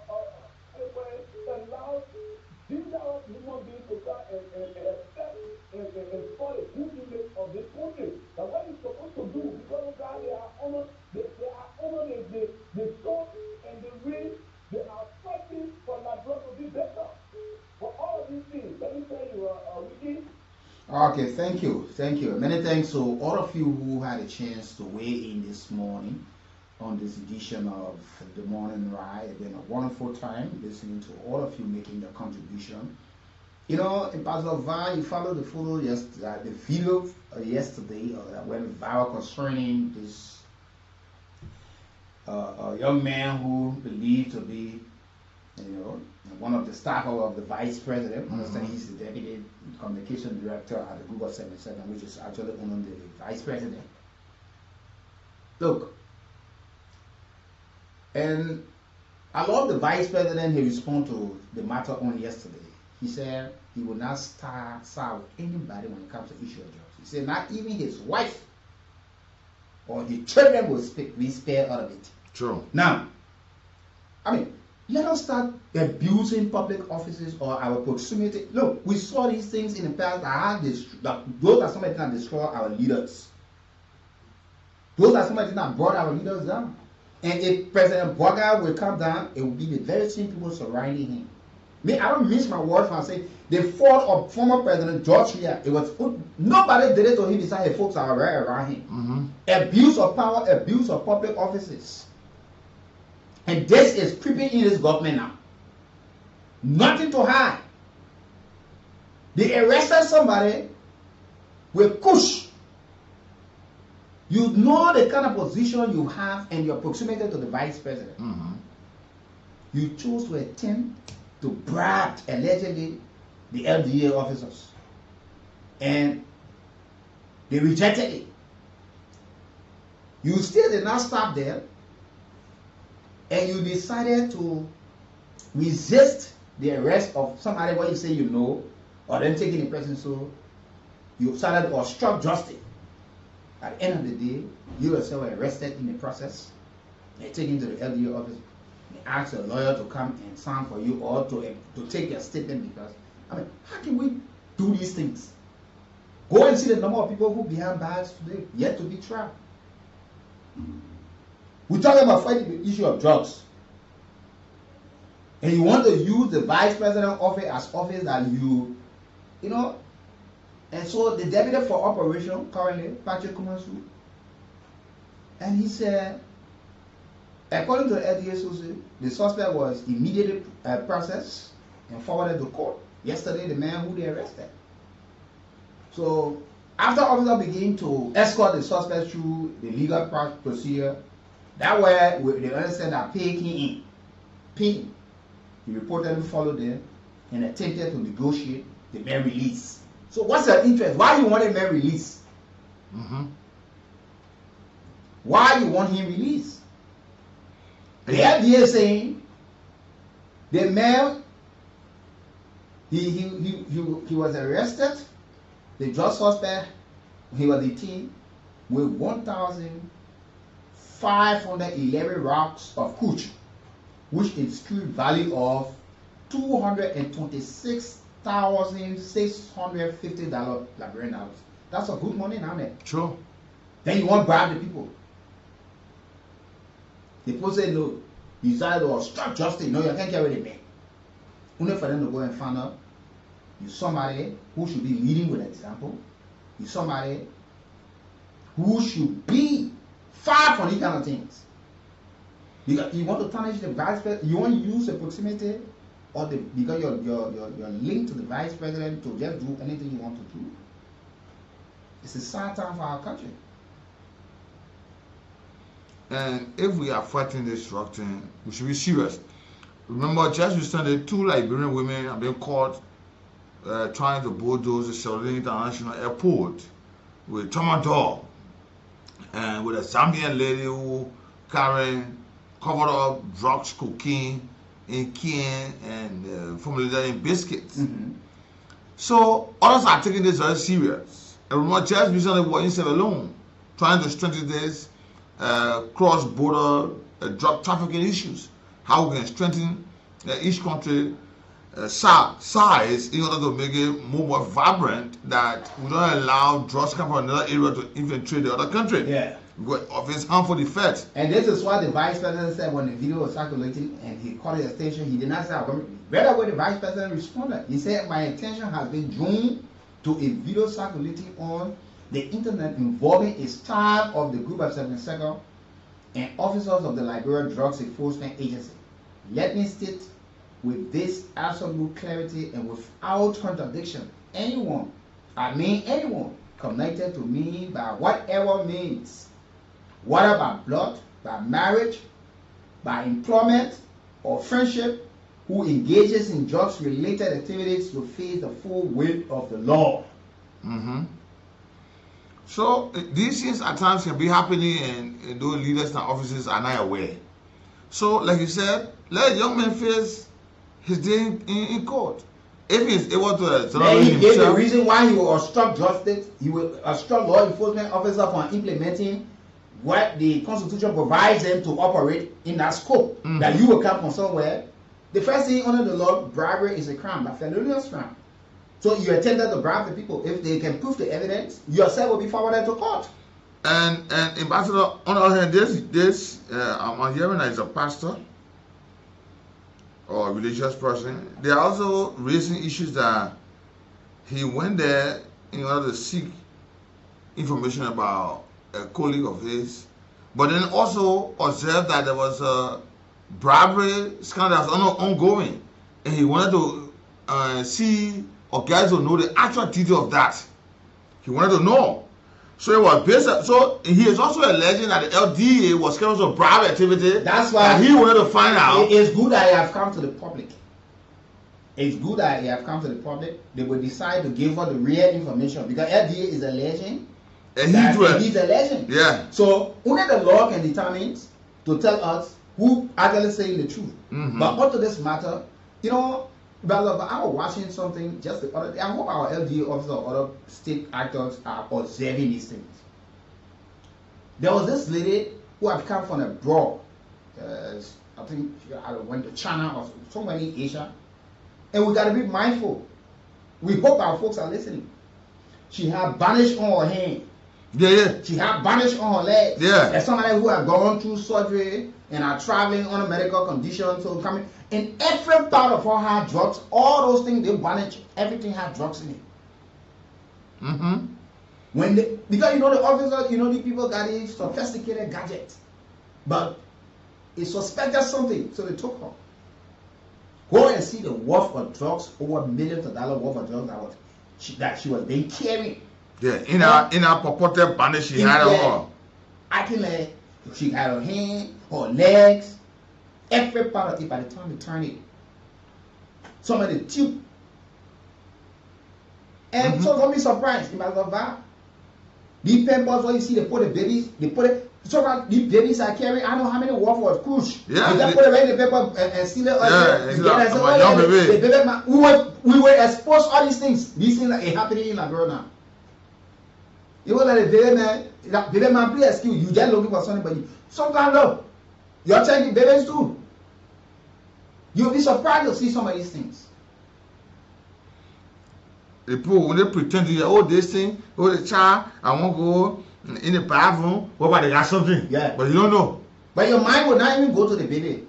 dangerous human beings to try and accept and spoil a good image of this country. Now what is supposed to do? Because of that, they are honored the soul and the way they are fighting for Nigeria to be better. For all of these things, let me tell you, Wiki. Okay, thank you. Many thanks to all of you who had a chance to weigh in this morning on this edition of the Morning Ride. It's been a wonderful time listening to all of you making your contribution. In Pastor Van, you followed the video yesterday that went viral concerning this young man who believed to be, one of the staff of the vice president. Understand he's the deputy communication director at the Google 77, which is actually under the vice president. Look, and I love the vice president. He responded to the matter on yesterday. He said he will not side with anybody when it comes to issue of jobs. He said not even his wife or the children will be spared out of it. True. Now, let us start abusing public offices or our proximity. Look, we saw these things in the past that those are some of the things that destroy our leaders. Those are some of the things that brought our leaders down. And if President Boga will come down, it will be the very same people surrounding him. I don't miss my words when I say the fault of former President George here. It was nobody did it to him besides the folks that were right around him. Abuse of power, abuse of public offices. And this is creeping in this government now. Nothing to hide. They arrested somebody with kush. You know the kind of position you have and your proximity to the vice president. you chose to attempt to bribe allegedly the LDA officers, and they rejected it. You still did not stop there, and you decided to resist the arrest of somebody what you say you know, or them taking the person, so you started to obstruct justice. At the end of the day, you yourself were arrested in the process and taken to the LDA office. They asked a lawyer to come and sign for you or to take your statement, because, I mean, how can we do these things? Go and see the number of people who behind bars today, yet to be tried. We're talking about fighting the issue of drugs. And you want to use the vice president office as office that you know. And so the deputy for operation currently, Patrick Kumasu, and he said, according to the LDA, the suspect was immediately processed and forwarded to court. Yesterday, the man who they arrested. So after officers begin to escort the suspect through the legal procedure, that way they understand that pay came in. He reportedly followed them and attempted to negotiate the man release. So what's your interest? Why you want a man release? Why you want him released? The FDA is saying the man he was arrested. The drug suspect, he was detained with 1,511 rocks of Kool, which is true value of $226,650 Liberian dollars. That's a good money now there. Sure. Then you want to bribe the people. The people say no. You decided to obstruct justice. No, you can't carry the man. Only for them to go and find out you somebody who should be leading with example. You somebody who should be far from these kind of things. You want to tarnish the vice president. You want to use the proximity or because you're linked to the vice president to just do anything you want to do. It's a sad time for our country. And if we are fighting this drug thing, we should be serious. Remember, just recently, 2 Liberian women have been caught trying to bulldoze the Sheldon International Airport with tramadol, and with a Zambian lady who carrying covered up drugs, cocaine in can and formulated in biscuits. So others are taking this very serious. And remember, just recently, we were in Sierra Leone trying to strengthen this cross-border drug trafficking issues. How we can strengthen each country size in order to make it more vibrant, that we don't allow drugs come from another area to infiltrate the other country. Yeah. Of its harmful effects. And this is what the vice president said when the video was circulating and he called the station. He did not say, right away the vice president responded. He said, my attention has been drawn to a video circulating on the internet involving a staff of the group of 72nd and officers of the Liberia Drugs Enforcement Agency. Let me state with this absolute clarity and without contradiction, anyone connected to me by whatever means, whether by blood, by marriage, by employment, or friendship, who engages in drugs-related activities will face the full weight of the law. So these things at times can be happening, and those leaders and officers are not aware. So, like you said, let a young man face his day in court. If he's able to he gave the reason why he will obstruct justice, he will obstruct law enforcement officer from implementing what the Constitution provides them to operate in that scope. That you will come from somewhere. The first thing under the law, bribery is a crime, a felonious crime. So you attempted to bribe the people. If they can prove the evidence, yourself will be forwarded to court. And Ambassador, on the other hand, this I'm hearing that he's a pastor or a religious person. They are also raising issues that he went there in order to seek information about a colleague of his, but then also observed that there was a bribery scandal that was ongoing, and he wanted to see or guys to know the actual detail of that. He wanted to know. So it was based. So he is also alleging that the LDA was carrying some private activity. That's why he wanted to find out. It's good that he have come to the public. It's good that he have come to the public. They will decide to give her the real information because LDA is alleging. And he's alleging. Yeah. So only the law can determine to tell us who actually saying the truth. But up to this matter, you know, but I was watching something just the other day. I hope our LDA officers or other state actors are observing these things. There was this lady who had come from abroad. I think I went to China or somewhere in Asia. And we got to be mindful. We hope our folks are listening. She had bandage on her hand. Yeah. She had bandage on her legs. Yeah. As somebody who had gone through surgery and are traveling on a medical condition, so coming. And every part of her had drugs. All those things they bandage, everything had drugs in it. When they, because you know the officers, you know the people got these sophisticated gadgets, but it suspected something, so they took her. Go and see the worth of drugs, over millions of dollars worth of drugs that she was being carrying. Yeah, in her purported bandage she had on her. Acting like she had her hand, her legs, every part of it. By the time they turn it, some of the tube. And so don't be surprised. In my love, these pampers where you see they put the babies, they put it. So these babies are carrying, I don't know how many worth of cruise. Yeah. They just put it right in the paper and seal it. We were exposed to all these things. These things are happening in Liberia now. You know like the baby man play a skill. You just looking for somebody. Sometimes look, you're checking babies too. You'll be surprised to see some of these things. The people when they pretend to say, oh this thing, oh the child, I won't go in the bathroom, what about they got something? Yeah. But you don't know. But your mind will not even go to the baby.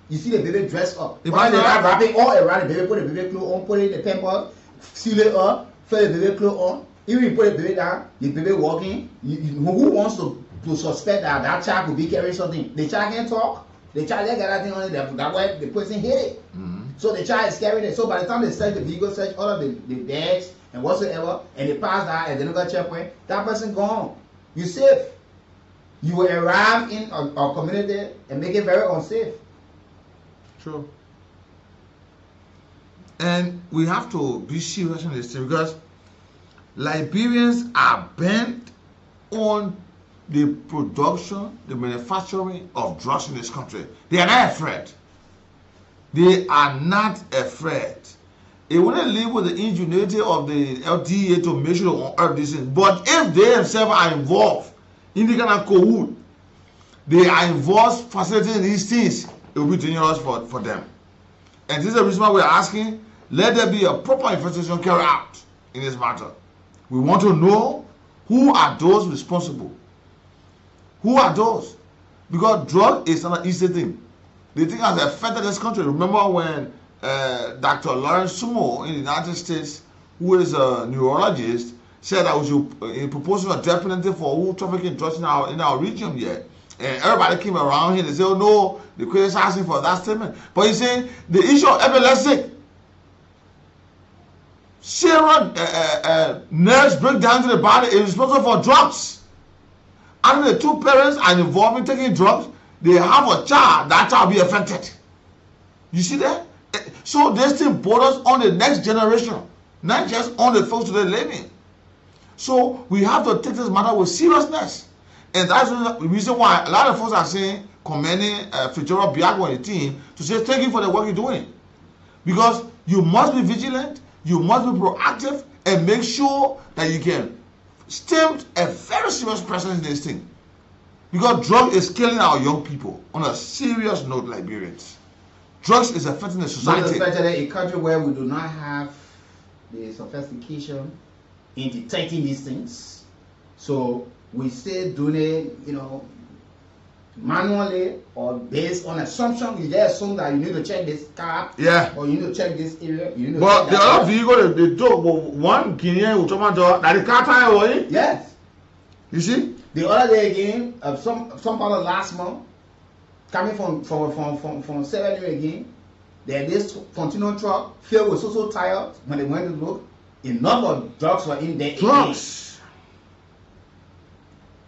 You see the baby dressed up. If I wrap it all around the baby, put the baby clothes on, put it in the pamper, seal it up, fill the baby clothes on. Even if you put the baby down, the baby walking, who wants to suspect that child could be carrying something? The child can't talk. The child just got that thing on it, that way the person hit it. So the child is carrying it. So by the time they search the vehicle, search all of the bags and whatsoever, and they pass that and they never checkpoint, that person gone. You safe. You will arrive in our community and make it very unsafe. True. And we have to be serious on this thing because Liberians are bent on the production, the manufacturing of drugs in this country. They are not afraid. They are not afraid. They want to live with the ingenuity of the LDA to make sure to unearth this thing. But if they themselves are involved in the kind of Kool, they are involved facilitating these things, it will be dangerous for them. And this is the reason why we are asking, let there be a proper investigation carried out in this matter. We want to know who are those responsible. Who are those? Because drug is not an easy thing. The thing has affected this country. Remember when Dr. Lawrence Sumo in the United States, who is a neurologist, said that we should propose a death penalty for who trafficking drugs in our region here. And everybody came around here and said, oh no, the criticizing for that statement. But he's saying the issue of epilepsy, serum nerves break down to the body is responsible for drugs. And the two parents are involved in taking drugs, they have a child, that child will be affected. You see that? So this thing borders on the next generation, not just on the folks that are living. So we have to take this matter with seriousness. And that's the reason why a lot of folks are saying, commending Fitzgerald Biagwa and the team to say thank you for the work you're doing. Because you must be vigilant, you must be proactive, and make sure that you can stem a very serious presence in this thing. Because drug is killing our young people. On a serious note, Liberians, drugs is affecting the society. Especially in a country where we do not have the sophistication in detecting these things. So we still doing it, manually or based on assumption. You just assume that you need to check this car, or you need to check this area. You need to but check the other vehicle, they took one Guinean who told that the car tire away. Yes. You see? The other day again, some part of last month, coming from 7 again, there this continual truck filled with so tires. When they went to look, enough of drugs were in there. Drugs.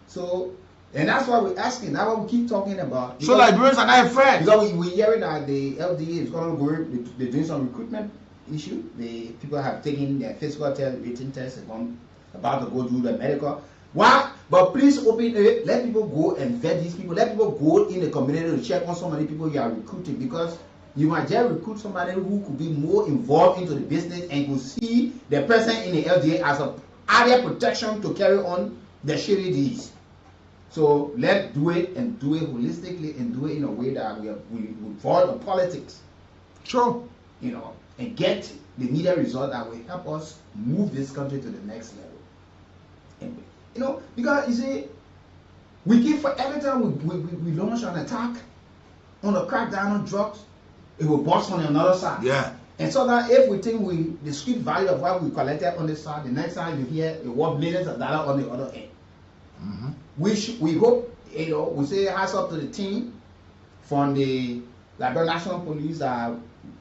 So, and that's why we're asking. That's what we keep talking about. So Liberians are not afraid. Because we're hearing that the LDA is going to go. They're doing some recruitment issue. The people have taken their physical test, written tests, and about to go do the medical. Why? But please open it. Let people go and vet these people. Let people go in the community to check on so many people you are recruiting, because you might just recruit somebody who could be more involved into the business and could see the person in the LDA as a added protection to carry on the shady deeds. So let's do it, and do it holistically, and do it in a way that we avoid the politics. Sure. You know, and get the needed result that will help us move this country to the next level. And, you know, because you see, we keep, for every time we launch an attack on the crackdown on drugs, it will bust on another side. Yeah. And so that if we think the street value of what we collected on this side, the next time you hear it worth millions of dollars on the other end. We hope, you know, we say hats up to the team from the Liberia National Police that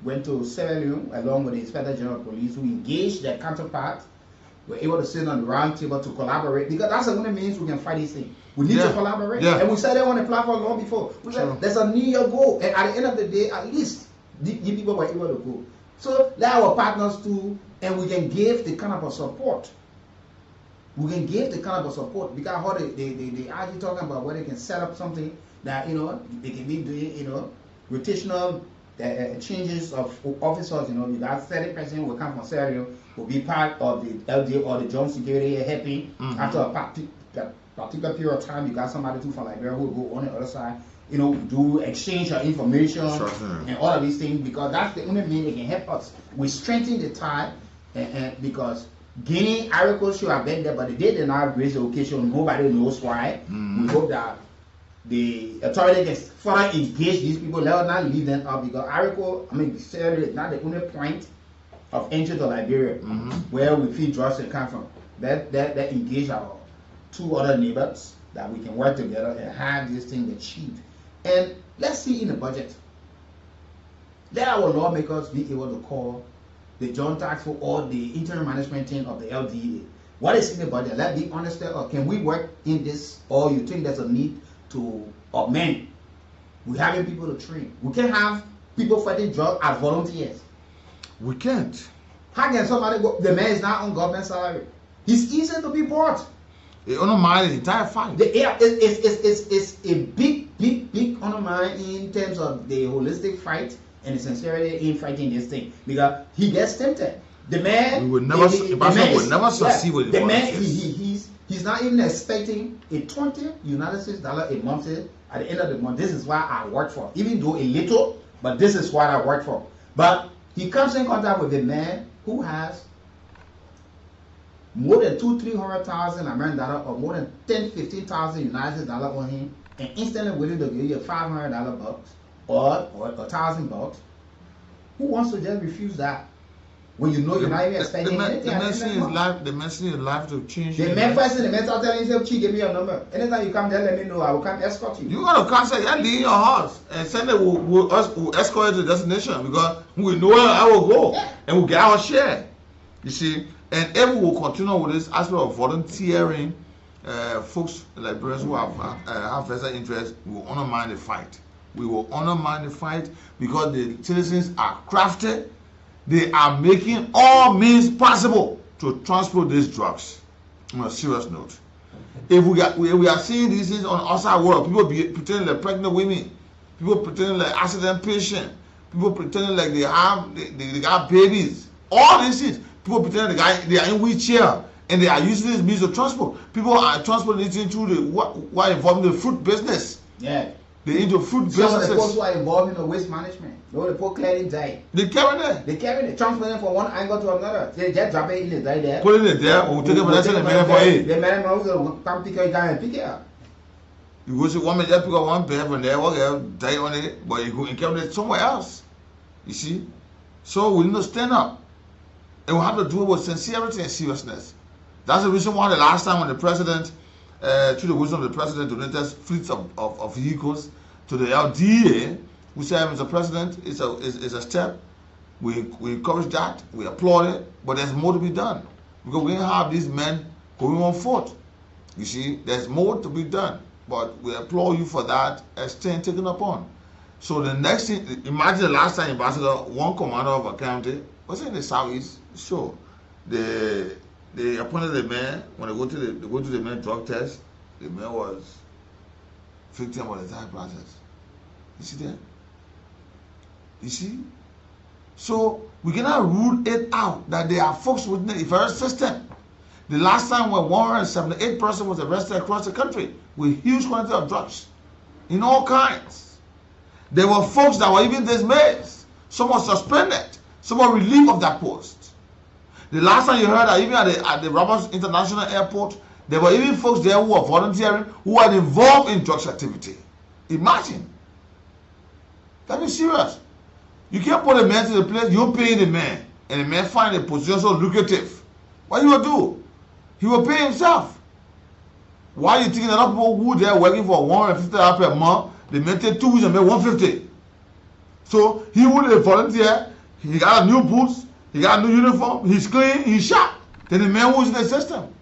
went to Sierra Leone along with the Inspector General of Police, who engaged their counterparts, were able to sit on the round table to collaborate, because that's the only means we can fight these things. We need to collaborate. Yeah. And we said that on the platform long before. We said there's a New Year goal, and at the end of the day, at least the people were able to go. So let our partners too, and we can give the kind of a support. We can give the kind of a support, because how they actually talking about where they can set up something that, you know, they can be doing, you know, rotational changes of officers. You know, that 30% will come from Sierra Leone, will be part of the LDA or the joint security helping after a particular period of time. You got somebody too from Liberia who will go on the other side, you know, do exchange of information and all of these things, because that's the only means they can help us. We strengthen the tie, and because Guinea, Ivory Coast should have been there, but they did not raise the occasion. Nobody knows why. We hope that the authority can further engage these people. Let us not leave them out, because Ivory Coast, I mean, Sierra Leone is not the only point of entry to Liberia where we feel drugs can come from. That engage our two other neighbors, that we can work together and have this thing achieved. And let's see in the budget. Let our lawmakers be able to call the joint task force or the interim management team of the LDA. What is in the budget? Let's be honest there, or can we work in this, or you think there's a need to augment? We're having people to train. We can't have people fighting drugs as volunteers. We can't. How can somebody go? The man is not on government salary. He's easy to be bought. It undermines the entire fight. It's a big undermine in terms of the holistic fight and the sincerity in fighting this thing, because he gets tempted. The man, we will never succeed with the man. He's not even expecting a $20 United States a month at the end of the month. This is what I work for, even though a little, but this is what I work for. But he comes in contact with a man who has more than $200,000-300,000 American dollar, or more than $10,000-15,000 United States dollar on him, and instantly willing to give you $500 bucks or $1,000 bucks. Who wants to just refuse that when you know you're not even expecting anything? The message is life to change. The man first thing, the man start telling you, "Chi, give me your number. Anytime you come there, let me know. I will come escort you." You gotta come say, "Yeah, leave your house," and send it. We'll escort you to the destination, because we know where I will go, and we'll get our share. You see, and if we will continue with this aspect of volunteering, folks, Liberians who have vested interest, we will undermine the fight. We will undermine the fight, because the citizens are crafted. They are making all means possible to transport these drugs. On a serious note, if we are seeing these things on outside world, people pretending they're pregnant women, people pretending like accident patients, people pretending like they got babies, all these things. People pretending they are in wheelchair and they are using this means of transport. People are transporting it into what involving the fruit business. Yeah. They into fruit businesses. Some of the folks who are involved in the waste management, they put clearing die. They carry it. They carry it, transport it from one angle to another. They just drop it in the die there. Put it there, or take it for that and man for it. The man will come pick it down and pick it up. You go see one man just pick up one bear from there, walk out, die on it, but you go and carry it somewhere else. You see? So we need to stand up. And we have to do it with sincerity and seriousness. That's the reason why the last time when the president, through the wisdom of the president, donated fleets of vehicles to the LDA, we said, Mr. President, it's a step. We encourage that, we applaud it, but there's more to be done. Because we didn't have these men going on foot. You see, there's more to be done, but we applaud you for that extent taken upon. So the next thing, imagine the last time Ambassador, one commander of a county, was in the southeast, sure. They appointed the man, when they go to the man drug test, the man was victim of the entire process. You see that? You see? So we cannot rule it out that there are folks within the very system. The last time when 178 persons was arrested across the country with huge quantity of drugs in all kinds. There were folks that were even dismissed. Some were suspended. Some were relieved of that post. The last time you heard that even at the Roberts International Airport, there were even folks there who were volunteering, who were involved in drugs activity. Imagine. That is serious. You can't put a man to the place, you pay the man, and the man find a position so lucrative. What he will do? He will pay himself. Why are you thinking that other people who they are working for $150 per month, they may take 2 weeks and make $150? So he would volunteer, he got a new boots, he got a new uniform, he's clean, he's sharp. Then the man who's in the system.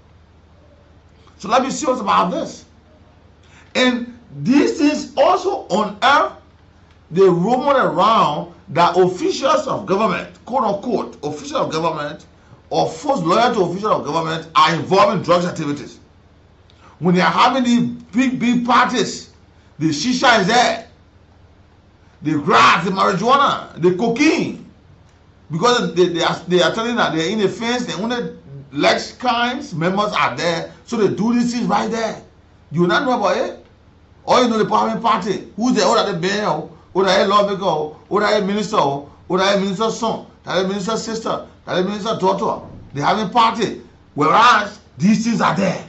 So let me see what's about this. And these things also unearth the rumor around that officials of government, quote unquote, officials of government or folks loyal to officials of government are involved in drugs activities. When they are having these big parties, the shisha is there, the grass, the marijuana, the cocaine, because they are telling that they're in the fence, the only legs kinds members are there, so they do these things right there. You not know about it? Or you know the parliament party, who's there, or the mayor, or the lawmaker, or the minister, or the minister's son, the minister's sister, the minister's daughter. They have a party, whereas these things are there.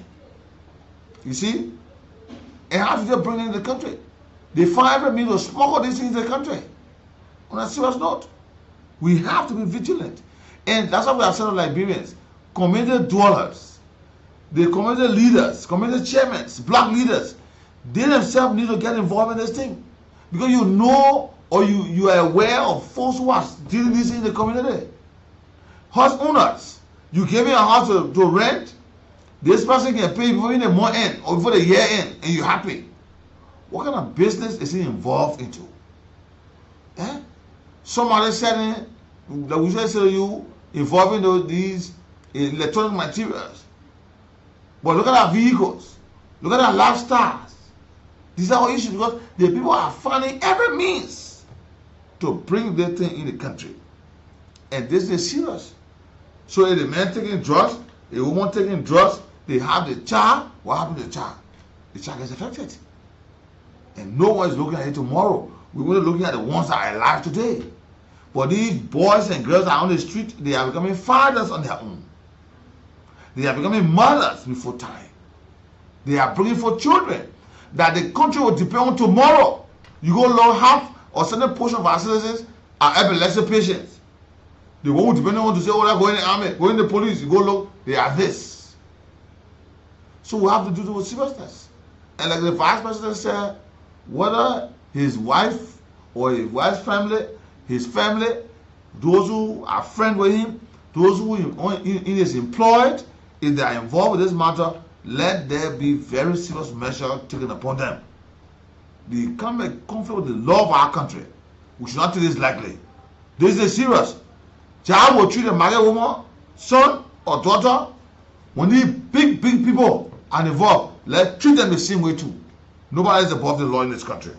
You see? And how do they bring it in the country? They find every means to smuggle these things in the country. On a serious note, we have to be vigilant. And that's why we have said of Liberians, community dwellers, the community leaders, community chairmen, black leaders, they themselves need to get involved in this thing. Because you know or you are aware of folks who are doing this in the community. House owners, you give me a house to rent, this person can pay before the month end or before the year end, and you're happy. What kind of business is he involved into? Eh? Somebody said that we should say you involving these electronic materials. But look at our vehicles. Look at our lifestyles. These are all issues because the people are finding every means to bring their thing in the country. And this is serious. So if the man taking drugs, a woman taking drugs, they have the child, what happened to the child? The child gets affected. And no one is looking at it tomorrow. We're only looking at the ones that are alive today. But these boys and girls that are on the street, they are becoming fathers on their own. They are becoming mothers before time. They are bringing forth children that the country will depend on tomorrow. You go low half or certain portion of our citizens are epilepsy patients. The one who depend on to say, oh, they're going in the army, going in the police, you go low, they are this. So we have to do this with seriousness. And like the vice president said, whether his wife or his wife's family, his family, those who are friends with him, those who he is employed, if they are involved with this matter, let there be very serious measures taken upon them. They come in conflict with the law of our country. We should not take this lightly. This is serious. Child will treat a married woman, son or daughter. When these big people are involved, let's treat them the same way too. Nobody is above the law in this country.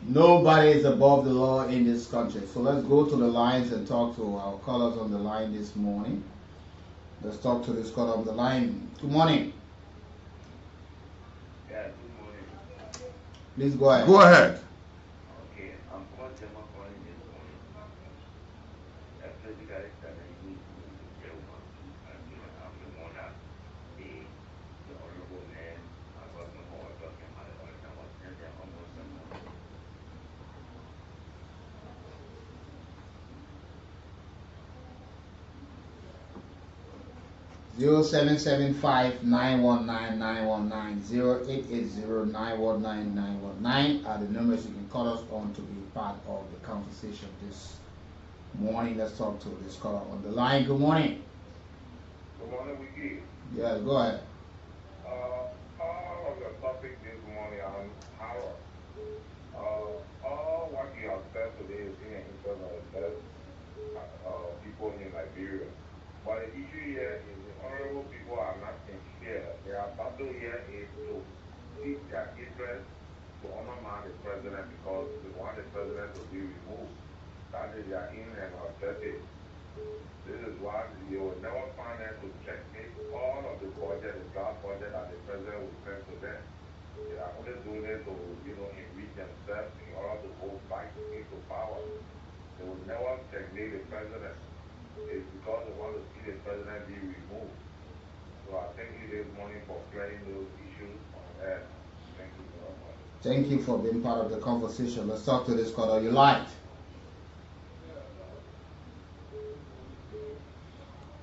Nobody is above the law in this country. So let's go to the lines and talk to our callers on the line this morning. Let's talk to this caller on the line. Good morning. Yeah, good morning. Please go ahead. Go ahead. Okay, I'm calling this morning. Basically, that I need to tell one, and I'm the one that the honorable man, I got no more talking about it all the time. I was there almost a month. 0775-919-919, 0880-919-919 are the numbers you can call us on to be part of the conversation this morning. Let's talk to this caller on the line. Good morning. Good morning, Wiki. Yeah, go ahead. people in Liberia. But the issue here is the honorable people are not sincere. Their battle here is to seek their interest to undermine the president because they want the president to be removed. That is their aim and objective. This is why you will never find them to checkmate all of the budget, the draft budget that the president will send to them. They are only doing it to, enrich themselves in order to hold back into power. They will never checkmate the president. It's because they want to see the president be removed. So I thank you this morning for clearing those issues on air. Thank you very much. Thank you for being part of the conversation. Let's talk to this caller. You light.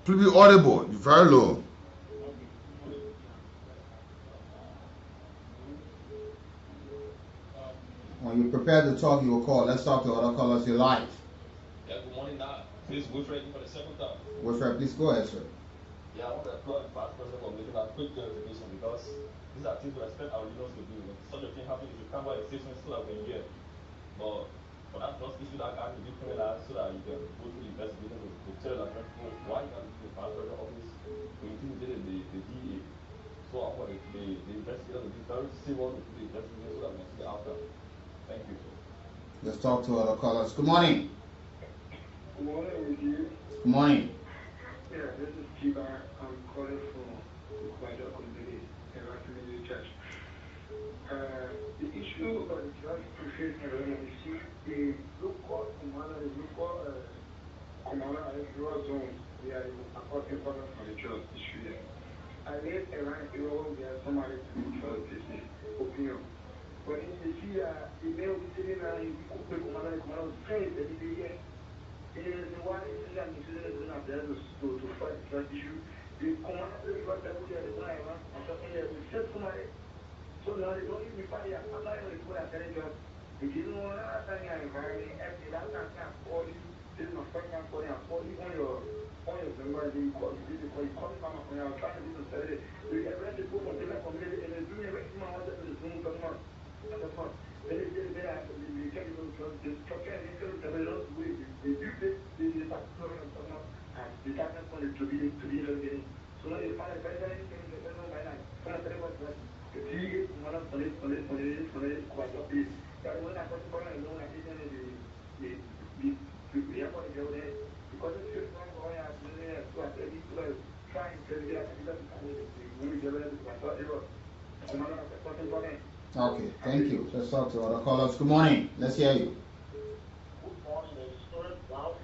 Please be audible. You're very low. When you're prepared to talk, you will call. Let's talk to other callers. You light. Yeah, good morning now. This is Wilfred for the second time. Wilfred, please go ahead, sir. Yeah, I want to applaud the past president for making that quick clarification because these are things we expect our leaders to do. When such a thing happens, you come by a statement so that we can hear. But for that, just issue that guy to be criminalized so that you can go through the investigation to tell the people why you got to the past president office to intimidate the DEA. So I want the investigator to be very civil to the investigation so that we can see the outcome. Thank you. Let's talk to other callers. Good morning. Good morning, with you. Good morning. Yeah, this is Chiba. I'm calling from Kwaja Community, a Community Church. The issue of the judge facing you see the local commander, commander and rural zones, they are important for the judge issue. I live around Europe where somebody to the judge business opinion. But in the see, the male be sitting there, you could be commander say that the year. And why is that decision not there to fight the judge issue? The commander of the judge that we are the guy, and we set somebody. So now they don't even fight. I'm not even going to tell you, if you know what I'm environment, every last time I call you, this is my first time calling, I call you on your number, then you call me back on your trying to do this Saturday. You get ready to go from different community, and they do me right now, I want to do this room for the month. Then they say that they tell you the structure and they tell you the way they do this, they start talking about the darkness point to be investigated. So now they find a better anything they don't know by night. Come on, tell me what's right. The TV, one of the quite a bit. That when I got to and know I didn't the airport go there because it's just one going out there. So I said, people trying to get the movie developed. I thought they were. Okay, thank you. Let's talk to other callers. Good morning. Let's hear you. Good morning. The story wow.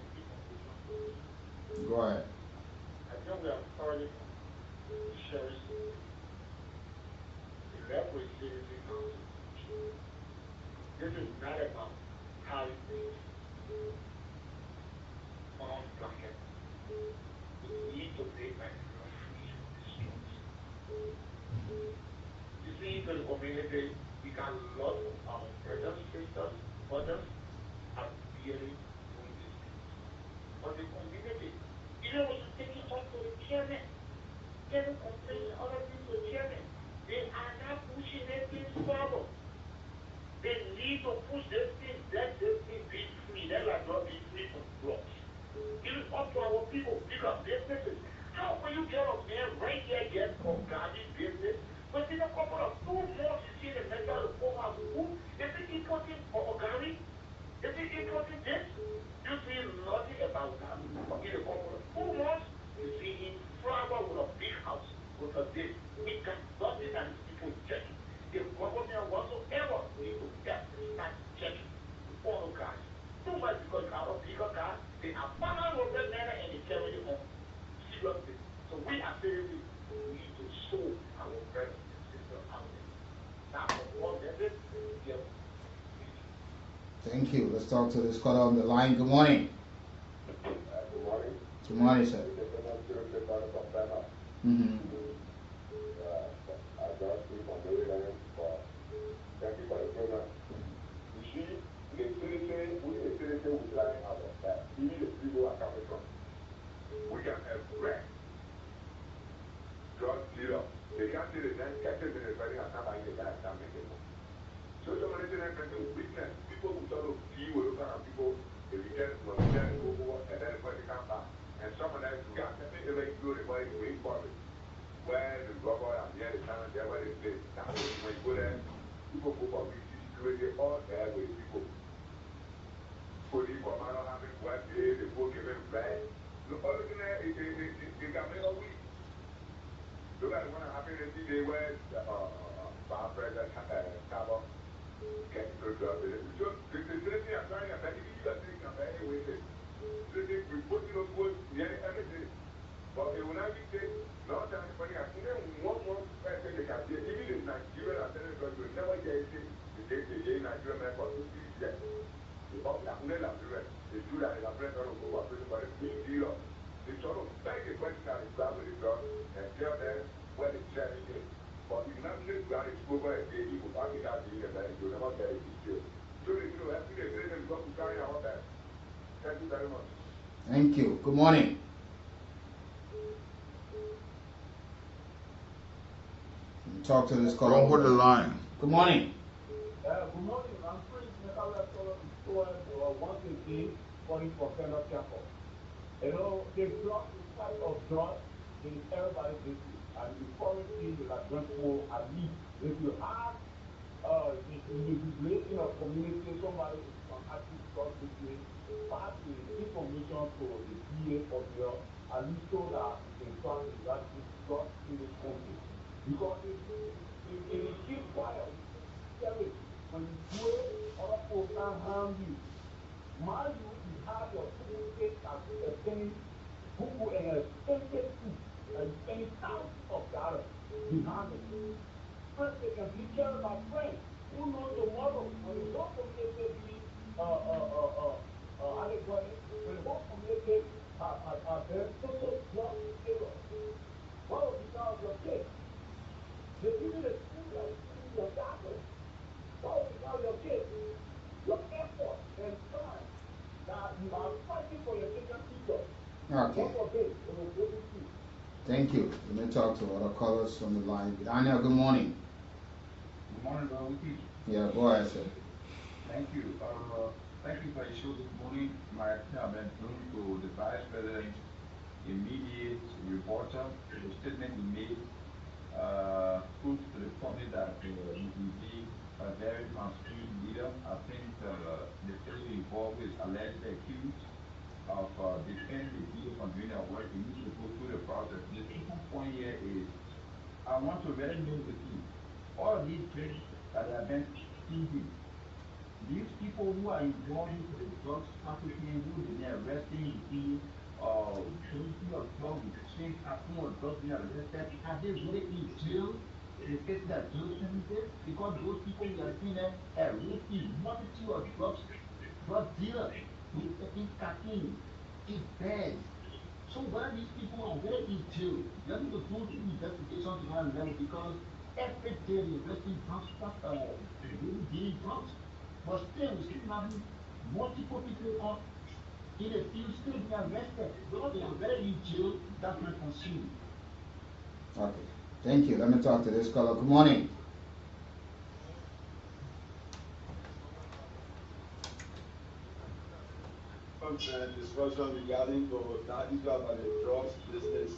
Go ahead. I think we are thoroughly sharing the level is seriously council. This is not about having things on blanket. We need to make like free from the streets. You see, in the community, we got a lot of our brothers, sisters, mothers are really doing these things. But the community, even when you take it up to the chairman, chairman complains other things to chairman, they are not pushing anything forward. They need to push this thing, let this thing be free. Let us not be free from drugs. Give it up to our people, bigger businesses. How will you get a man right here get organic business? But in a couple of 2 months, you see the metal of poorhouse food. Is it importing organic? Is it importing this? You see nothing about that. In a couple of 2 months, you see him flower with a big house, with a this. We got nothing that is people checking. The government whatsoever need to get and start checking all the cars. Too much because you have a bigger car, they are $500 and they carry it on. Seriously. So we are seriously need to show our brothers and sisters out there. Now, for more message, yeah. Thank you. Let's talk to this caller on the line. Good morning. Good morning. Good morning, sir. Mm-hmm. I just speak on Maryland for thank you for the program. You see, the citizen, we trying our best. Even the people are coming from. We can express just lead up. They can't say the next 30 minutes running a time and they can't make it. So somebody say that can witness. People will sort of see we look at people, they return, and then when they come back, And some of that got to make the way good and way public. Where the rubber and the other time, that's where they play. Now, when you go there, people go for security all there with people. Police come out, having what they go give them back. Look, other than that, it got me a week. Look at what happened in the day where Vice President Cabo came to the club. So, the city are trying to make you a thing of any way. We put you on everything. But it will not be said, no time for the accident. One more person they can say, even in Nigeria, I tell you, you never get it. The Nigerian man for 2 years. The officer, the two that is a friend of the prison, but it's big deal. They sort of beg the person that is grab with the drug and tell them where the charity is. But if you not say God is over a day, you will not be that day, and you'll never get it in jail. So, you know, after they say them come to carry out that. Thank you very much. Thank you. Good morning. Talk to this caller. Don't hold the line. Good morning. Good morning. I'm Prince once again calling for Federal Chapel. You know, the drug, the type of drug is everybody's business. And the foreign thing is like drug for at least if you have the liberation of community, somebody is on active drug business, pass the information to the DA of your at least so that we can try to eradicate drugs in this country. Because if you keep quiet, when you do it, other people can harm you. Mind you have your Google page as spending Google and expensive food, and spending thousands of dollars behind it. First, they can be care about friends. Who knows tomorrow when the whole community be how they call it? When the whole community are there, total drug error. What will become of your kids? Even the school that is giving your doctor. What will become of your kids? Your effort and time that you are fighting for your children's future. Okay. Thank you. Let me talk to other callers on the line. Daniel, good morning. Good morning, Brother Wiki. Yeah, go ahead, sir. Thank you. Thank you for your show this morning. My comment to the Vice President, immediate reporter, the statement he made proves to the public that he will be a very transparent leader. I think the person involved is allegedly accused of defending the people from doing their work. He needs to go through the process. The second point here is I want to really know with you all of these things that have been easy. These people who are involved in the drugs trafficking, who have been arresting, quantity of drugs, same carton of drugs being arrested, are they really in jail? In the case that jail sentences, because those people we are seeing them arresting multitude of drug dealers, in carton, in beds. So where these people are really in jail, they need to do the investigation to that level because every day they're arresting drugs, dealing drugs. But still, we still having multiple people in the field still being arrested. Those they are very in jail, that's my concern. Okay. Thank you. Let me talk to this caller. Good morning. Discussion regarding that issue about the drugs business.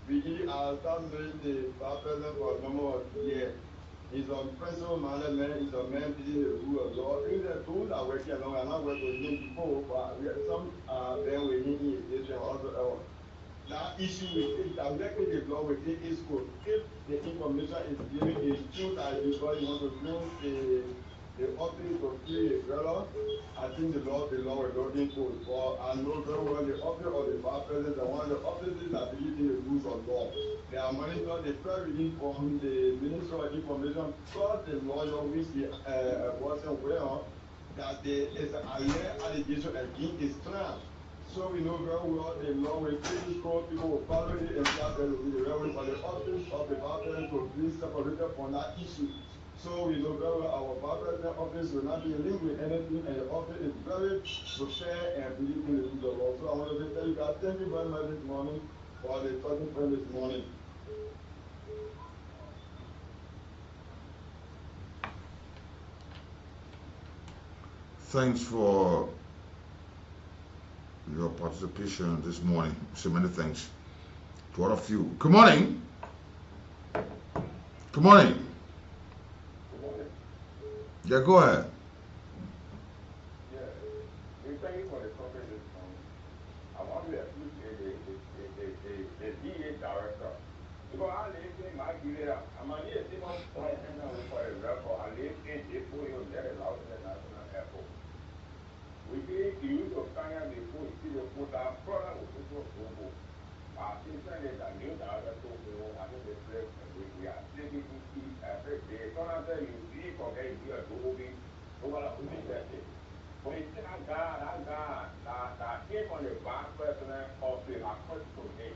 We are starting the president for a number of years. He's a principal management, he's a man within the rule of law. Even the those are working along, I'm not working with him before, but some are been with him in his district also. That issue with directly the law within his code. If the information is given is true that because you want to use the office to free a fellow, I think the law will go into it. But I know very well the office of the vice president is one of the offices that believe in the rules of law. They are monitored, they try to inform the Minister of Information because the lawyer which the wasn't aware of that there is an allegation against his client. So we know very well the law will take code, people will follow it and that will be the way for the office of the vice president to be separated from that issue. So we know very well our vice president office will not be linked with anything and the office is very fair and believe in the rules of law. So I want to tell you guys thank you very much this morning for the talking point this morning. Thanks for your participation this morning. So many thanks to all of you. Good morning. Good morning. Good morning. Yeah, go ahead. Yeah, we thank you for the topic this morning. I want to appreciate the DA director. Because I live in my area, I'm an ESM point and for a record. I live in April, you let it out in the national airport. We did use of Kanya before you see the put our brother was also global. Since then, there's a new director who I think we are sleeping every day. So I tell you, you forget you are doing, so what I would think that day. But you see, that came on the vice president of the Accord today.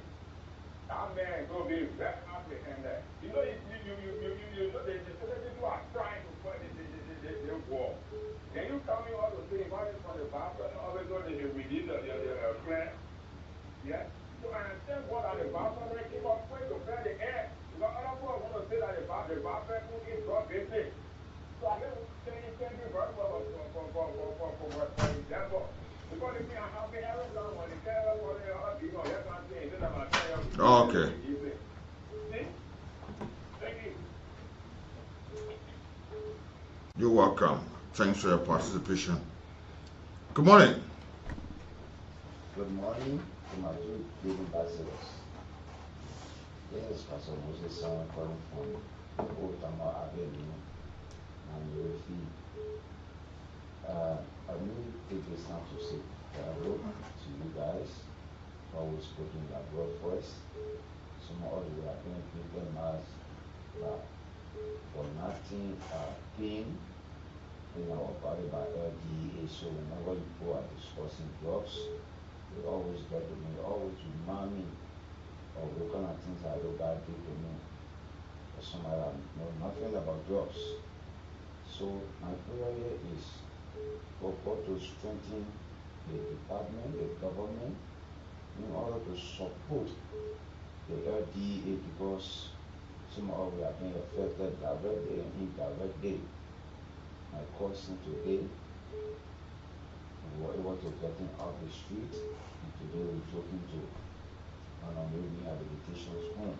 That man gonna be very apprehended. You know, you know the certain people are trying to fight the war. Then you coming out to say, what is from the vice president, always going to release the plan. Yeah. So I thank God that the vice president came up quick to clear the air. Because other people want to say that the vice president is drug business. So I just thank you very much for example. Because if we are having every time when the carrier for the other people, you can't say this about carrier. Okay. See? Thank you. You're welcome. Thanks for your participation. Good morning. Good morning to my two big ambassadors. Yes, Pastor Moses, I'm calling from Old Tama Avenue, and you will see. I really take this time to say hello to you guys, always putting your broad voice. Some of you have been treated as for nothing pain in our body by LDA. So whenever you go are discussing drugs, they always get to me, always remind me of the kind of things I look at did to me. For somebody that know nothing about drugs. So my prayer here is for God to strengthen the department, the government, in order to support the LDA, because somehow we are being affected directly and indirectly. My cousin today, we were able to get him out the street, and today we took him to one of the rehabilitation home.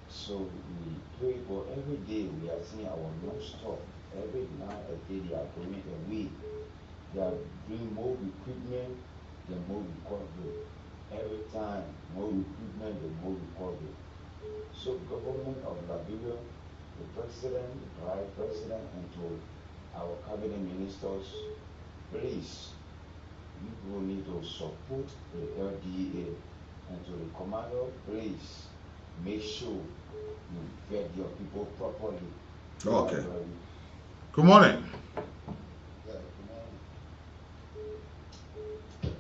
So we pray for every day. We are seeing our non-stop. Every night a day they are going away. They are doing more recruitment, the more recovery. Every time, more recruitment, the more recovery. So government of Liberia, the president, the vice president, and to our cabinet ministers, please, you will need to support the LDA, and to the commander, please, make sure you vet your people properly. Okay. Good morning. Yeah, good morning.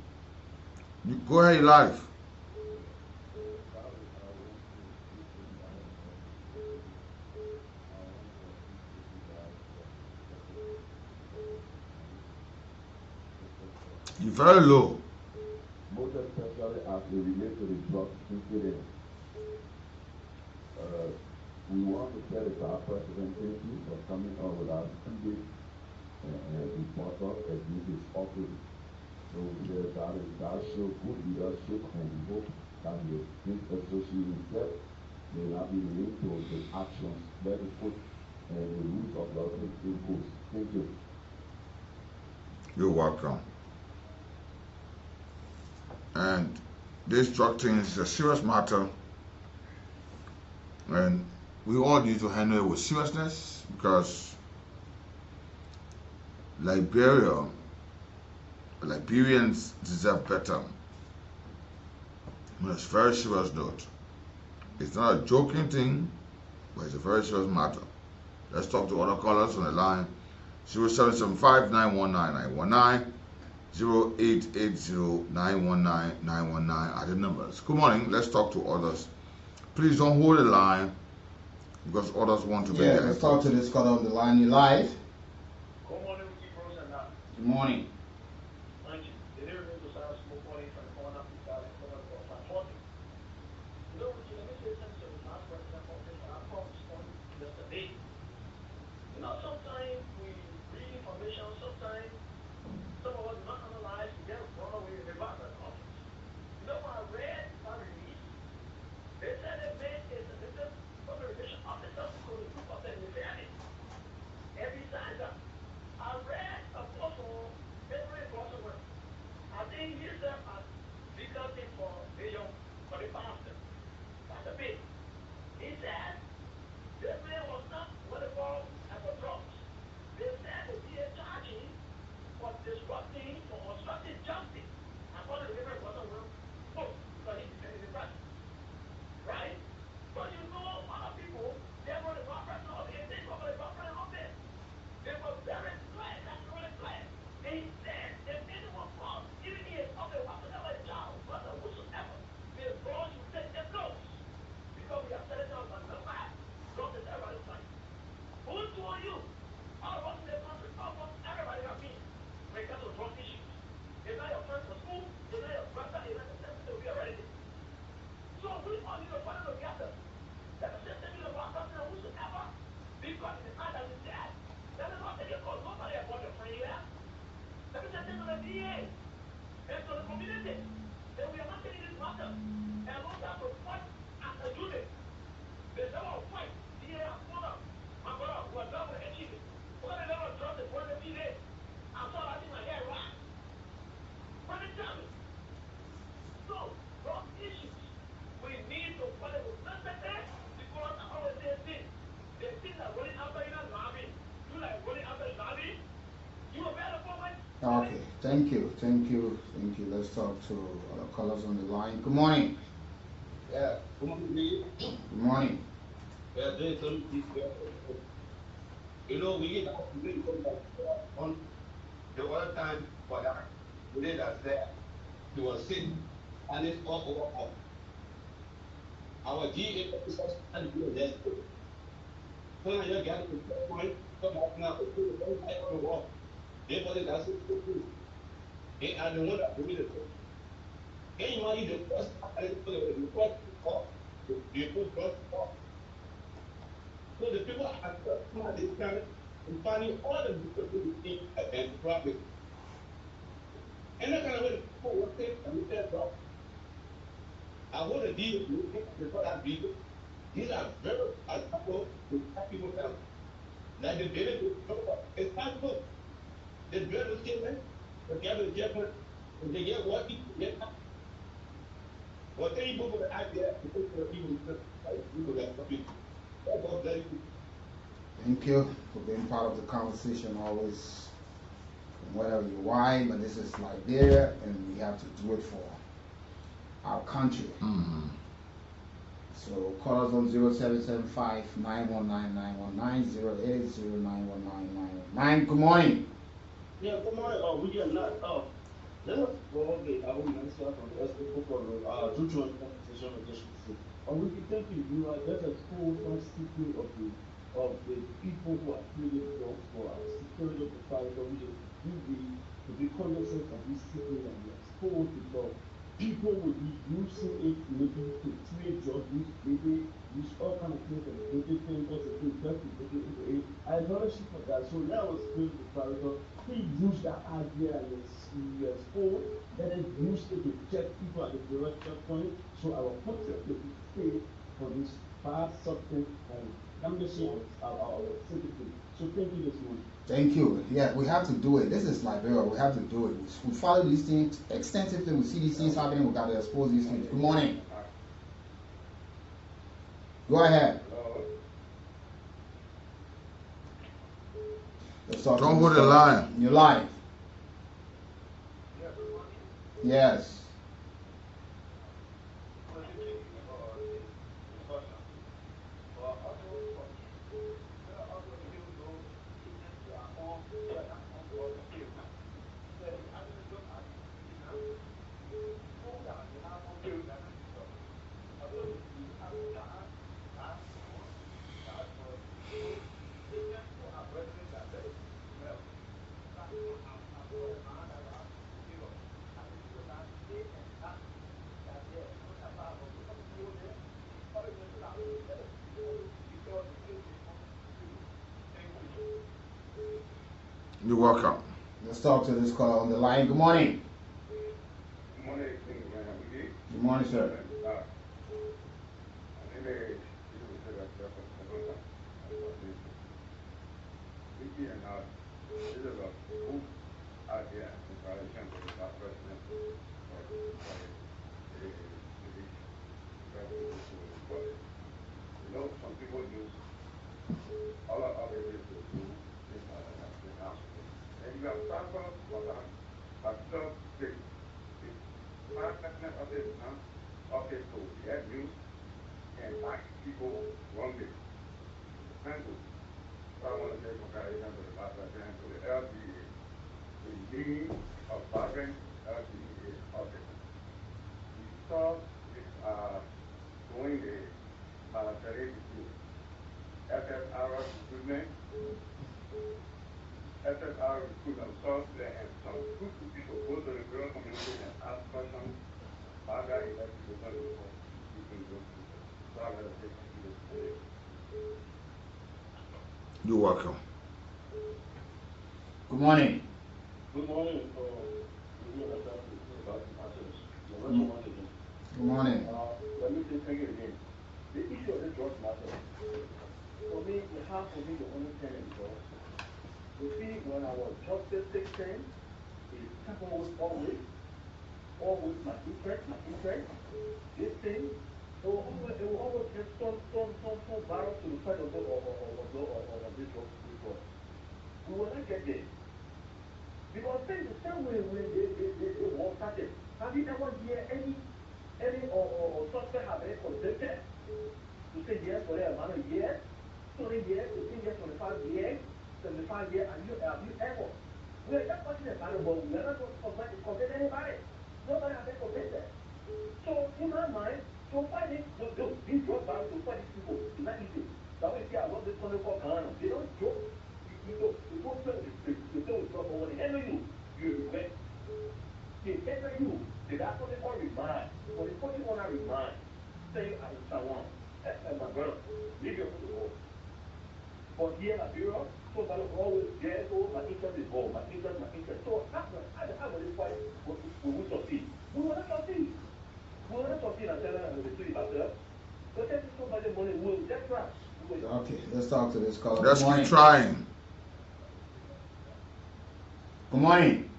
You go ahead, live. You're very low. Most especially as we relate to the drug incident. We want to tell the president thank you for coming up with our immediate report against his office. So that shows good leadership, and we hope that the this associate himself may not be linked to the actions. Let us put the rules of law in course. Thank you. You're welcome. And this drug thing is a serious matter, and we all need to handle it with seriousness, because Liberians deserve better. It's a very serious note. It's not a joking thing, but it's a very serious matter. Let's talk to other callers on the line. 0775-919-919, 0880-919-919 are the numbers. Good morning. Let's talk to others. Please don't hold the line, because others want to be there. Let's talk to this caller on the line. You live? Good morning, Hebrews and that. Good morning. Thank you. The name is Josiah Smoke Morning from the corner of Peter and corner of Platforming. You know, Ricky, let me say thanks to the past president office for our promise on yesterday. You know, sometimes we read information, sometimes some of us do not analyze, we get run away in the background. you. All of us in the country, almost everybody have been when it comes to drug issues. It's not your friend from school, it's not your brother, it's not the person to be a relative. So we all need to find together. Let us just say to the pastor and whosoever, because in the night that is dead, that is not taking cause. Nobody about your friend here. Let me just say to the DA and to the community that we are not taking this matter and want us to fight as a unit. They say, oh, fight. DA has gone up. My brother, we are done with achieving. We're going to never drop the point of DA. I saw that in my hair, right? When it comes. So, those issues, we need to fight it with necessity because I always say this. The thing that running after you not lobby. You like running after the lobby. You a better woman. Okay, thank you. Let's talk to other callers on the line. Good morning. Yeah, good morning. Good morning. Yeah, you know, we get on the other time for that. We did that there. He was sick, and it's all over. Our GA officers and the so now you get to the point, come back now, on the wall. They put it as they are the one that bring it. Can you imagine the first time the first so the people are this kind of finding all the different things and profit. And that kind of way the people will take and look at God. I want to deal with before that deal. These are very valuable to people help. Like the baby, it's possible. The better statement, the cabinet chairman, and they get what each get. What they people with the idea, even people that copy. God bless you. Thank you for being part of the conversation always. Whether you're white, but this is Liberia, and we have to do it for our country. So call us on 0775 919 919 080 Good morning. Yeah, good morning. We get not. Let us go get our minister from the people for to join conversation with this issue. We can thank you. You are just exposed one secret of the people who are creating drugs for our security of the private which is duty to be cognizant of this secret and be exposed because people will be using it maybe to trade drugs, maybe use all kind of things for the creative thing, just to get into it. I acknowledge you for that. So now I was going to private. He used that idea and he exposed. Let us use it to check people at the direct checkpoint. So our country will be safe for this bad substance and damaging our citizens. So thank you this morning. Thank you. Yeah, we have to do it. This is Liberia. We have to do it. We follow these things extensively. We see these things happening. We got to expose these things. Good morning. Go ahead. Let's talk. Don't hold the line. You're live. Yes. You're welcome. Let's talk to this caller on the line. Good morning. Good morning, Good morning, sir. This is a good idea in violation of the president for the you know, some people use all of other ways to do things like that. And you have traveled for that, but still the president office is not okay to get news and act people wrongly. Thank you. So I want to say congratulations to the president, to the LDA, the need of vibrant LDA office. We saw this doing the military recruitment, FFR recruitment, SSR recruit themselves and some good people go to the rural community and ask questions about that investigation before speaking those people. So I gotta say thank you this morning. You're welcome. Good morning. Good morning. We understand the about the matters. You're not so much again. Good morning. Let me say thank you again. The issue of the drug matter, for me, it has for me to understand it because you see, when I was justice 16, it happened with always my interest, this thing. It will always get some virus to the side of this drug. We will not get there. Because then the same way when they war started, have you ever hear any or suspect have been convicted to say yes for the amount of years, 20 years, 15 years, 25 years, 75 years? Have you ever? We are just watching the battle, but we are not going to convict anybody. Nobody has been convicted. So in my mind, to fight it, these drug battles, to fight these people, it's not easy. That way, see, I love this one called Ghana. They don't joke. You know, they don't play with drug, but when they handle you, you regret. They handle you. They that's what they call remind. When they put you on a remind, say, I want, my brother, leave your foot to go. But here in Liberia, somebody always there, oh, my interest is gold, my interest. So how will they fight when we succeed? We will not succeed. We will not succeed and tell them the truth ourselves. So take somebody money, we'll just try. Okay, let's talk to this caller. Let's keep trying. Good morning.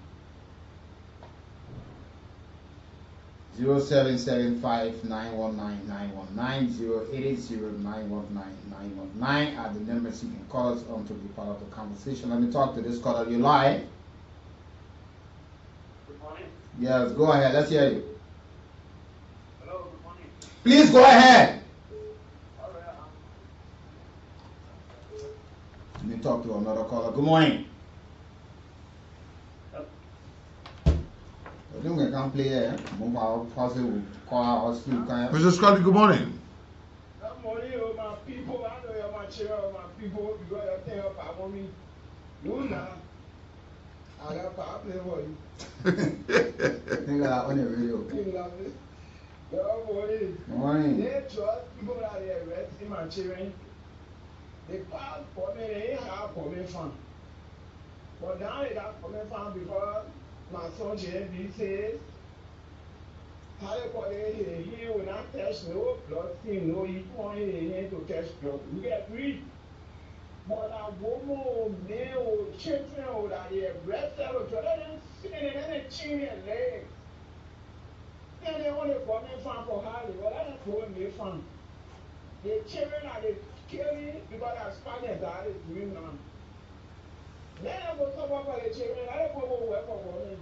0775-919-919, are the numbers you can call us on to be part of the conversation. Let me talk to this caller. You live? Good morning. Yes, go ahead. Let's hear you. Hello, good morning. Please go ahead. All right. Let me talk to another caller. Good morning. I think we can play there. Move our possible call our skill. Mr. Scotty, good morning. Good morning, oh, my people. I know you're my children, my people, because you think of our mommy. You know, I got power play for you. I think I on the radio. You love it. Good morning. Good morning. They trust people that they arresting my children. They pass for me, they ain't have for me fun. But now they got for me fun because my son JB says, how you call it here? He will not touch no blood thing, no, he want here to touch blood. We get free. But a woman, male, children that they arrested, let them sit in and they chin their legs. Then they want to come in fun for Harley, but let them go and make fun. The children are they killing because their Spanish that is doing now. Let them go suffer for the children, let them go work for government.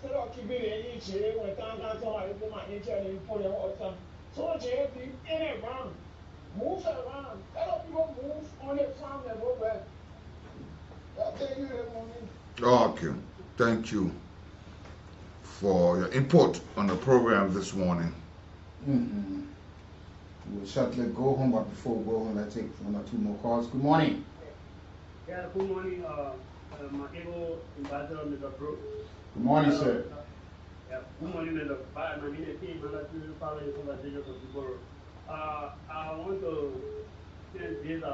Instead of keeping the injury when somebody put my injury and put them outside. So JP in and around. Move around. Let us people move on the farm and go back. I'll tell you that morning. Okay. Thank you for your input on the program this morning. We'll shortly go home, but before we go home, let's take one or two more calls. Good morning. Yeah, good morning, my able ambassador, Mr. Brooks. Good morning, sir. Yeah, good morning, Mr. My name is Tim, and I'm going to follow the conversation of people. I want to say this as a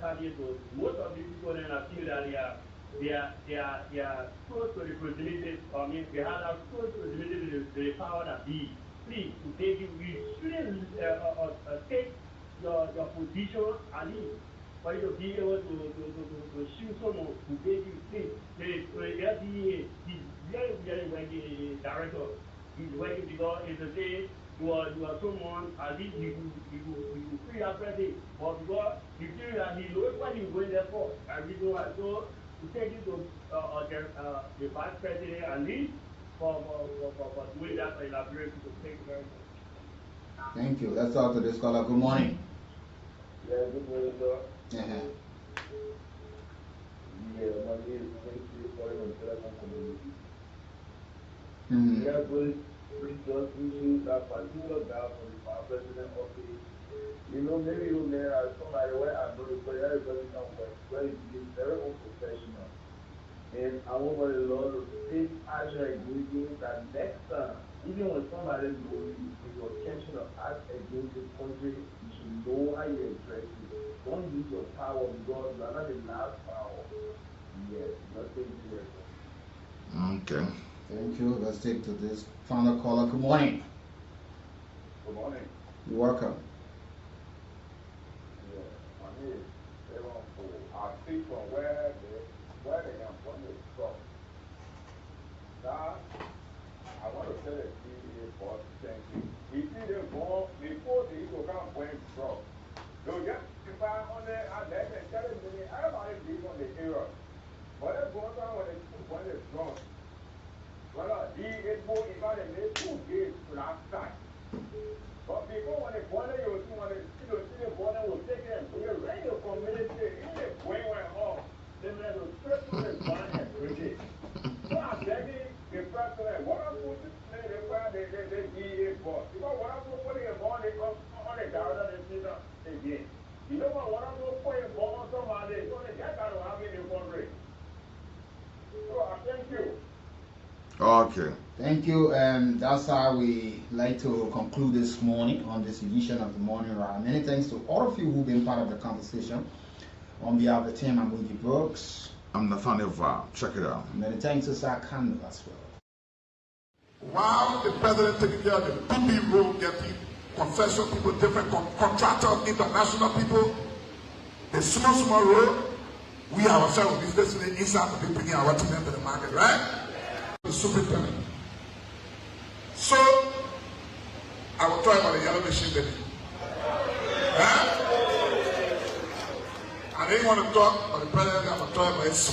caveat to most of these people then I feel that they are close to the proximity, I mean, they have that close proximity to the power that be. Please, to take you shouldn't take your position at least for you to be able to shoot someone who gave you things. The FDA is very working director. He's working because it's a say you are someone at least you free that person. But because you feel that he knows what he's going there for. I reason why. So to take you to the vice president at least for doing that for elaborate people. Thank you very much. Thank you. Let's talk to this caller. Good morning. Yeah, good morning, sir. Uh-huh. Yeah, my name is Quincy, calling from Telecom Community. Mm-hmm. Yeah, going just issue that particular guy for the power president office. You know, maybe you may have somebody where I know the player, everybody can work, where he is very unprofessional. And I want the Lord to take as your ingredient that next time, even when somebody knows you in your intention of act against this country, you should know how you address it. Don't use your power because you are not the last power. Yes, nothing here. Okay. Thank you. Let's take to this final caller. Good morning. Good morning. You're welcome. Yeah, my name is Kool. I speak from where they am from the truck. Now, I want to tell the DA boss thank you. We see them go before they go come bring truck. They'll just buy on there and then they tell them everybody be on the area. But they go down when they drunk. Well, DA boy invited me 2 days to that side. But before when they born, you see the born will take them. We are ready to community. In the way went off, they made to straight to the born and bring it. So I'm begging the president, what I'm going to say, the DA boss. Because what I'm going to put in born on the daughter, they see that again. You know what I'm going to put in born on somebody, so they get out of having the country. So I thank you. Okay. Thank you. And that's how we like to conclude this morning on this edition of the Morning Round. Many thanks to all of you who've been part of the conversation. On behalf of the team, I'm Willie Brooks. I'm Nathaniel Val. Check it out. Many thanks to Sir Kando as well. While the president taking care of the PP role, getting confession people, different contractors, international people, the small role, we ourselves will be facing inside to be bringing our team into the market, right? The superintendent. So, I will talk about the yellow machine baby. Huh? I didn't want to talk about the president, I will talk about his smart.